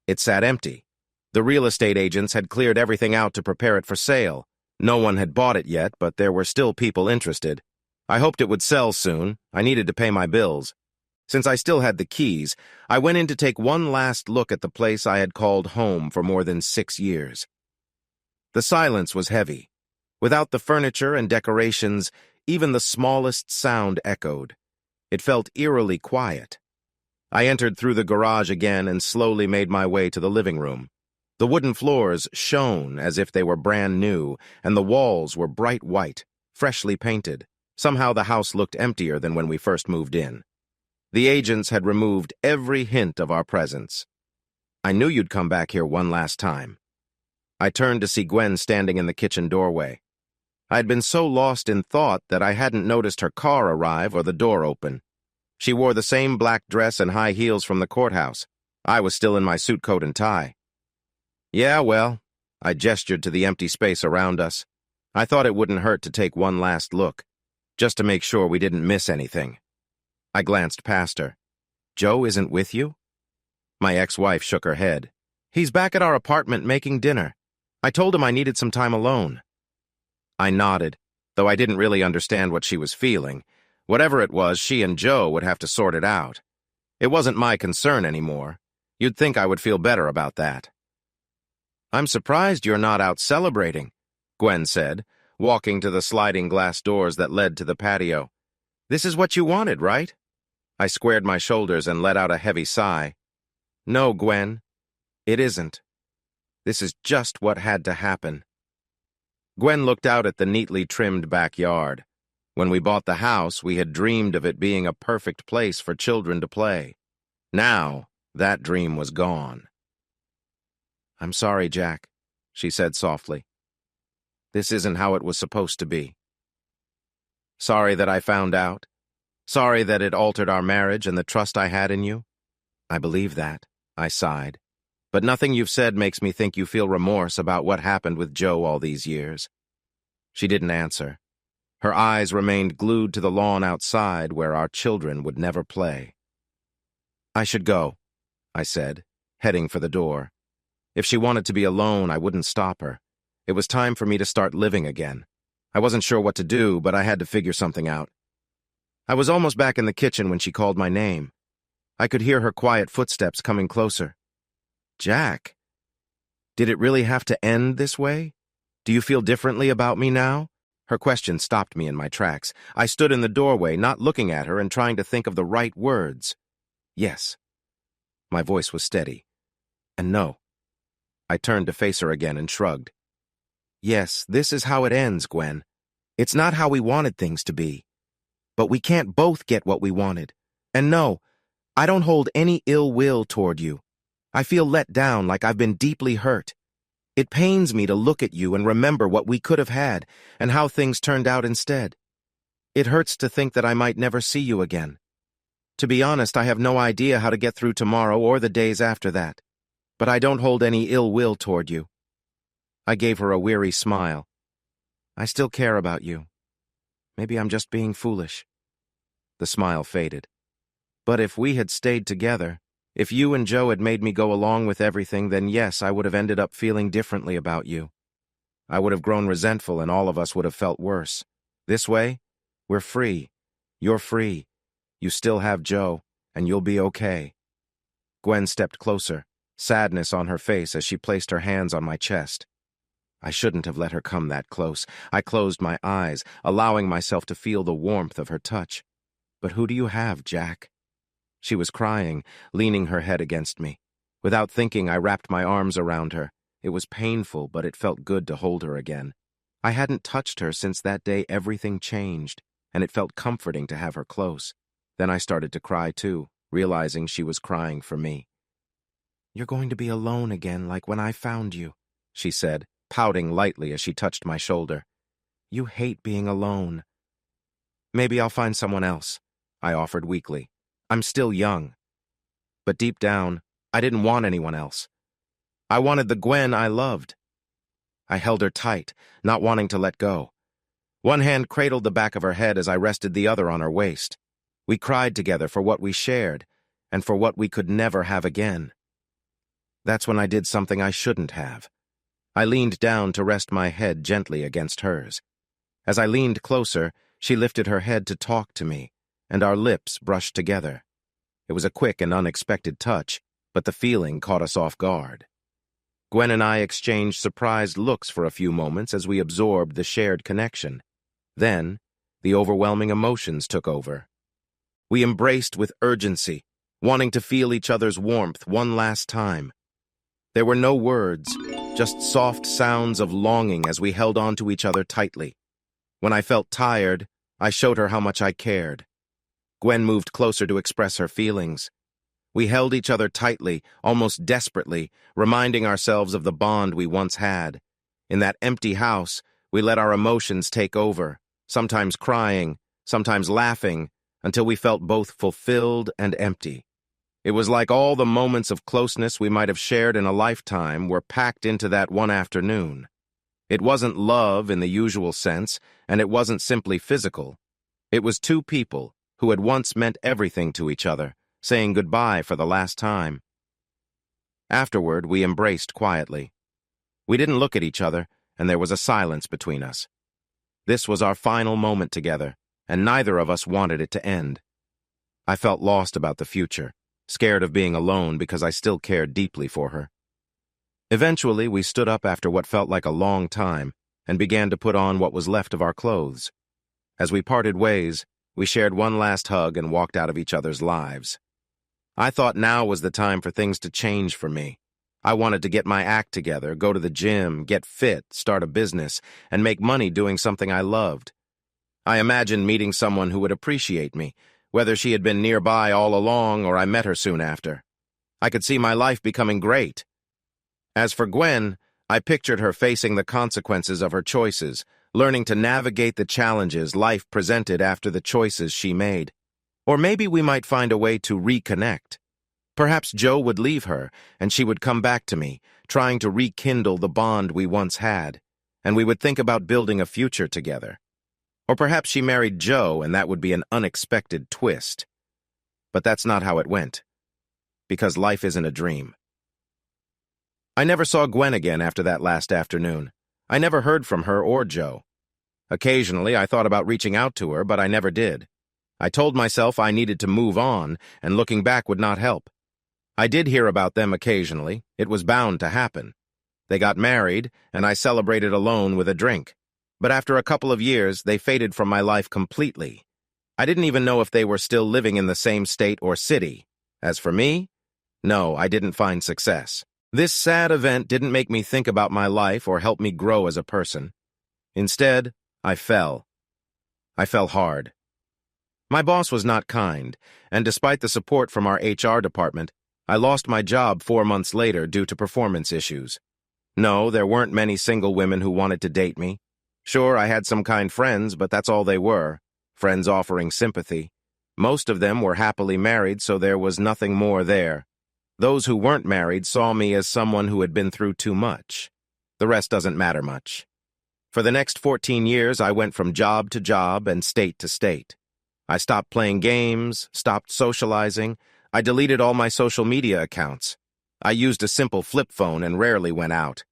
It sat empty. The real estate agents had cleared everything out to prepare it for sale. No one had bought it yet, but there were still people interested. I hoped it would sell soon. I needed to pay my bills. Since I still had the keys, I went in to take one last look at the place I had called home for more than 6 years. The silence was heavy. Without the furniture and decorations, even the smallest sound echoed. It felt eerily quiet. I entered through the garage again and slowly made my way to the living room. The wooden floors shone as if they were brand new, and the walls were bright white, freshly painted. Somehow the house looked emptier than when we first moved in. The agents had removed every hint of our presence. I knew you'd come back here one last time. I turned to see Gwen standing in the kitchen doorway. I had been so lost in thought that I hadn't noticed her car arrive or the door open. She wore the same black dress and high heels from the courthouse. I was still in my suit coat and tie. Yeah, well, I gestured to the empty space around us. I thought it wouldn't hurt to take one last look, just to make sure we didn't miss anything. I glanced past her. Joe isn't with you? My ex-wife shook her head. He's back at our apartment making dinner. I told him I needed some time alone. I nodded, though I didn't really understand what she was feeling. Whatever it was, she and Joe would have to sort it out. It wasn't my concern anymore. You'd think I would feel better about that. I'm surprised you're not out celebrating, Gwen said, walking to the sliding glass doors that led to the patio. This is what you wanted, right? I squared my shoulders and let out a heavy sigh. No, Gwen, it isn't. This is just what had to happen. Gwen looked out at the neatly trimmed backyard. When we bought the house, we had dreamed of it being a perfect place for children to play. Now, that dream was gone. I'm sorry, Jack, she said softly. This isn't how it was supposed to be. Sorry that I found out. Sorry that it altered our marriage and the trust I had in you. I believe that, I sighed. But nothing you've said makes me think you feel remorse about what happened with Joe all these years. She didn't answer. Her eyes remained glued to the lawn outside where our children would never play. I should go, I said, heading for the door. If she wanted to be alone, I wouldn't stop her. It was time for me to start living again. I wasn't sure what to do, but I had to figure something out. I was almost back in the kitchen when she called my name. I could hear her quiet footsteps coming closer. Jack, did it really have to end this way? Do you feel differently about me now? Her question stopped me in my tracks. I stood in the doorway, not looking at her and trying to think of the right words. Yes. My voice was steady. And no. I turned to face her again and shrugged. Yes, this is how it ends, Gwen. It's not how we wanted things to be. But we can't both get what we wanted. And no, I don't hold any ill will toward you. I feel let down, like I've been deeply hurt. It pains me to look at you and remember what we could have had and how things turned out instead. It hurts to think that I might never see you again. To be honest, I have no idea how to get through tomorrow or the days after that. But I don't hold any ill will toward you. I gave her a weary smile. I still care about you. Maybe I'm just being foolish. The smile faded. But if we had stayed together, if you and Joe had made me go along with everything, then yes, I would have ended up feeling differently about you. I would have grown resentful and all of us would have felt worse. This way, we're free. You're free. You still have Joe, and you'll be okay. Gwen stepped closer, sadness on her face as she placed her hands on my chest. I shouldn't have let her come that close. I closed my eyes, allowing myself to feel the warmth of her touch. But who do you have, Jack? She was crying, leaning her head against me. Without thinking, I wrapped my arms around her. It was painful, but it felt good to hold her again. I hadn't touched her since that day everything changed, and it felt comforting to have her close. Then I started to cry too, realizing she was crying for me. You're going to be alone again like when I found you, she said, pouting lightly as she touched my shoulder. You hate being alone. Maybe I'll find someone else, I offered weakly. I'm still young. But deep down, I didn't want anyone else. I wanted the Gwen I loved. I held her tight, not wanting to let go. One hand cradled the back of her head as I rested the other on her waist. We cried together for what we shared, and for what we could never have again. That's when I did something I shouldn't have. I leaned down to rest my head gently against hers. As I leaned closer, she lifted her head to talk to me, and our lips brushed together. It was a quick and unexpected touch, but the feeling caught us off guard. Gwen and I exchanged surprised looks for a few moments as we absorbed the shared connection. Then, the overwhelming emotions took over. We embraced with urgency, wanting to feel each other's warmth one last time. There were no words, just soft sounds of longing as we held on to each other tightly. When I felt tired, I showed her how much I cared. Gwen moved closer to express her feelings. We held each other tightly, almost desperately, reminding ourselves of the bond we once had. In that empty house, we let our emotions take over, sometimes crying, sometimes laughing, until we felt both fulfilled and empty. It was like all the moments of closeness we might have shared in a lifetime were packed into that one afternoon. It wasn't love in the usual sense, and it wasn't simply physical. It was two people who had once meant everything to each other, saying goodbye for the last time. Afterward, we embraced quietly. We didn't look at each other, and there was a silence between us. This was our final moment together, and neither of us wanted it to end. I felt lost about the future, scared of being alone because I still cared deeply for her. Eventually, we stood up after what felt like a long time and began to put on what was left of our clothes. As we parted ways, we shared one last hug and walked out of each other's lives. I thought now was the time for things to change for me. I wanted to get my act together, go to the gym, get fit, start a business, and make money doing something I loved. I imagined meeting someone who would appreciate me, whether she had been nearby all along or I met her soon after. I could see my life becoming great. As for Gwen, I pictured her facing the consequences of her choices, learning to navigate the challenges life presented after the choices she made. Or maybe we might find a way to reconnect. Perhaps Joe would leave her, and she would come back to me, trying to rekindle the bond we once had, and we would think about building a future together. Or perhaps she married Joe, and that would be an unexpected twist. But that's not how it went, because life isn't a dream. I never saw Gwen again after that last afternoon. I never heard from her or Joe. Occasionally, I thought about reaching out to her, but I never did. I told myself I needed to move on, and looking back would not help. I did hear about them occasionally. It was bound to happen. They got married, and I celebrated alone with a drink. But after a couple of years, they faded from my life completely. I didn't even know if they were still living in the same state or city. As for me, no, I didn't find success. This sad event didn't make me think about my life or help me grow as a person. Instead, I fell. I fell hard. My boss was not kind, and despite the support from our HR department, I lost my job 4 months later due to performance issues. No, there weren't many single women who wanted to date me. Sure, I had some kind friends, but that's all they were, friends offering sympathy. Most of them were happily married, so there was nothing more there. Those who weren't married saw me as someone who had been through too much. The rest doesn't matter much. For the next 14 years, I went from job to job and state to state. I stopped playing games, stopped socializing. I deleted all my social media accounts. I used a simple flip phone and rarely went out.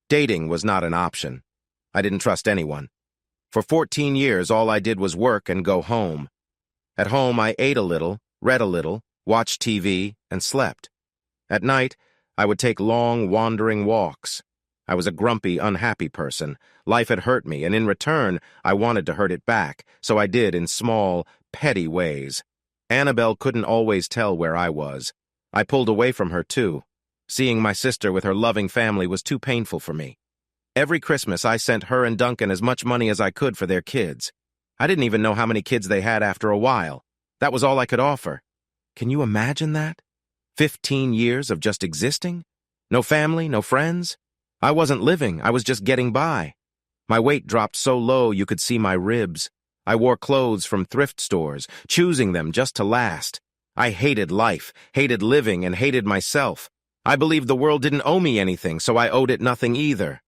Dating was not an option. I didn't trust anyone. For 14 years, all I did was work and go home. At home, I ate a little, read a little, watched TV, and slept. At night, I would take long, wandering walks. I was a grumpy, unhappy person. Life had hurt me, and in return, I wanted to hurt it back, so I did in small, petty ways. Annabelle couldn't always tell where I was. I pulled away from her, too. Seeing my sister with her loving family was too painful for me. Every Christmas, I sent her and Duncan as much money as I could for their kids. I didn't even know how many kids they had after a while. That was all I could offer. Can you imagine that? 15 years of just existing? No family, no friends? I wasn't living, I was just getting by. My weight dropped so low you could see my ribs. I wore clothes from thrift stores, choosing them just to last. I hated life, hated living, and hated myself. I believed the world didn't owe me anything, so I owed it nothing either.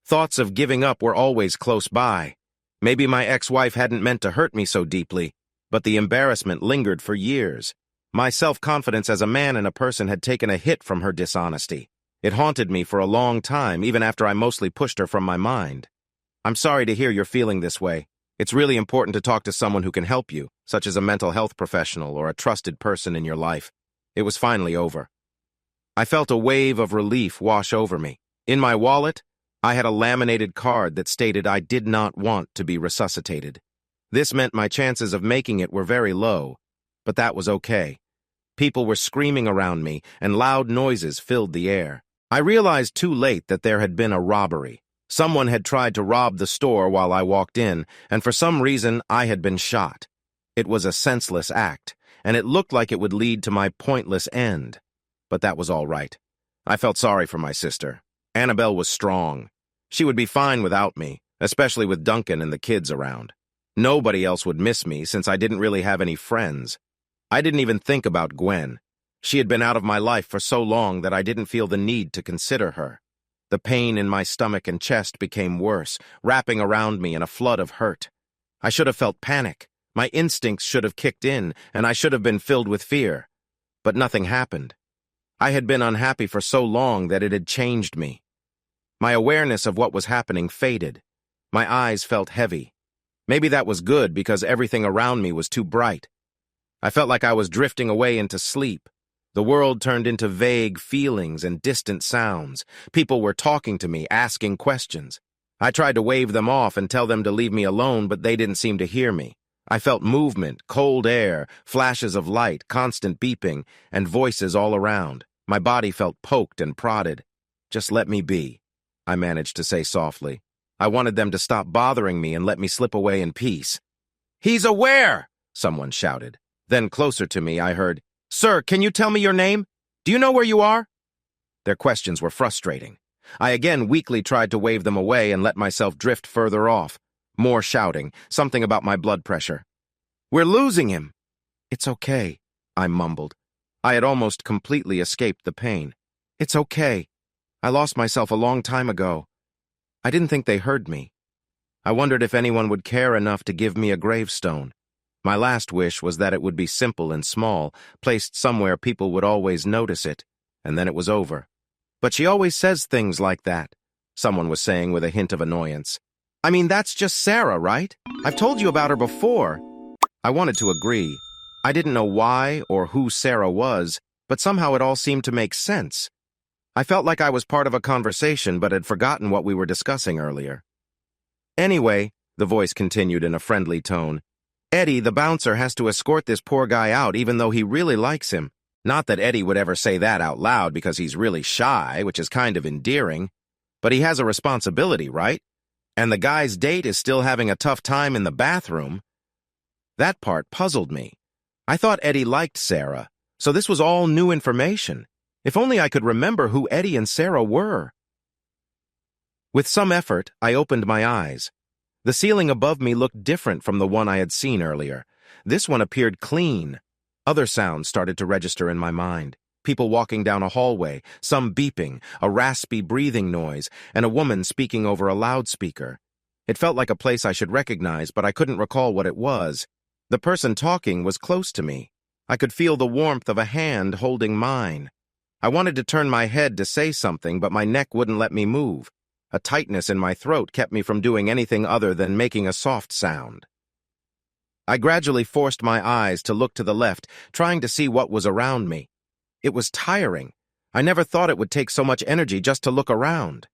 Thoughts of giving up were always close by. Maybe my ex-wife hadn't meant to hurt me so deeply, but the embarrassment lingered for years. My self-confidence as a man and a person had taken a hit from her dishonesty. It haunted me for a long time, even after I mostly pushed her from my mind. I'm sorry to hear you're feeling this way. It's really important to talk to someone who can help you, such as a mental health professional or a trusted person in your life. It was finally over. I felt a wave of relief wash over me. In my wallet, I had a laminated card that stated I did not want to be resuscitated. This meant my chances of making it were very low, but that was okay. People were screaming around me, and loud noises filled the air. I realized too late that there had been a robbery. Someone had tried to rob the store while I walked in, and for some reason I had been shot. It was a senseless act, and it looked like it would lead to my pointless end. But that was all right. I felt sorry for my sister. Annabelle was strong. She would be fine without me, especially with Duncan and the kids around. Nobody else would miss me since I didn't really have any friends. I didn't even think about Gwen. She had been out of my life for so long that I didn't feel the need to consider her. The pain in my stomach and chest became worse, wrapping around me in a flood of hurt. I should have felt panic. My instincts should have kicked in, and I should have been filled with fear. But nothing happened. I had been unhappy for so long that it had changed me. My awareness of what was happening faded. My eyes felt heavy. Maybe that was good because everything around me was too bright. I felt like I was drifting away into sleep. The world turned into vague feelings and distant sounds. People were talking to me, asking questions. I tried to wave them off and tell them to leave me alone, but they didn't seem to hear me. I felt movement, cold air, flashes of light, constant beeping, and voices all around. My body felt poked and prodded. "Just let me be," I managed to say softly. I wanted them to stop bothering me and let me slip away in peace. "He's aware!" someone shouted. Then closer to me, I heard, "Sir, can you tell me your name? Do you know where you are?" Their questions were frustrating. I again weakly tried to wave them away and let myself drift further off. More shouting, something about my blood pressure. "We're losing him." "It's okay," I mumbled. I had almost completely escaped the pain. "It's okay. I lost myself a long time ago." I didn't think they heard me. I wondered if anyone would care enough to give me a gravestone. My last wish was that it would be simple and small, placed somewhere people would always notice it, and then it was over. "But she always says things like that," someone was saying with a hint of annoyance. "I mean, that's just Sarah, right? I've told you about her before." I wanted to agree. I didn't know why or who Sarah was, but somehow it all seemed to make sense. I felt like I was part of a conversation but had forgotten what we were discussing earlier. "Anyway," the voice continued in a friendly tone, "Eddie, the bouncer, has to escort this poor guy out even though he really likes him. Not that Eddie would ever say that out loud because he's really shy, which is kind of endearing. But he has a responsibility, right? And the guy's date is still having a tough time in the bathroom." That part puzzled me. I thought Eddie liked Sarah, so this was all new information. If only I could remember who Eddie and Sarah were. With some effort, I opened my eyes. The ceiling above me looked different from the one I had seen earlier. This one appeared clean. Other sounds started to register in my mind. People walking down a hallway, some beeping, a raspy breathing noise, and a woman speaking over a loudspeaker. It felt like a place I should recognize, but I couldn't recall what it was. The person talking was close to me. I could feel the warmth of a hand holding mine. I wanted to turn my head to say something, but my neck wouldn't let me move. A tightness in my throat kept me from doing anything other than making a soft sound. I gradually forced my eyes to look to the left, trying to see what was around me. It was tiring. I never thought it would take so much energy just to look around.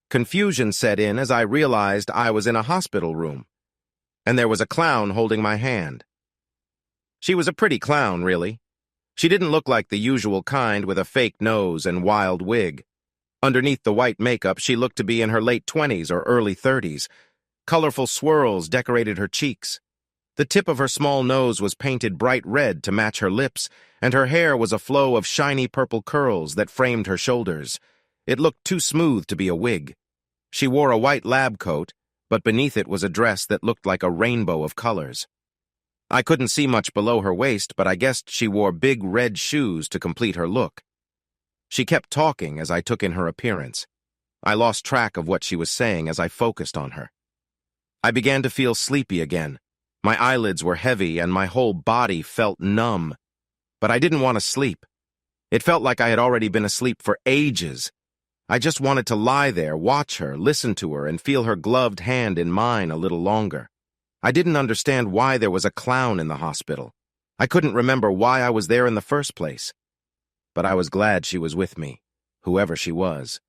Confusion set in as I realized I was in a hospital room. And there was a clown holding my hand. She was a pretty clown, really. She didn't look like the usual kind with a fake nose and wild wig. Underneath the white makeup, she looked to be in her late 20s or early 30s. Colorful swirls decorated her cheeks. The tip of her small nose was painted bright red to match her lips, and her hair was a flow of shiny purple curls that framed her shoulders. It looked too smooth to be a wig. She wore a white lab coat, but beneath it was a dress that looked like a rainbow of colors. I couldn't see much below her waist, but I guessed she wore big red shoes to complete her look. She kept talking as I took in her appearance. I lost track of what she was saying as I focused on her. I began to feel sleepy again. My eyelids were heavy and my whole body felt numb. But I didn't want to sleep. It felt like I had already been asleep for ages. I just wanted to lie there, watch her, listen to her, and feel her gloved hand in mine a little longer. I didn't understand why there was a clown in the hospital. I couldn't remember why I was there in the first place. But I was glad she was with me, whoever she was.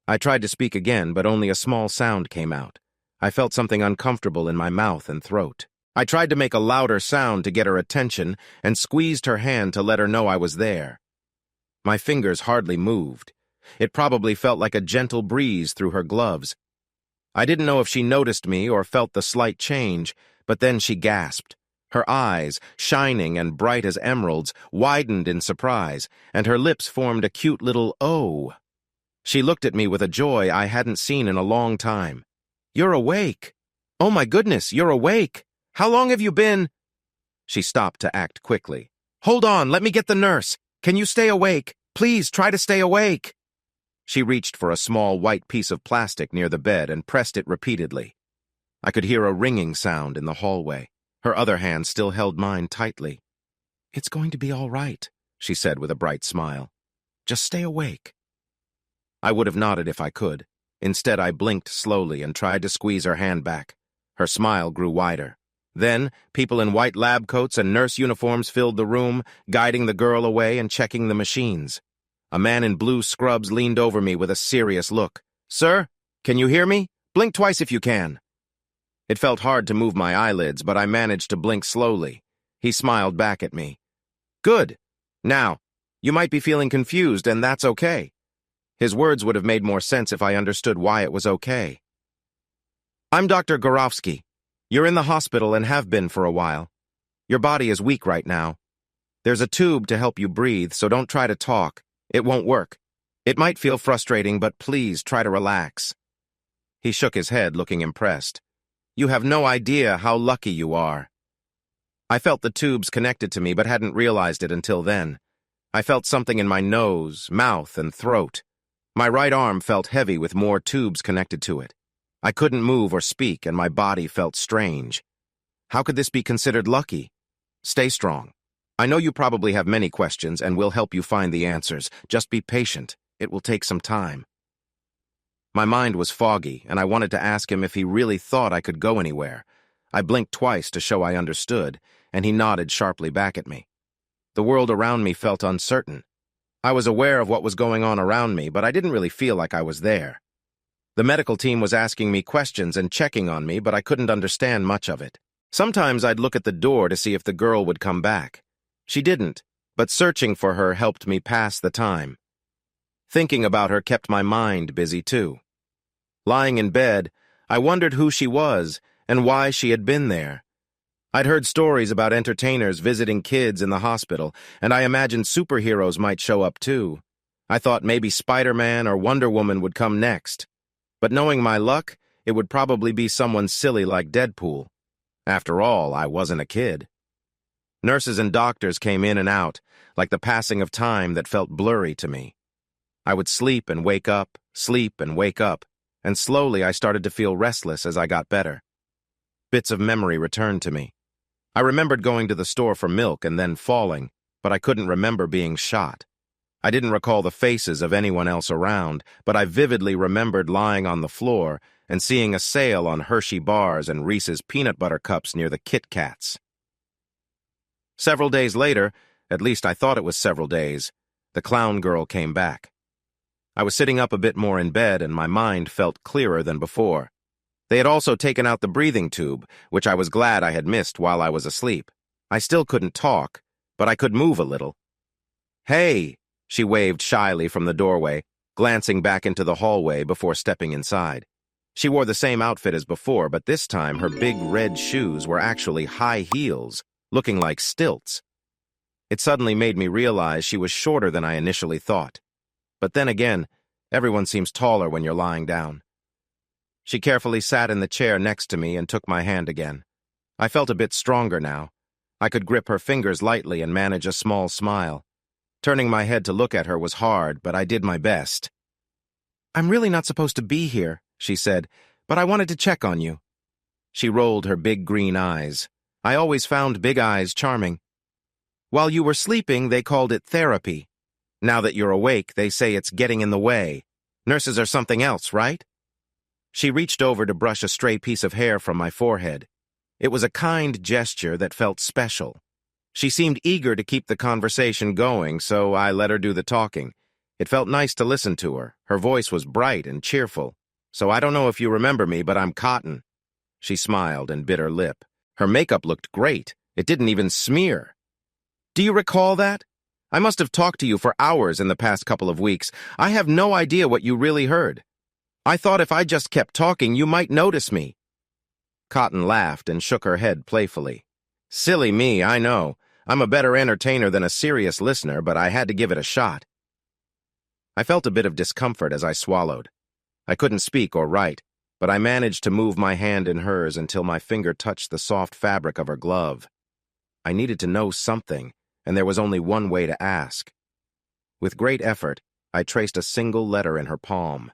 I tried to speak again, but only a small sound came out. I felt something uncomfortable in my mouth and throat. I tried to make a louder sound to get her attention and squeezed her hand to let her know I was there. My fingers hardly moved. It probably felt like a gentle breeze through her gloves. I didn't know if she noticed me or felt the slight change, but then she gasped. Her eyes, shining and bright as emeralds, widened in surprise, and her lips formed a cute little O. She looked at me with a joy I hadn't seen in a long time. "You're awake. Oh my goodness, you're awake. How long have you been—" She stopped to act quickly. "Hold on, let me get the nurse. Can you stay awake? Please try to stay awake." She reached for a small white piece of plastic near the bed and pressed it repeatedly. I could hear a ringing sound in the hallway. Her other hand still held mine tightly. "It's going to be all right," she said with a bright smile. "Just stay awake." I would have nodded if I could. Instead, I blinked slowly and tried to squeeze her hand back. Her smile grew wider. Then, people in white lab coats and nurse uniforms filled the room, guiding the girl away and checking the machines. A man in blue scrubs leaned over me with a serious look. "Sir, can you hear me? Blink twice if you can." It felt hard to move my eyelids, but I managed to blink slowly. He smiled back at me. "Good. Now, you might be feeling confused, and that's okay." His words would have made more sense if I understood why it was okay. "I'm Dr. Gorovsky. You're in the hospital and have been for a while. Your body is weak right now. There's a tube to help you breathe, so don't try to talk. It won't work. It might feel frustrating, but please try to relax." He shook his head, looking impressed. "You have no idea how lucky you are." I felt the tubes connected to me but hadn't realized it until then. I felt something in my nose, mouth, and throat. My right arm felt heavy with more tubes connected to it. I couldn't move or speak, and my body felt strange. How could this be considered lucky? Stay strong. I know you probably have many questions, and we'll help you find the answers. Just be patient. It will take some time. My mind was foggy, and I wanted to ask him if he really thought I could go anywhere. I blinked twice to show I understood, and he nodded sharply back at me. The world around me felt uncertain. I was aware of what was going on around me, but I didn't really feel like I was there. The medical team was asking me questions and checking on me, but I couldn't understand much of it. Sometimes I'd look at the door to see if the girl would come back. She didn't, but searching for her helped me pass the time. Thinking about her kept my mind busy too. Lying in bed, I wondered who she was and why she had been there. I'd heard stories about entertainers visiting kids in the hospital, and I imagined superheroes might show up too. I thought maybe Spider-Man or Wonder Woman would come next. But knowing my luck, it would probably be someone silly like Deadpool. After all, I wasn't a kid. Nurses and doctors came in and out, like the passing of time that felt blurry to me. I would sleep and wake up, and slowly I started to feel restless as I got better. Bits of memory returned to me. I remembered going to the store for milk and then falling, but I couldn't remember being shot. I didn't recall the faces of anyone else around, but I vividly remembered lying on the floor and seeing a sale on Hershey bars and Reese's peanut butter cups near the Kit Kats. Several days later, at least I thought it was several days, the clown girl came back. I was sitting up a bit more in bed and my mind felt clearer than before. They had also taken out the breathing tube, which I was glad I had missed while I was asleep. I still couldn't talk, but I could move a little. "Hey," she waved shyly from the doorway, glancing back into the hallway before stepping inside. She wore the same outfit as before, but this time her big red shoes were actually high heels, looking like stilts. It suddenly made me realize she was shorter than I initially thought. But then again, everyone seems taller when you're lying down. She carefully sat in the chair next to me and took my hand again. I felt a bit stronger now. I could grip her fingers lightly and manage a small smile. Turning my head to look at her was hard, but I did my best. "I'm really not supposed to be here," she said, "but I wanted to check on you." She rolled her big green eyes. I always found big eyes charming. "While you were sleeping, they called it therapy. Now that you're awake, they say it's getting in the way. Nurses are something else, right?" She reached over to brush a stray piece of hair from my forehead. It was a kind gesture that felt special. She seemed eager to keep the conversation going, so I let her do the talking. It felt nice to listen to her. Her voice was bright and cheerful. "So I don't know if you remember me, but I'm Cotton." She smiled and bit her lip. Her makeup looked great. It didn't even smear. "Do you recall that? I must have talked to you for hours in the past couple of weeks. I have no idea what you really heard. I thought if I just kept talking, you might notice me." Cotton laughed and shook her head playfully. "Silly me, I know. I'm a better entertainer than a serious listener, but I had to give it a shot." I felt a bit of discomfort as I swallowed. I couldn't speak or write, but I managed to move my hand in hers until my finger touched the soft fabric of her glove. I needed to know something, and there was only one way to ask. With great effort, I traced a single letter in her palm.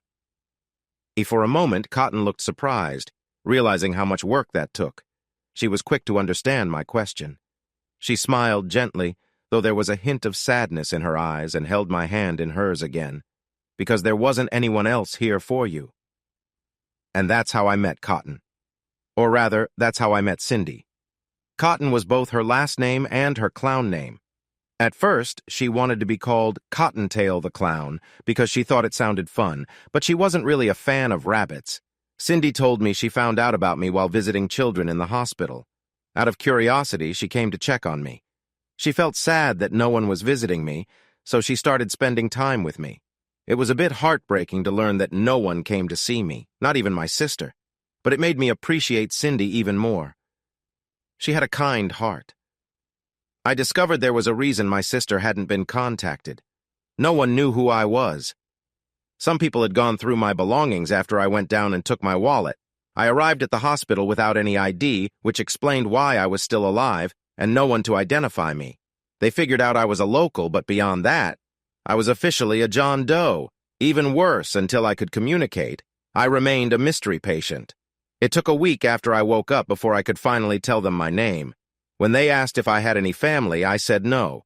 For a moment, Cotton looked surprised, realizing how much work that took. She was quick to understand my question. She smiled gently, though there was a hint of sadness in her eyes, and held my hand in hers again. "Because there wasn't anyone else here for you." And that's how I met Cotton. Or rather, that's how I met Cindy. Cotton was both her last name and her clown name. At first, she wanted to be called Cottontail the Clown because she thought it sounded fun, but she wasn't really a fan of rabbits. Cindy told me she found out about me while visiting children in the hospital. Out of curiosity, she came to check on me. She felt sad that no one was visiting me, so she started spending time with me. It was a bit heartbreaking to learn that no one came to see me, not even my sister, but it made me appreciate Cindy even more. She had a kind heart. I discovered there was a reason my sister hadn't been contacted. No one knew who I was. Some people had gone through my belongings after I went down and took my wallet. I arrived at the hospital without any ID, which explained why I was still alive, and no one to identify me. They figured out I was a local, but beyond that, I was officially a John Doe. Even worse, until I could communicate, I remained a mystery patient. It took a week after I woke up before I could finally tell them my name. When they asked if I had any family, I said no.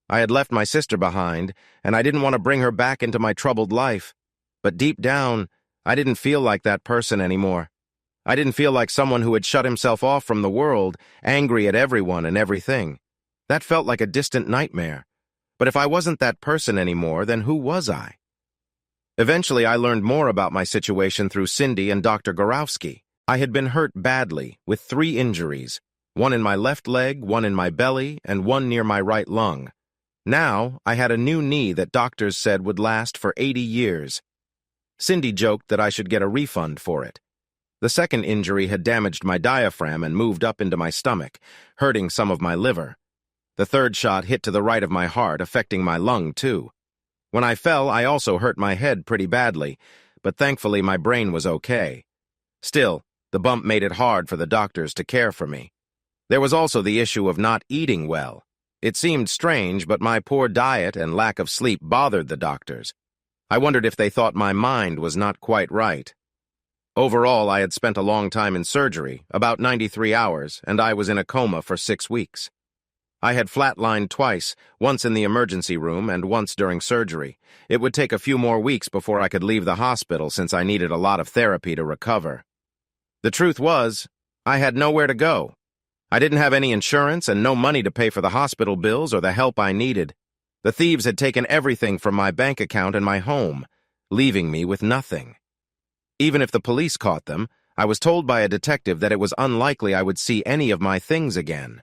I had left my sister behind, and I didn't want to bring her back into my troubled life. But deep down, I didn't feel like that person anymore. I didn't feel like someone who had shut himself off from the world, angry at everyone and everything. That felt like a distant nightmare. But if I wasn't that person anymore, then who was I? Eventually, I learned more about my situation through Cindy and Dr. Gorowski. I had been hurt badly, with 3 injuries, one in my left leg, one in my belly, and one near my right lung. Now, I had a new knee that doctors said would last for 80 years. Cindy joked that I should get a refund for it. The second injury had damaged my diaphragm and moved up into my stomach, hurting some of my liver. The third shot hit to the right of my heart, affecting my lung, too. When I fell, I also hurt my head pretty badly, but thankfully my brain was okay. Still, the bump made it hard for the doctors to care for me. There was also the issue of not eating well. It seemed strange, but my poor diet and lack of sleep bothered the doctors. I wondered if they thought my mind was not quite right. Overall, I had spent a long time in surgery, about 93 hours, and I was in a coma for 6 weeks. I had flatlined twice, once in the emergency room and once during surgery. It would take a few more weeks before I could leave the hospital since I needed a lot of therapy to recover. The truth was, I had nowhere to go. I didn't have any insurance and no money to pay for the hospital bills or the help I needed. The thieves had taken everything from my bank account and my home, leaving me with nothing. Even if the police caught them, I was told by a detective that it was unlikely I would see any of my things again.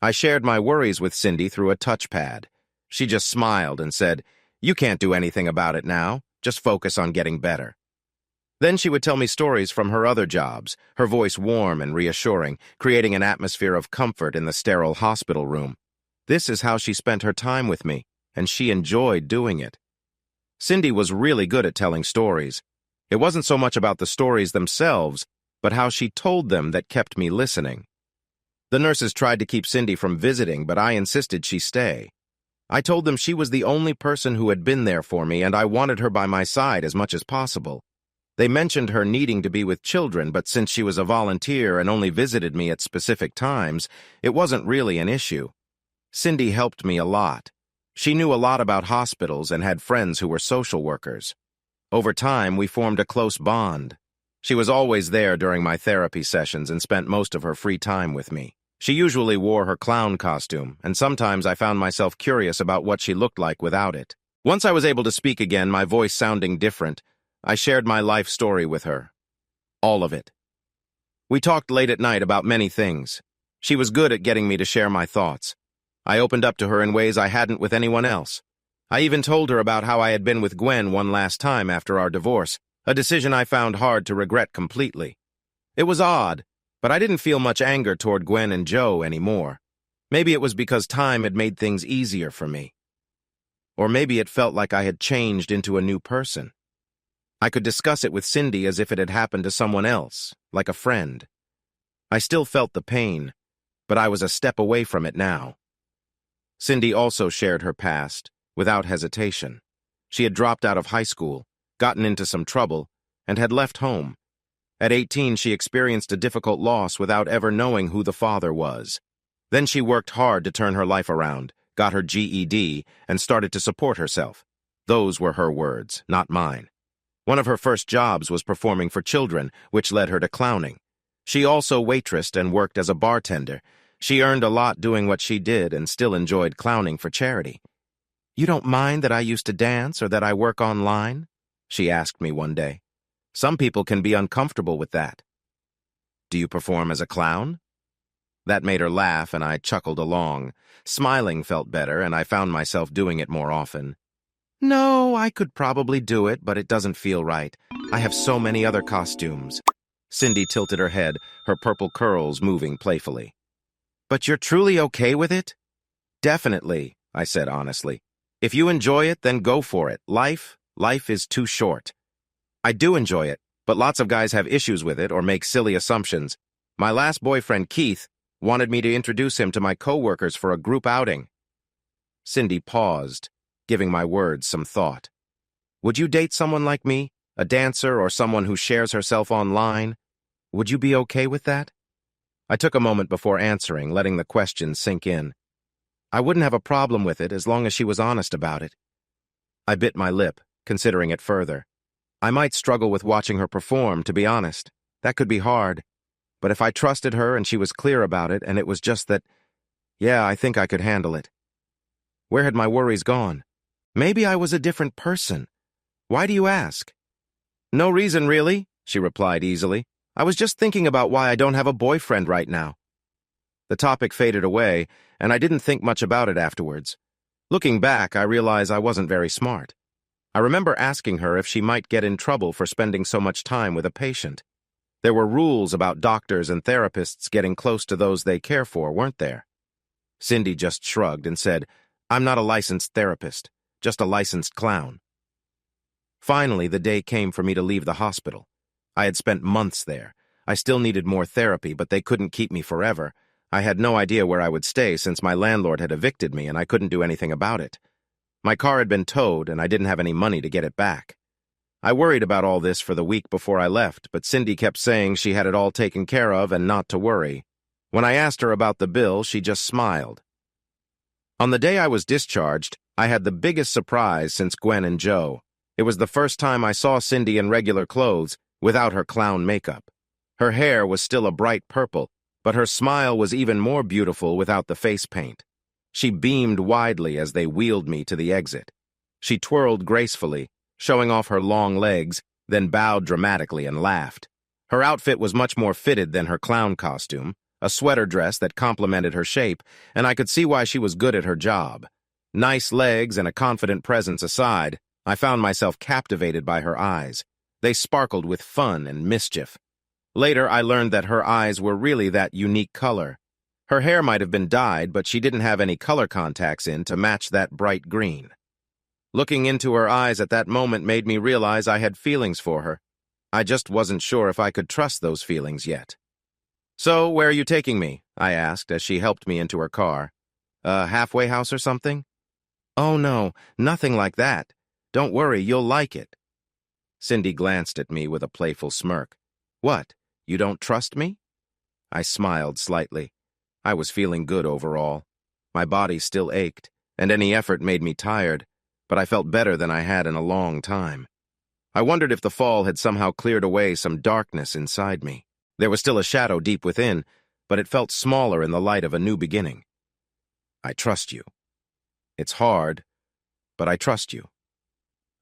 I shared my worries with Cindy through a touchpad. She just smiled and said, "You can't do anything about it now. Just focus on getting better." Then she would tell me stories from her other jobs, her voice warm and reassuring, creating an atmosphere of comfort in the sterile hospital room. This is how she spent her time with me, and she enjoyed doing it. Cindy was really good at telling stories. It wasn't so much about the stories themselves, but how she told them that kept me listening. The nurses tried to keep Cindy from visiting, but I insisted she stay. I told them she was the only person who had been there for me, and I wanted her by my side as much as possible. They mentioned her needing to be with children, but since she was a volunteer and only visited me at specific times, it wasn't really an issue. Cindy helped me a lot. She knew a lot about hospitals and had friends who were social workers. Over time, we formed a close bond. She was always there during my therapy sessions and spent most of her free time with me. She usually wore her clown costume, and sometimes I found myself curious about what she looked like without it. Once I was able to speak again, my voice sounding different, I shared my life story with her. All of it. We talked late at night about many things. She was good at getting me to share my thoughts. I opened up to her in ways I hadn't with anyone else. I even told her about how I had been with Gwen one last time after our divorce, a decision I found hard to regret completely. It was odd, but I didn't feel much anger toward Gwen and Joe anymore. Maybe it was because time had made things easier for me. Or maybe it felt like I had changed into a new person. I could discuss it with Cindy as if it had happened to someone else, like a friend. I still felt the pain, but I was a step away from it now. Cindy also shared her past, without hesitation. She had dropped out of high school, gotten into some trouble, and had left home. At 18, she experienced a difficult loss without ever knowing who the father was. Then she worked hard to turn her life around, got her GED, and started to support herself. Those were her words, not mine. One of her first jobs was performing for children, which led her to clowning. She also waitressed and worked as a bartender. She earned a lot doing what she did and still enjoyed clowning for charity. "You don't mind that I used to dance or that I work online?" she asked me one day. "Some people can be uncomfortable with that." "Do you perform as a clown?" That made her laugh, and I chuckled along. Smiling felt better, and I found myself doing it more often. "No, I could probably do it, but it doesn't feel right. I have so many other costumes." Cindy tilted her head, her purple curls moving playfully. "But you're truly okay with it?" "Definitely," I said honestly. "If you enjoy it, then go for it. Life is too short." "I do enjoy it, but lots of guys have issues with it or make silly assumptions. My last boyfriend, Keith, Wanted me to introduce him to my coworkers for a group outing. Cindy paused, giving my words some thought. Would you date someone like me, a dancer or someone who shares herself online? Would you be okay with that? I took a moment before answering, letting the question sink in. I wouldn't have a problem with it as long as she was honest about it. I bit my lip, considering it further. I might struggle with watching her perform, to be honest. That could be hard. But if I trusted her and she was clear about it, and it was just that, yeah, I think I could handle it. Where had my worries gone? Maybe I was a different person. Why do you ask? No reason, really, she replied easily. I was just thinking about why I don't have a boyfriend right now. The topic faded away, and I didn't think much about it afterwards. Looking back, I realized I wasn't very smart. I remember asking her if she might get in trouble for spending so much time with a patient. There were rules about doctors and therapists getting close to those they care for, weren't there? Cindy just shrugged and said, I'm not a licensed therapist, just a licensed clown. Finally, the day came for me to leave the hospital. I had spent months there. I still needed more therapy, but they couldn't keep me forever. I had no idea where I would stay since my landlord had evicted me and I couldn't do anything about it. My car had been towed and I didn't have any money to get it back. I worried about all this for the week before I left, but Cindy kept saying she had it all taken care of and not to worry. When I asked her about the bill, she just smiled. On the day I was discharged, I had the biggest surprise since Gwen and Joe. It was the first time I saw Cindy in regular clothes, without her clown makeup. Her hair was still a bright purple, but her smile was even more beautiful without the face paint. She beamed widely as they wheeled me to the exit. She twirled gracefully, showing off her long legs, then bowed dramatically and laughed. Her outfit was much more fitted than her clown costume, a sweater dress that complemented her shape, and I could see why she was good at her job. Nice legs and a confident presence aside, I found myself captivated by her eyes. They sparkled with fun and mischief. Later, I learned that her eyes were really that unique color. Her hair might have been dyed, but she didn't have any color contacts in to match that bright green. Looking into her eyes at that moment made me realize I had feelings for her. I just wasn't sure if I could trust those feelings yet. So, where are you taking me? I asked as she helped me into her car. A halfway house or something? Oh no, nothing like that. Don't worry, you'll like it. Cindy glanced at me with a playful smirk. What, you don't trust me? I smiled slightly. I was feeling good overall. My body still ached, and any effort made me tired, but I felt better than I had in a long time. I wondered if the fall had somehow cleared away some darkness inside me. There was still a shadow deep within, but it felt smaller in the light of a new beginning. I trust you. It's hard, but I trust you.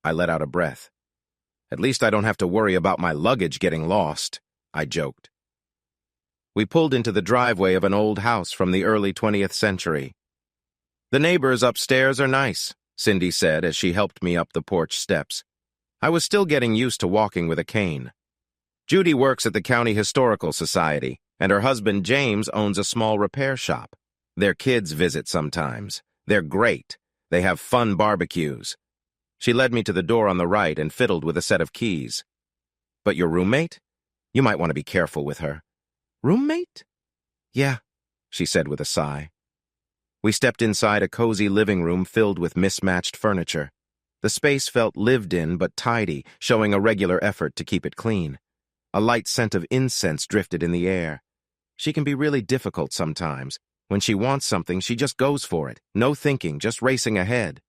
I let out a breath. At least I don't have to worry about my luggage getting lost, I joked. We pulled into the driveway of an old house from the early 20th century. The neighbors upstairs are nice, Cindy said as she helped me up the porch steps. I was still getting used to walking with a cane. Judy works at the County Historical Society, and her husband James owns a small repair shop. Their kids visit sometimes. They're great. They have fun barbecues. She led me to the door on the right and fiddled with a set of keys. But your roommate? You might want to be careful with her. Roommate? Yeah, she said with a sigh. We stepped inside a cozy living room filled with mismatched furniture. The space felt lived in but tidy, showing a regular effort to keep it clean. A light scent of incense drifted in the air. She can be really difficult sometimes. When she wants something, she just goes for it. No thinking, just racing ahead.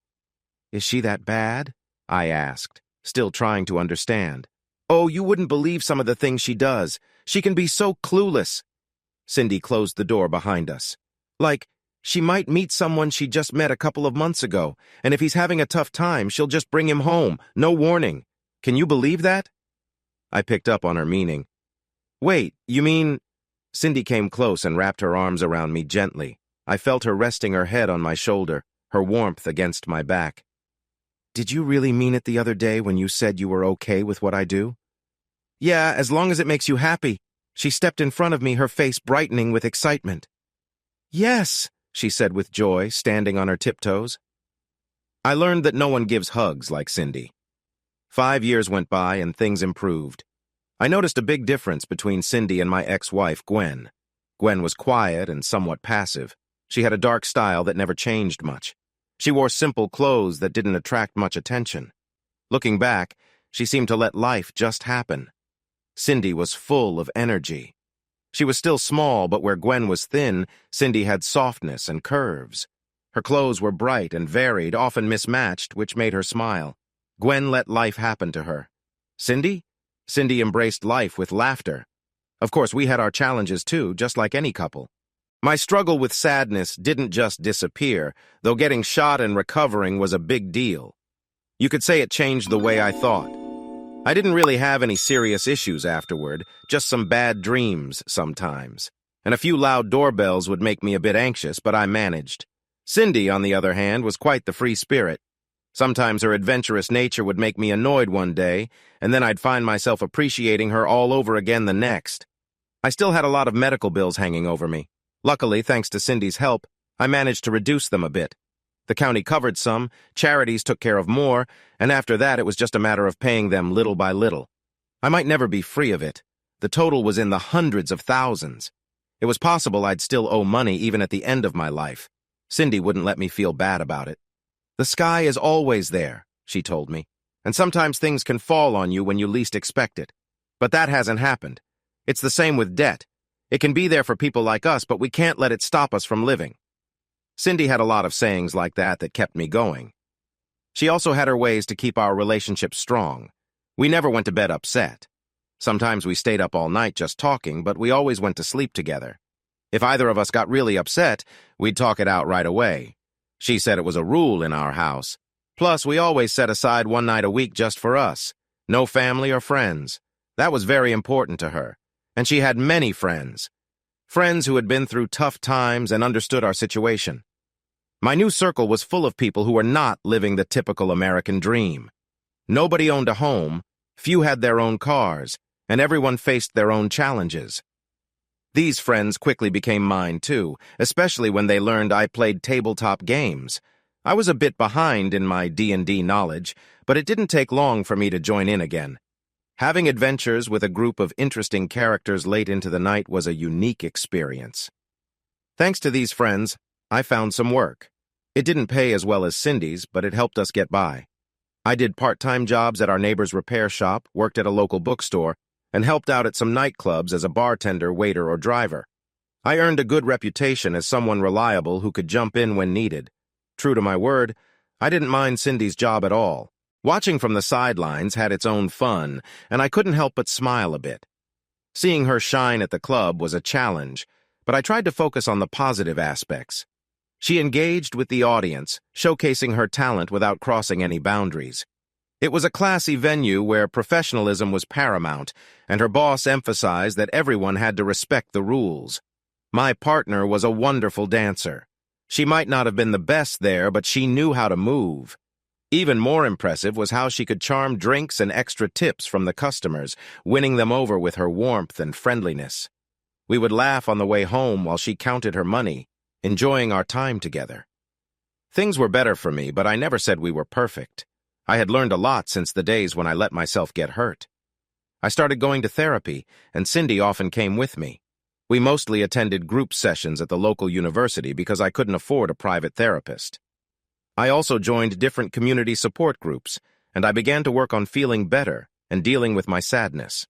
Is she that bad? I asked, still trying to understand. Oh, you wouldn't believe some of the things she does. She can be so clueless. Cindy closed the door behind us. Like, she might meet someone she just met a couple of months ago, and if he's having a tough time, she'll just bring him home, no warning. Can you believe that? I picked up on her meaning. Wait, you mean... Cindy came close and wrapped her arms around me gently. I felt her resting her head on my shoulder, her warmth against my back. Did you really mean it the other day when you said you were okay with what I do? Yeah, as long as it makes you happy. She stepped in front of me, her face brightening with excitement. Yes, she said with joy, standing on her tiptoes. I learned that no one gives hugs like Cindy. 5 years went by and things improved. I noticed a big difference between Cindy and my ex-wife, Gwen. Gwen was quiet and somewhat passive. She had a dark style that never changed much. She wore simple clothes that didn't attract much attention. Looking back, she seemed to let life just happen. Cindy was full of energy. She was still small, but where Gwen was thin, Cindy had softness and curves. Her clothes were bright and varied, often mismatched, which made her smile. Gwen let life happen to her. Cindy? Cindy embraced life with laughter. Of course, we had our challenges too, just like any couple. My struggle with sadness didn't just disappear, though getting shot and recovering was a big deal. You could say it changed the way I thought. I didn't really have any serious issues afterward, just some bad dreams sometimes. And a few loud doorbells would make me a bit anxious, but I managed. Cindy, on the other hand, was quite the free spirit. Sometimes her adventurous nature would make me annoyed one day, and then I'd find myself appreciating her all over again the next. I still had a lot of medical bills hanging over me. Luckily, thanks to Cindy's help, I managed to reduce them a bit. The county covered some, charities took care of more, and after that it was just a matter of paying them little by little. I might never be free of it. The total was in the hundreds of thousands. It was possible I'd still owe money even at the end of my life. Cindy wouldn't let me feel bad about it. The sky is always there, she told me, and sometimes things can fall on you when you least expect it. But that hasn't happened. It's the same with debt. It can be there for people like us, but we can't let it stop us from living. Cindy had a lot of sayings like that kept me going. She also had her ways to keep our relationship strong. We never went to bed upset. Sometimes we stayed up all night just talking, but we always went to sleep together. If either of us got really upset, we'd talk it out right away. She said it was a rule in our house. Plus, we always set aside one night a week just for us. No family or friends. That was very important to her. And she had many friends. Friends who had been through tough times and understood our situation. My new circle was full of people who were not living the typical American dream. Nobody owned a home, few had their own cars, and everyone faced their own challenges. These friends quickly became mine too, especially when they learned I played tabletop games. I was a bit behind in my D&D knowledge, but it didn't take long for me to join in again. Having adventures with a group of interesting characters late into the night was a unique experience. Thanks to these friends, I found some work. It didn't pay as well as Cindy's, but it helped us get by. I did part-time jobs at our neighbor's repair shop, worked at a local bookstore, and helped out at some nightclubs as a bartender, waiter, or driver. I earned a good reputation as someone reliable who could jump in when needed. True to my word, I didn't mind Cindy's job at all. Watching from the sidelines had its own fun, and I couldn't help but smile a bit. Seeing her shine at the club was a challenge, but I tried to focus on the positive aspects. She engaged with the audience, showcasing her talent without crossing any boundaries. It was a classy venue where professionalism was paramount, and her boss emphasized that everyone had to respect the rules. My partner was a wonderful dancer. She might not have been the best there, but she knew how to move. Even more impressive was how she could charm drinks and extra tips from the customers, winning them over with her warmth and friendliness. We would laugh on the way home while she counted her money, enjoying our time together. Things were better for me, but I never said we were perfect. I had learned a lot since the days when I let myself get hurt. I started going to therapy, and Cindy often came with me. We mostly attended group sessions at the local university because I couldn't afford a private therapist. I also joined different community support groups, and I began to work on feeling better and dealing with my sadness.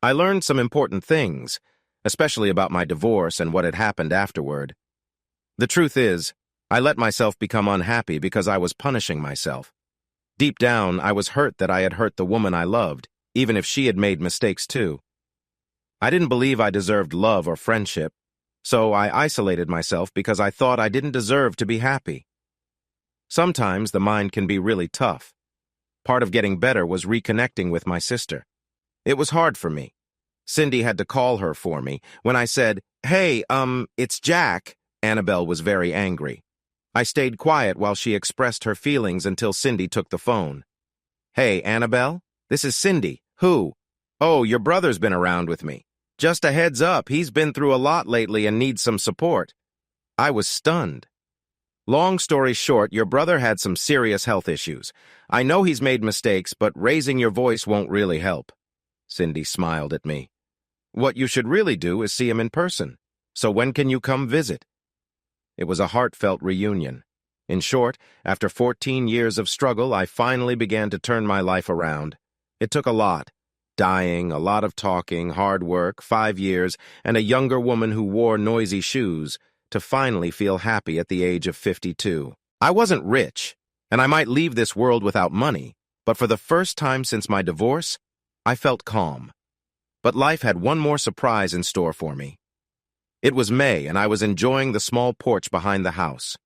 I learned some important things, especially about my divorce and what had happened afterward. The truth is, I let myself become unhappy because I was punishing myself. Deep down, I was hurt that I had hurt the woman I loved, even if she had made mistakes too. I didn't believe I deserved love or friendship, so I isolated myself because I thought I didn't deserve to be happy. Sometimes the mind can be really tough. Part of getting better was reconnecting with my sister. It was hard for me. Cindy had to call her for me. When I said, "Hey, it's Jack," Annabelle was very angry. I stayed quiet while she expressed her feelings until Cindy took the phone. "Hey, Annabelle, this is Cindy. Who? Oh, your brother's been around with me. Just a heads up, he's been through a lot lately and needs some support." I was stunned. Long story short, your brother had some serious health issues. I know he's made mistakes, but raising your voice won't really help. Cindy smiled at me. What you should really do is see him in person. So when can you come visit? It was a heartfelt reunion. In short, after 14 years of struggle, I finally began to turn my life around. It took a lot. Dying, a lot of talking, hard work, 5 years, and a younger woman who wore noisy shoes to finally feel happy at the age of 52. I wasn't rich, and I might leave this world without money, but for the first time since my divorce, I felt calm. But life had one more surprise in store for me. It was May, and I was enjoying the small porch behind the house.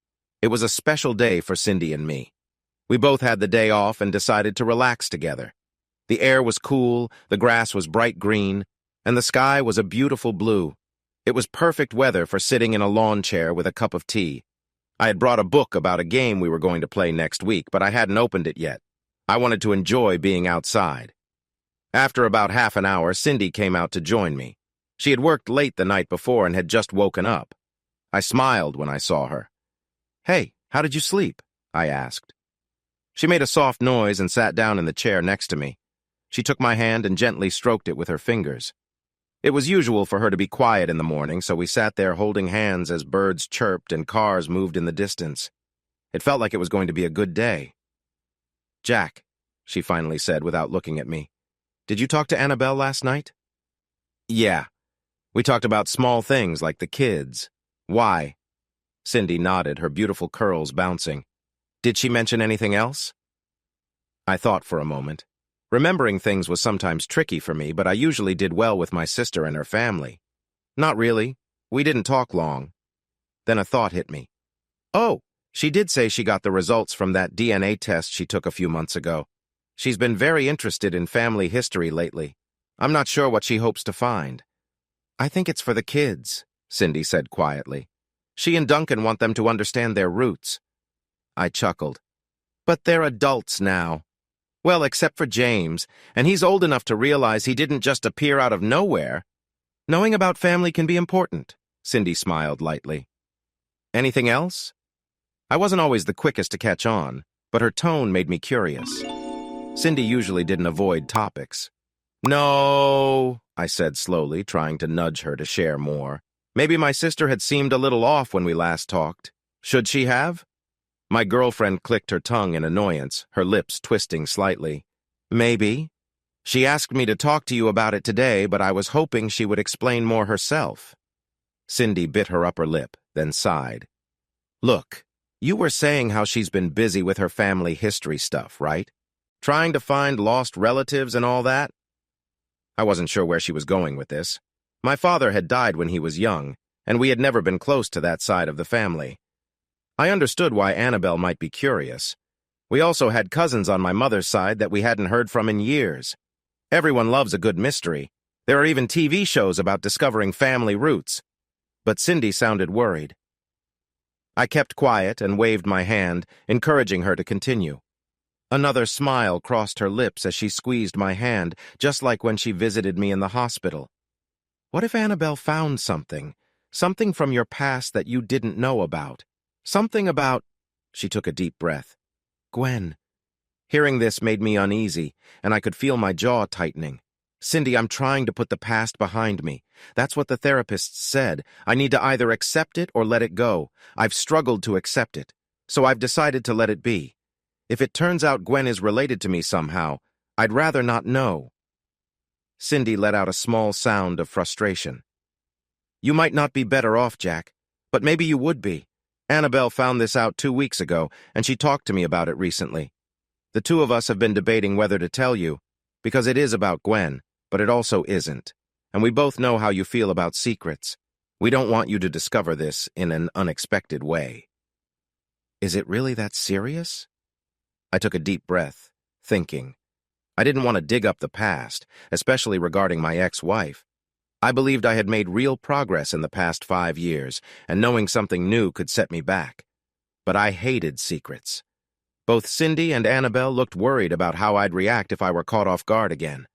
It was a special day for Cindy and me. We both had the day off and decided to relax together. The air was cool, the grass was bright green, and the sky was a beautiful blue. It was perfect weather for sitting in a lawn chair with a cup of tea. I had brought a book about a game we were going to play next week, but I hadn't opened it yet. I wanted to enjoy being outside. After about half an hour, Cindy came out to join me. She had worked late the night before and had just woken up. I smiled when I saw her. "Hey, how did you sleep?" I asked. She made a soft noise and sat down in the chair next to me. She took my hand and gently stroked it with her fingers. It was usual for her to be quiet in the morning, so we sat there holding hands as birds chirped and cars moved in the distance. It felt like it was going to be a good day. "Jack," she finally said without looking at me, "did you talk to Annabelle last night?" "Yeah. We talked about small things like the kids." "Why?" Cindy nodded, her beautiful curls bouncing. "Did she mention anything else?" I thought for a moment. Remembering things was sometimes tricky for me, but I usually did well with my sister and her family. "Not really. We didn't talk long." Then a thought hit me. "Oh, she did say she got the results from that DNA test she took a few months ago. She's been very interested in family history lately. I'm not sure what she hopes to find." "I think it's for the kids," Cindy said quietly. "She and Duncan want them to understand their roots." I chuckled. "But they're adults now." "Well, except for James, and he's old enough to realize he didn't just appear out of nowhere. Knowing about family can be important," Cindy smiled lightly. "Anything else?" I wasn't always the quickest to catch on, but her tone made me curious. Cindy usually didn't avoid topics. "No," I said slowly, trying to nudge her to share more. "Maybe my sister had seemed a little off when we last talked. Should she have?" My girlfriend clicked her tongue in annoyance, her lips twisting slightly. "Maybe. She asked me to talk to you about it today, but I was hoping she would explain more herself." Cindy bit her upper lip, then sighed. "Look, you were saying how she's been busy with her family history stuff, right? Trying to find lost relatives and all that?" I wasn't sure where she was going with this. My father had died when he was young, and we had never been close to that side of the family. I understood why Annabelle might be curious. We also had cousins on my mother's side that we hadn't heard from in years. Everyone loves a good mystery. There are even TV shows about discovering family roots. But Cindy sounded worried. I kept quiet and waved my hand, encouraging her to continue. Another smile crossed her lips as she squeezed my hand, just like when she visited me in the hospital. "What if Annabelle found something? Something from your past that you didn't know about? Something about—" She took a deep breath. "Gwen." Hearing this made me uneasy, and I could feel my jaw tightening. "Cindy, I'm trying to put the past behind me. That's what the therapists said. I need to either accept it or let it go. I've struggled to accept it, so I've decided to let it be. If it turns out Gwen is related to me somehow, I'd rather not know." Cindy let out a small sound of frustration. "You might not be better off, Jack, but maybe you would be. Annabelle found this out 2 weeks ago, and she talked to me about it recently. The two of us have been debating whether to tell you, because it is about Gwen, but it also isn't. And we both know how you feel about secrets. We don't want you to discover this in an unexpected way." "Is it really that serious?" I took a deep breath, thinking. I didn't want to dig up the past, especially regarding my ex-wife. I believed I had made real progress in the past 5 years, and knowing something new could set me back. But I hated secrets. Both Cindy and Annabelle looked worried about how I'd react if I were caught off guard again.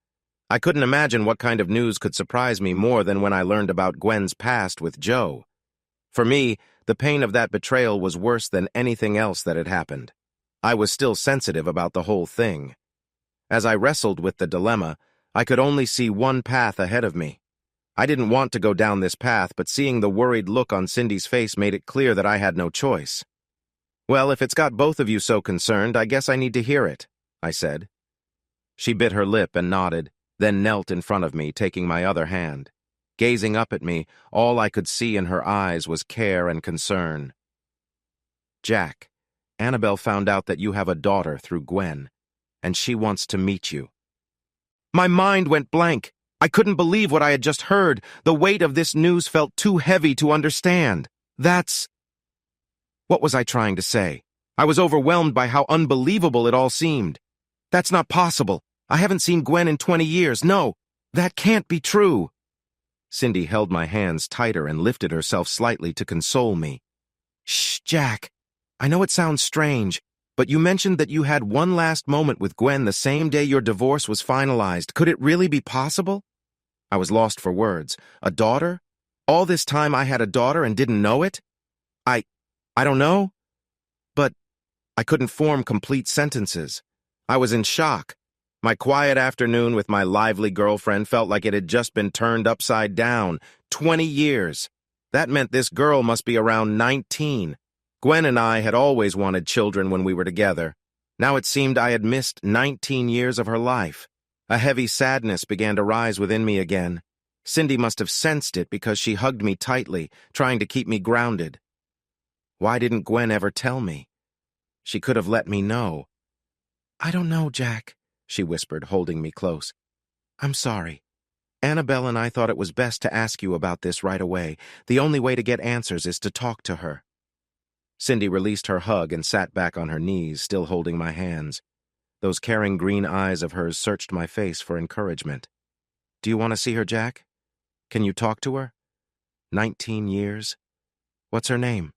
I couldn't imagine what kind of news could surprise me more than when I learned about Gwen's past with Joe. For me, the pain of that betrayal was worse than anything else that had happened. I was still sensitive about the whole thing. As I wrestled with the dilemma, I could only see one path ahead of me. I didn't want to go down this path, but seeing the worried look on Cindy's face made it clear that I had no choice. "Well, if it's got both of you so concerned, I guess I need to hear it," I said. She bit her lip and nodded, then knelt in front of me, taking my other hand. Gazing up at me, all I could see in her eyes was care and concern. "Jack, Annabelle found out that you have a daughter through Gwen, and she wants to meet you." My mind went blank. I couldn't believe what I had just heard. The weight of this news felt too heavy to understand. What was I trying to say? I was overwhelmed by how unbelievable it all seemed. "That's not possible. I haven't seen Gwen in 20 years. No, that can't be true." Cindy held my hands tighter and lifted herself slightly to console me. "Shh, Jack. I know it sounds strange, but you mentioned that you had one last moment with Gwen the same day your divorce was finalized. Could it really be possible?" I was lost for words. A daughter? All this time I had a daughter and didn't know it? I don't know. But I couldn't form complete sentences. I was in shock. My quiet afternoon with my lively girlfriend felt like it had just been turned upside down. 20 years. That meant this girl must be around 19. Gwen and I had always wanted children when we were together. Now it seemed I had missed 19 years of her life. A heavy sadness began to rise within me again. Cindy must have sensed it because she hugged me tightly, trying to keep me grounded. Why didn't Gwen ever tell me? She could have let me know. "I don't know, Jack," she whispered, holding me close. "I'm sorry. Annabelle and I thought it was best to ask you about this right away. The only way to get answers is to talk to her." Cindy released her hug and sat back on her knees, still holding my hands. Those caring green eyes of hers searched my face for encouragement. "Do you want to see her, Jack? Can you talk to her? 19 years. What's her name?"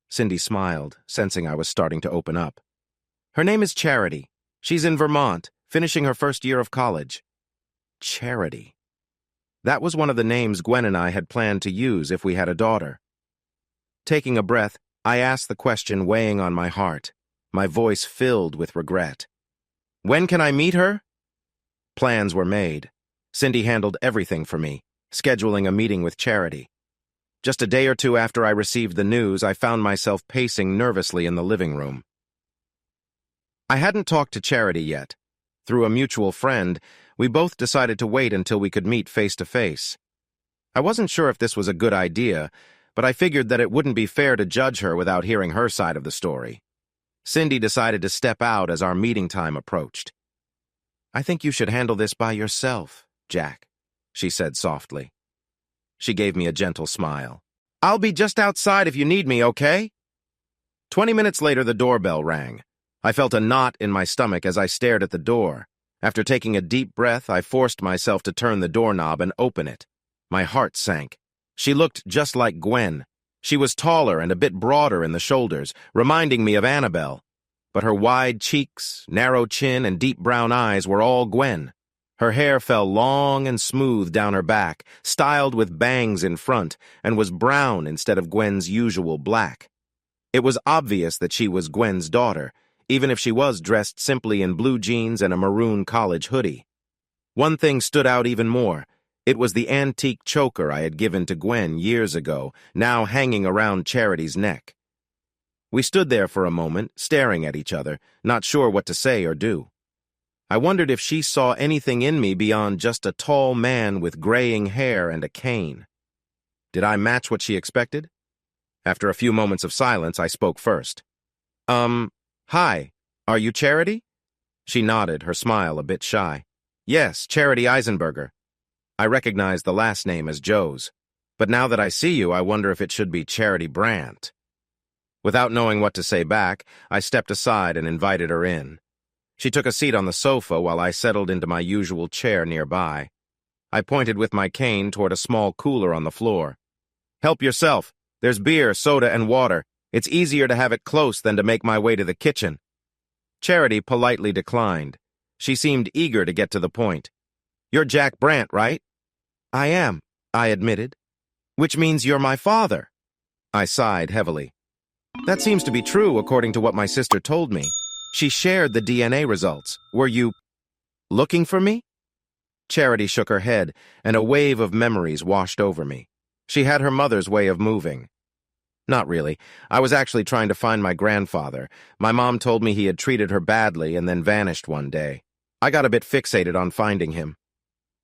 Cindy smiled, sensing I was starting to open up. "Her name is Charity. She's in Vermont, finishing her first year of college." Charity. That was one of the names Gwen and I had planned to use if we had a daughter. Taking a breath, I asked the question weighing on my heart, my voice filled with regret. "When can I meet her?" Plans were made. Cindy handled everything for me, scheduling a meeting with Charity. Just a day or two after I received the news, I found myself pacing nervously in the living room. I hadn't talked to Charity yet. Through a mutual friend, we both decided to wait until we could meet face to face. I wasn't sure if this was a good idea, but I figured that it wouldn't be fair to judge her without hearing her side of the story. Cindy decided to step out as our meeting time approached. "I think you should handle this by yourself, Jack," she said softly. She gave me a gentle smile. "I'll be just outside if you need me, okay?" 20 minutes later, the doorbell rang. I felt a knot in my stomach as I stared at the door. After taking a deep breath, I forced myself to turn the doorknob and open it. My heart sank. She looked just like Gwen. She was taller and a bit broader in the shoulders, reminding me of Annabelle. But her wide cheeks, narrow chin, and deep brown eyes were all Gwen. Her hair fell long and smooth down her back, styled with bangs in front, and was brown instead of Gwen's usual black. It was obvious that she was Gwen's daughter, even if she was dressed simply in blue jeans and a maroon college hoodie. One thing stood out even more. It was the antique choker I had given to Gwen years ago, now hanging around Charity's neck. We stood there for a moment, staring at each other, not sure what to say or do. I wondered if she saw anything in me beyond just a tall man with graying hair and a cane. Did I match what she expected? After a few moments of silence, I spoke first. Hi, are you Charity?" She nodded, her smile a bit shy. "Yes, Charity Eisenberger. I recognized the last name as Joe's, but now that I see you, I wonder if it should be Charity Brandt." Without knowing what to say back, I stepped aside and invited her in. She took a seat on the sofa while I settled into my usual chair nearby. I pointed with my cane toward a small cooler on the floor. "Help yourself. There's beer, soda, and water. It's easier to have it close than to make my way to the kitchen." Charity politely declined. She seemed eager to get to the point. "You're Jack Brandt, right?" "I am," I admitted. "Which means you're my father." I sighed heavily. "That seems to be true according to what my sister told me. She shared the DNA results. Were you looking for me?" Charity shook her head, and a wave of memories washed over me. She had her mother's way of moving. Not really. I was actually trying to find my grandfather. My mom told me he had treated her badly and then vanished one day. I got a bit fixated on finding him.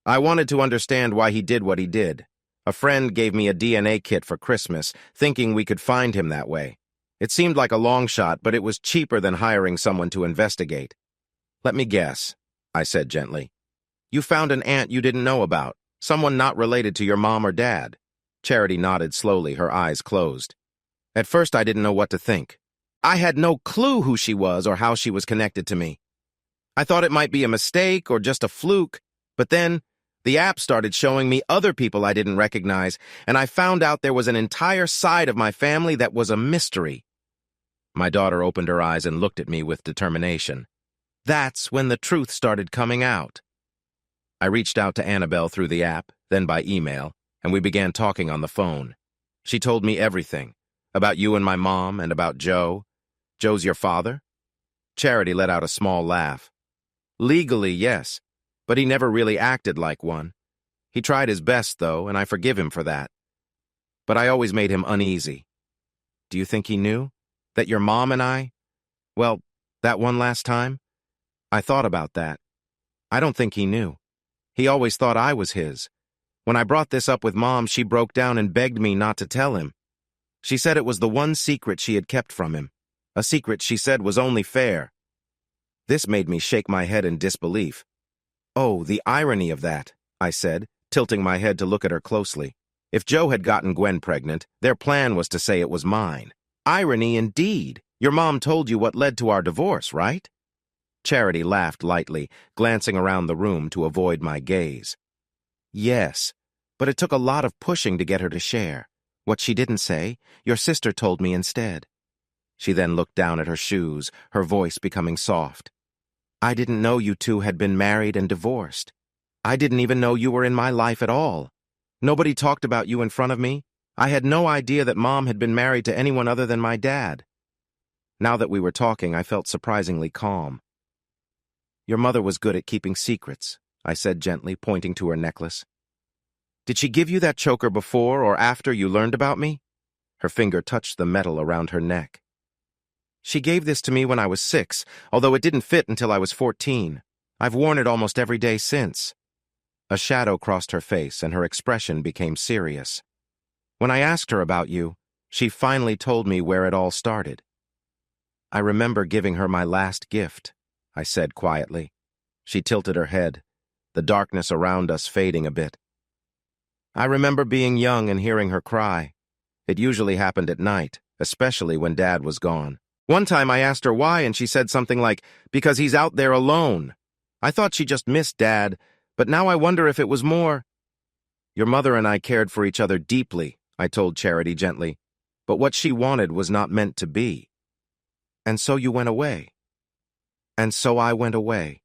I wanted to understand why he did what he did. A friend gave me a DNA kit for Christmas, thinking we could find him that way. It seemed like a long shot, but it was cheaper than hiring someone to investigate. "Let me guess," I said gently. "You found an aunt you didn't know about, someone not related to your mom or dad." Charity nodded slowly, her eyes closed. At first, I didn't know what to think. I had no clue who she was or how she was connected to me. I thought it might be a mistake or just a fluke, but then the app started showing me other people I didn't recognize, and I found out there was an entire side of my family that was a mystery. My daughter opened her eyes and looked at me with determination. That's when the truth started coming out. I reached out to Annabelle through the app, then by email, and we began talking on the phone. She told me everything, about you and my mom, and about Joe. Joe's your father? Charity let out a small laugh. Legally, yes, but he never really acted like one. He tried his best, though, and I forgive him for that. But I always made him uneasy. Do you think he knew? That your mom and I? Well, that one last time? I thought about that. I don't think he knew. He always thought I was his. When I brought this up with Mom, she broke down and begged me not to tell him. She said it was the one secret she had kept from him. A secret she said was only fair. This made me shake my head in disbelief. Oh, the irony of that, I said, tilting my head to look at her closely. If Joe had gotten Gwen pregnant, their plan was to say it was mine. Irony indeed. Your mom told you what led to our divorce, right? Charity laughed lightly, glancing around the room to avoid my gaze. Yes, but it took a lot of pushing to get her to share. What she didn't say, your sister told me instead. She then looked down at her shoes, her voice becoming soft. I didn't know you two had been married and divorced. I didn't even know you were in my life at all. Nobody talked about you in front of me. I had no idea that Mom had been married to anyone other than my dad. Now that we were talking, I felt surprisingly calm. Your mother was good at keeping secrets, I said gently, pointing to her necklace. Did she give you that choker before or after you learned about me? Her finger touched the metal around her neck. She gave this to me when I was 6, although it didn't fit until I was 14. I've worn it almost every day since. A shadow crossed her face and her expression became serious. When I asked her about you, she finally told me where it all started. I remember giving her my last gift, I said quietly. She tilted her head, the darkness around us fading a bit. I remember being young and hearing her cry. It usually happened at night, especially when Dad was gone. One time I asked her why, and she said something like, because he's out there alone. I thought she just missed Dad, but now I wonder if it was more. Your mother and I cared for each other deeply, I told Charity gently, but what she wanted was not meant to be. And so you went away. And so I went away.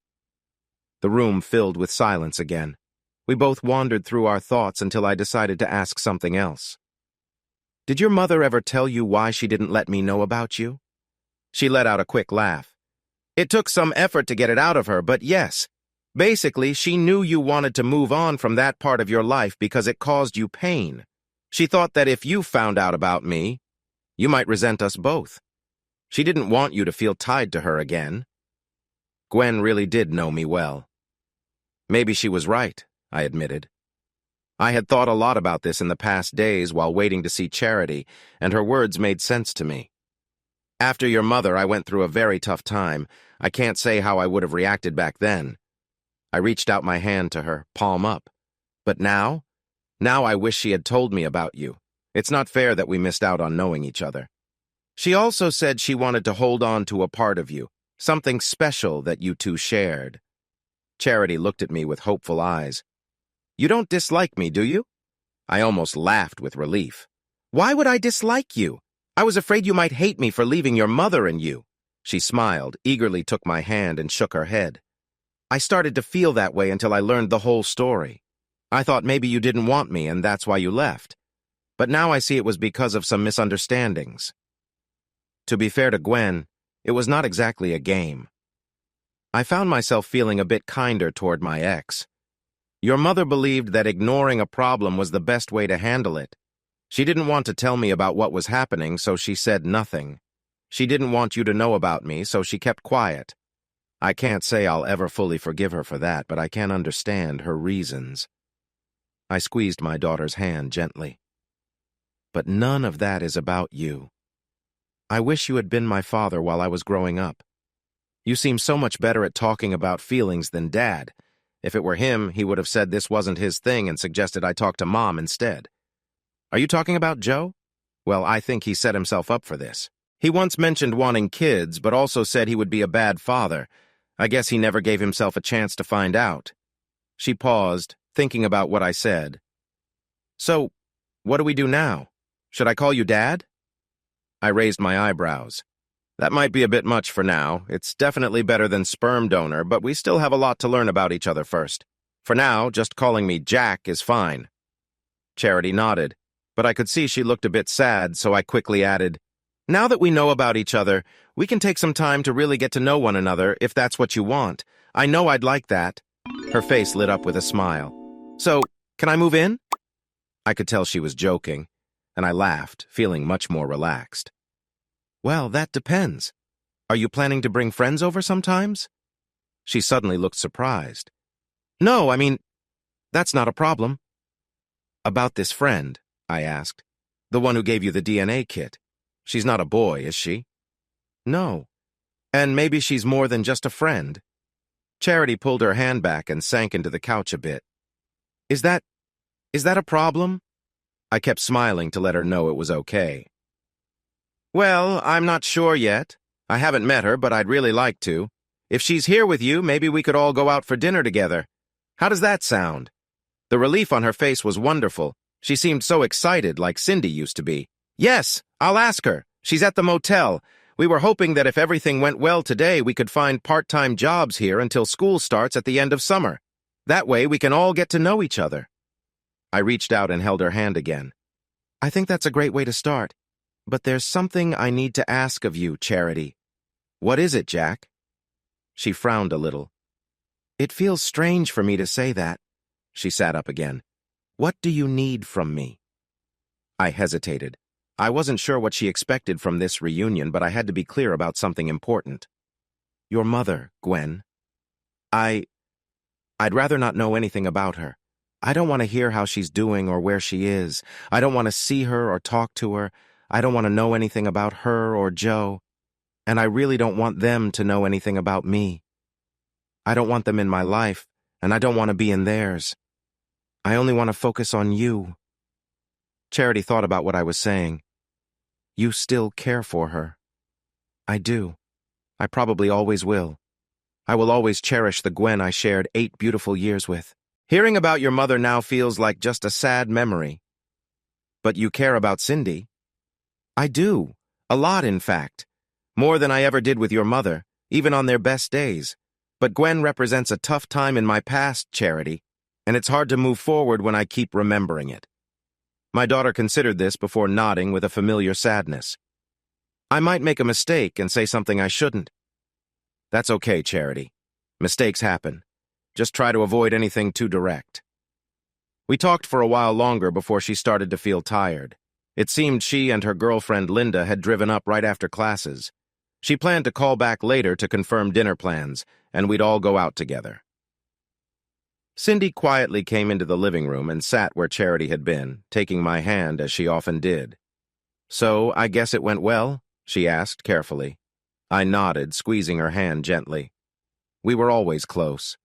The room filled with silence again. We both wandered through our thoughts until I decided to ask something else. Did your mother ever tell you why she didn't let me know about you? She let out a quick laugh. It took some effort to get it out of her, but yes. Basically, she knew you wanted to move on from that part of your life because it caused you pain. She thought that if you found out about me, you might resent us both. She didn't want you to feel tied to her again. Gwen really did know me well. Maybe she was right, I admitted. I had thought a lot about this in the past days while waiting to see Charity, and her words made sense to me. After your mother, I went through a very tough time. I can't say how I would have reacted back then. I reached out my hand to her, palm up. But now I wish she had told me about you. It's not fair that we missed out on knowing each other. She also said she wanted to hold on to a part of you, something special that you two shared. Charity looked at me with hopeful eyes. You don't dislike me, do you? I almost laughed with relief. Why would I dislike you? I was afraid you might hate me for leaving your mother and you. She smiled, eagerly took my hand and shook her head. I started to feel that way until I learned the whole story. I thought maybe you didn't want me and that's why you left. But now I see it was because of some misunderstandings. To be fair to Gwen, it was not exactly a game. I found myself feeling a bit kinder toward my ex. Your mother believed that ignoring a problem was the best way to handle it. She didn't want to tell me about what was happening, so she said nothing. She didn't want you to know about me, so she kept quiet. I can't say I'll ever fully forgive her for that, but I can understand her reasons. I squeezed my daughter's hand gently. But none of that is about you. I wish you had been my father while I was growing up. You seem so much better at talking about feelings than Dad. If it were him, he would have said this wasn't his thing and suggested I talk to Mom instead. Are you talking about Joe? Well, I think he set himself up for this. He once mentioned wanting kids, but also said he would be a bad father. I guess he never gave himself a chance to find out. She paused, thinking about what I said. So, what do we do now? Should I call you Dad? I raised my eyebrows. That might be a bit much for now. It's definitely better than sperm donor, but we still have a lot to learn about each other first. For now, just calling me Jack is fine. Charity nodded, but I could see she looked a bit sad, so I quickly added, now that we know about each other, we can take some time to really get to know one another, if that's what you want. I know I'd like that. Her face lit up with a smile. So, can I move in? I could tell she was joking, and I laughed, feeling much more relaxed. Well, that depends. Are you planning to bring friends over sometimes? She suddenly looked surprised. No, I mean, that's not a problem. About this friend, I asked. The one who gave you the DNA kit. She's not a boy, is she? No. And maybe she's more than just a friend. Charity pulled her hand back and sank into the couch a bit. Is that a problem? I kept smiling to let her know it was okay. Well, I'm not sure yet. I haven't met her, but I'd really like to. If she's here with you, maybe we could all go out for dinner together. How does that sound? The relief on her face was wonderful. She seemed so excited, like Cindy used to be. Yes, I'll ask her. She's at the motel. We were hoping that if everything went well today, we could find part-time jobs here until school starts at the end of summer. That way, we can all get to know each other. I reached out and held her hand again. I think that's a great way to start. But there's something I need to ask of you, Charity. What is it, Jack? She frowned a little. It feels strange for me to say that. She sat up again. What do you need from me? I hesitated. I wasn't sure what she expected from this reunion, but I had to be clear about something important. Your mother, Gwen. I'd rather not know anything about her. I don't want to hear how she's doing or where she is. I don't want to see her or talk to her. I don't want to know anything about her or Joe. And I really don't want them to know anything about me. I don't want them in my life, and I don't want to be in theirs. I only want to focus on you. Charity thought about what I was saying. You still care for her. I do. I probably always will. I will always cherish the Gwen I shared 8 beautiful years with. Hearing about your mother now feels like just a sad memory. But you care about Cindy. I do. A lot, in fact. More than I ever did with your mother, even on their best days. But Gwen represents a tough time in my past, Charity, and it's hard to move forward when I keep remembering it. My daughter considered this before nodding with a familiar sadness. I might make a mistake and say something I shouldn't. That's okay, Charity. Mistakes happen. Just try to avoid anything too direct. We talked for a while longer before she started to feel tired. It seemed she and her girlfriend Linda had driven up right after classes. She planned to call back later to confirm dinner plans, and we'd all go out together. Cindy quietly came into the living room and sat where Charity had been, taking my hand as she often did. So, I guess it went well? She asked carefully. I nodded, squeezing her hand gently. We were always close.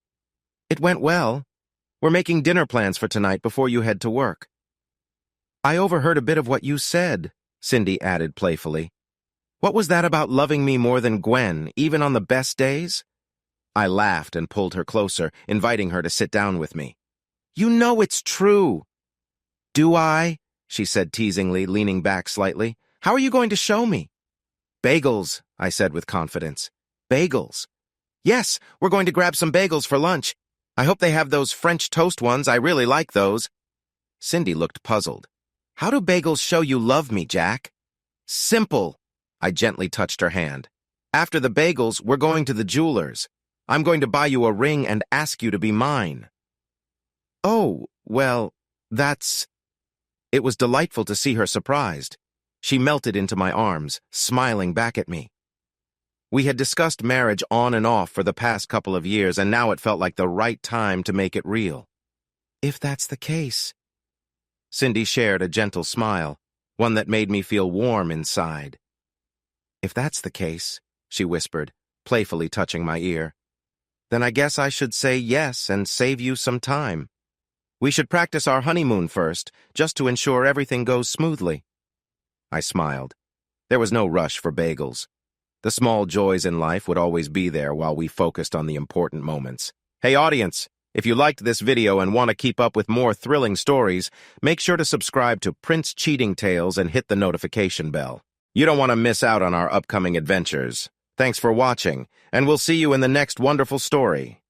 It went well. We're making dinner plans for tonight before you head to work. I overheard a bit of what you said, Cindy added playfully. What was that about loving me more than Gwen, even on the best days? I laughed and pulled her closer, inviting her to sit down with me. You know it's true. Do I? She said teasingly, leaning back slightly. How are you going to show me? Bagels, I said with confidence. Bagels. Yes, we're going to grab some bagels for lunch. I hope they have those French toast ones. I really like those. Cindy looked puzzled. How do bagels show you love me, Jack? Simple. I gently touched her hand. After the bagels, we're going to the jeweler's. I'm going to buy you a ring and ask you to be mine. Oh, well, that's... It was delightful to see her surprised. She melted into my arms, smiling back at me. We had discussed marriage on and off for the past couple of years, and now it felt like the right time to make it real. If that's the case... Cindy shared a gentle smile, one that made me feel warm inside. If that's the case, she whispered, playfully touching my ear, then I guess I should say yes and save you some time. We should practice our honeymoon first, just to ensure everything goes smoothly. I smiled. There was no rush for bagels. The small joys in life would always be there while we focused on the important moments. Hey audience, if you liked this video and want to keep up with more thrilling stories, make sure to subscribe to Prince Cheating Tales and hit the notification bell. You don't want to miss out on our upcoming adventures. Thanks for watching, and we'll see you in the next wonderful story.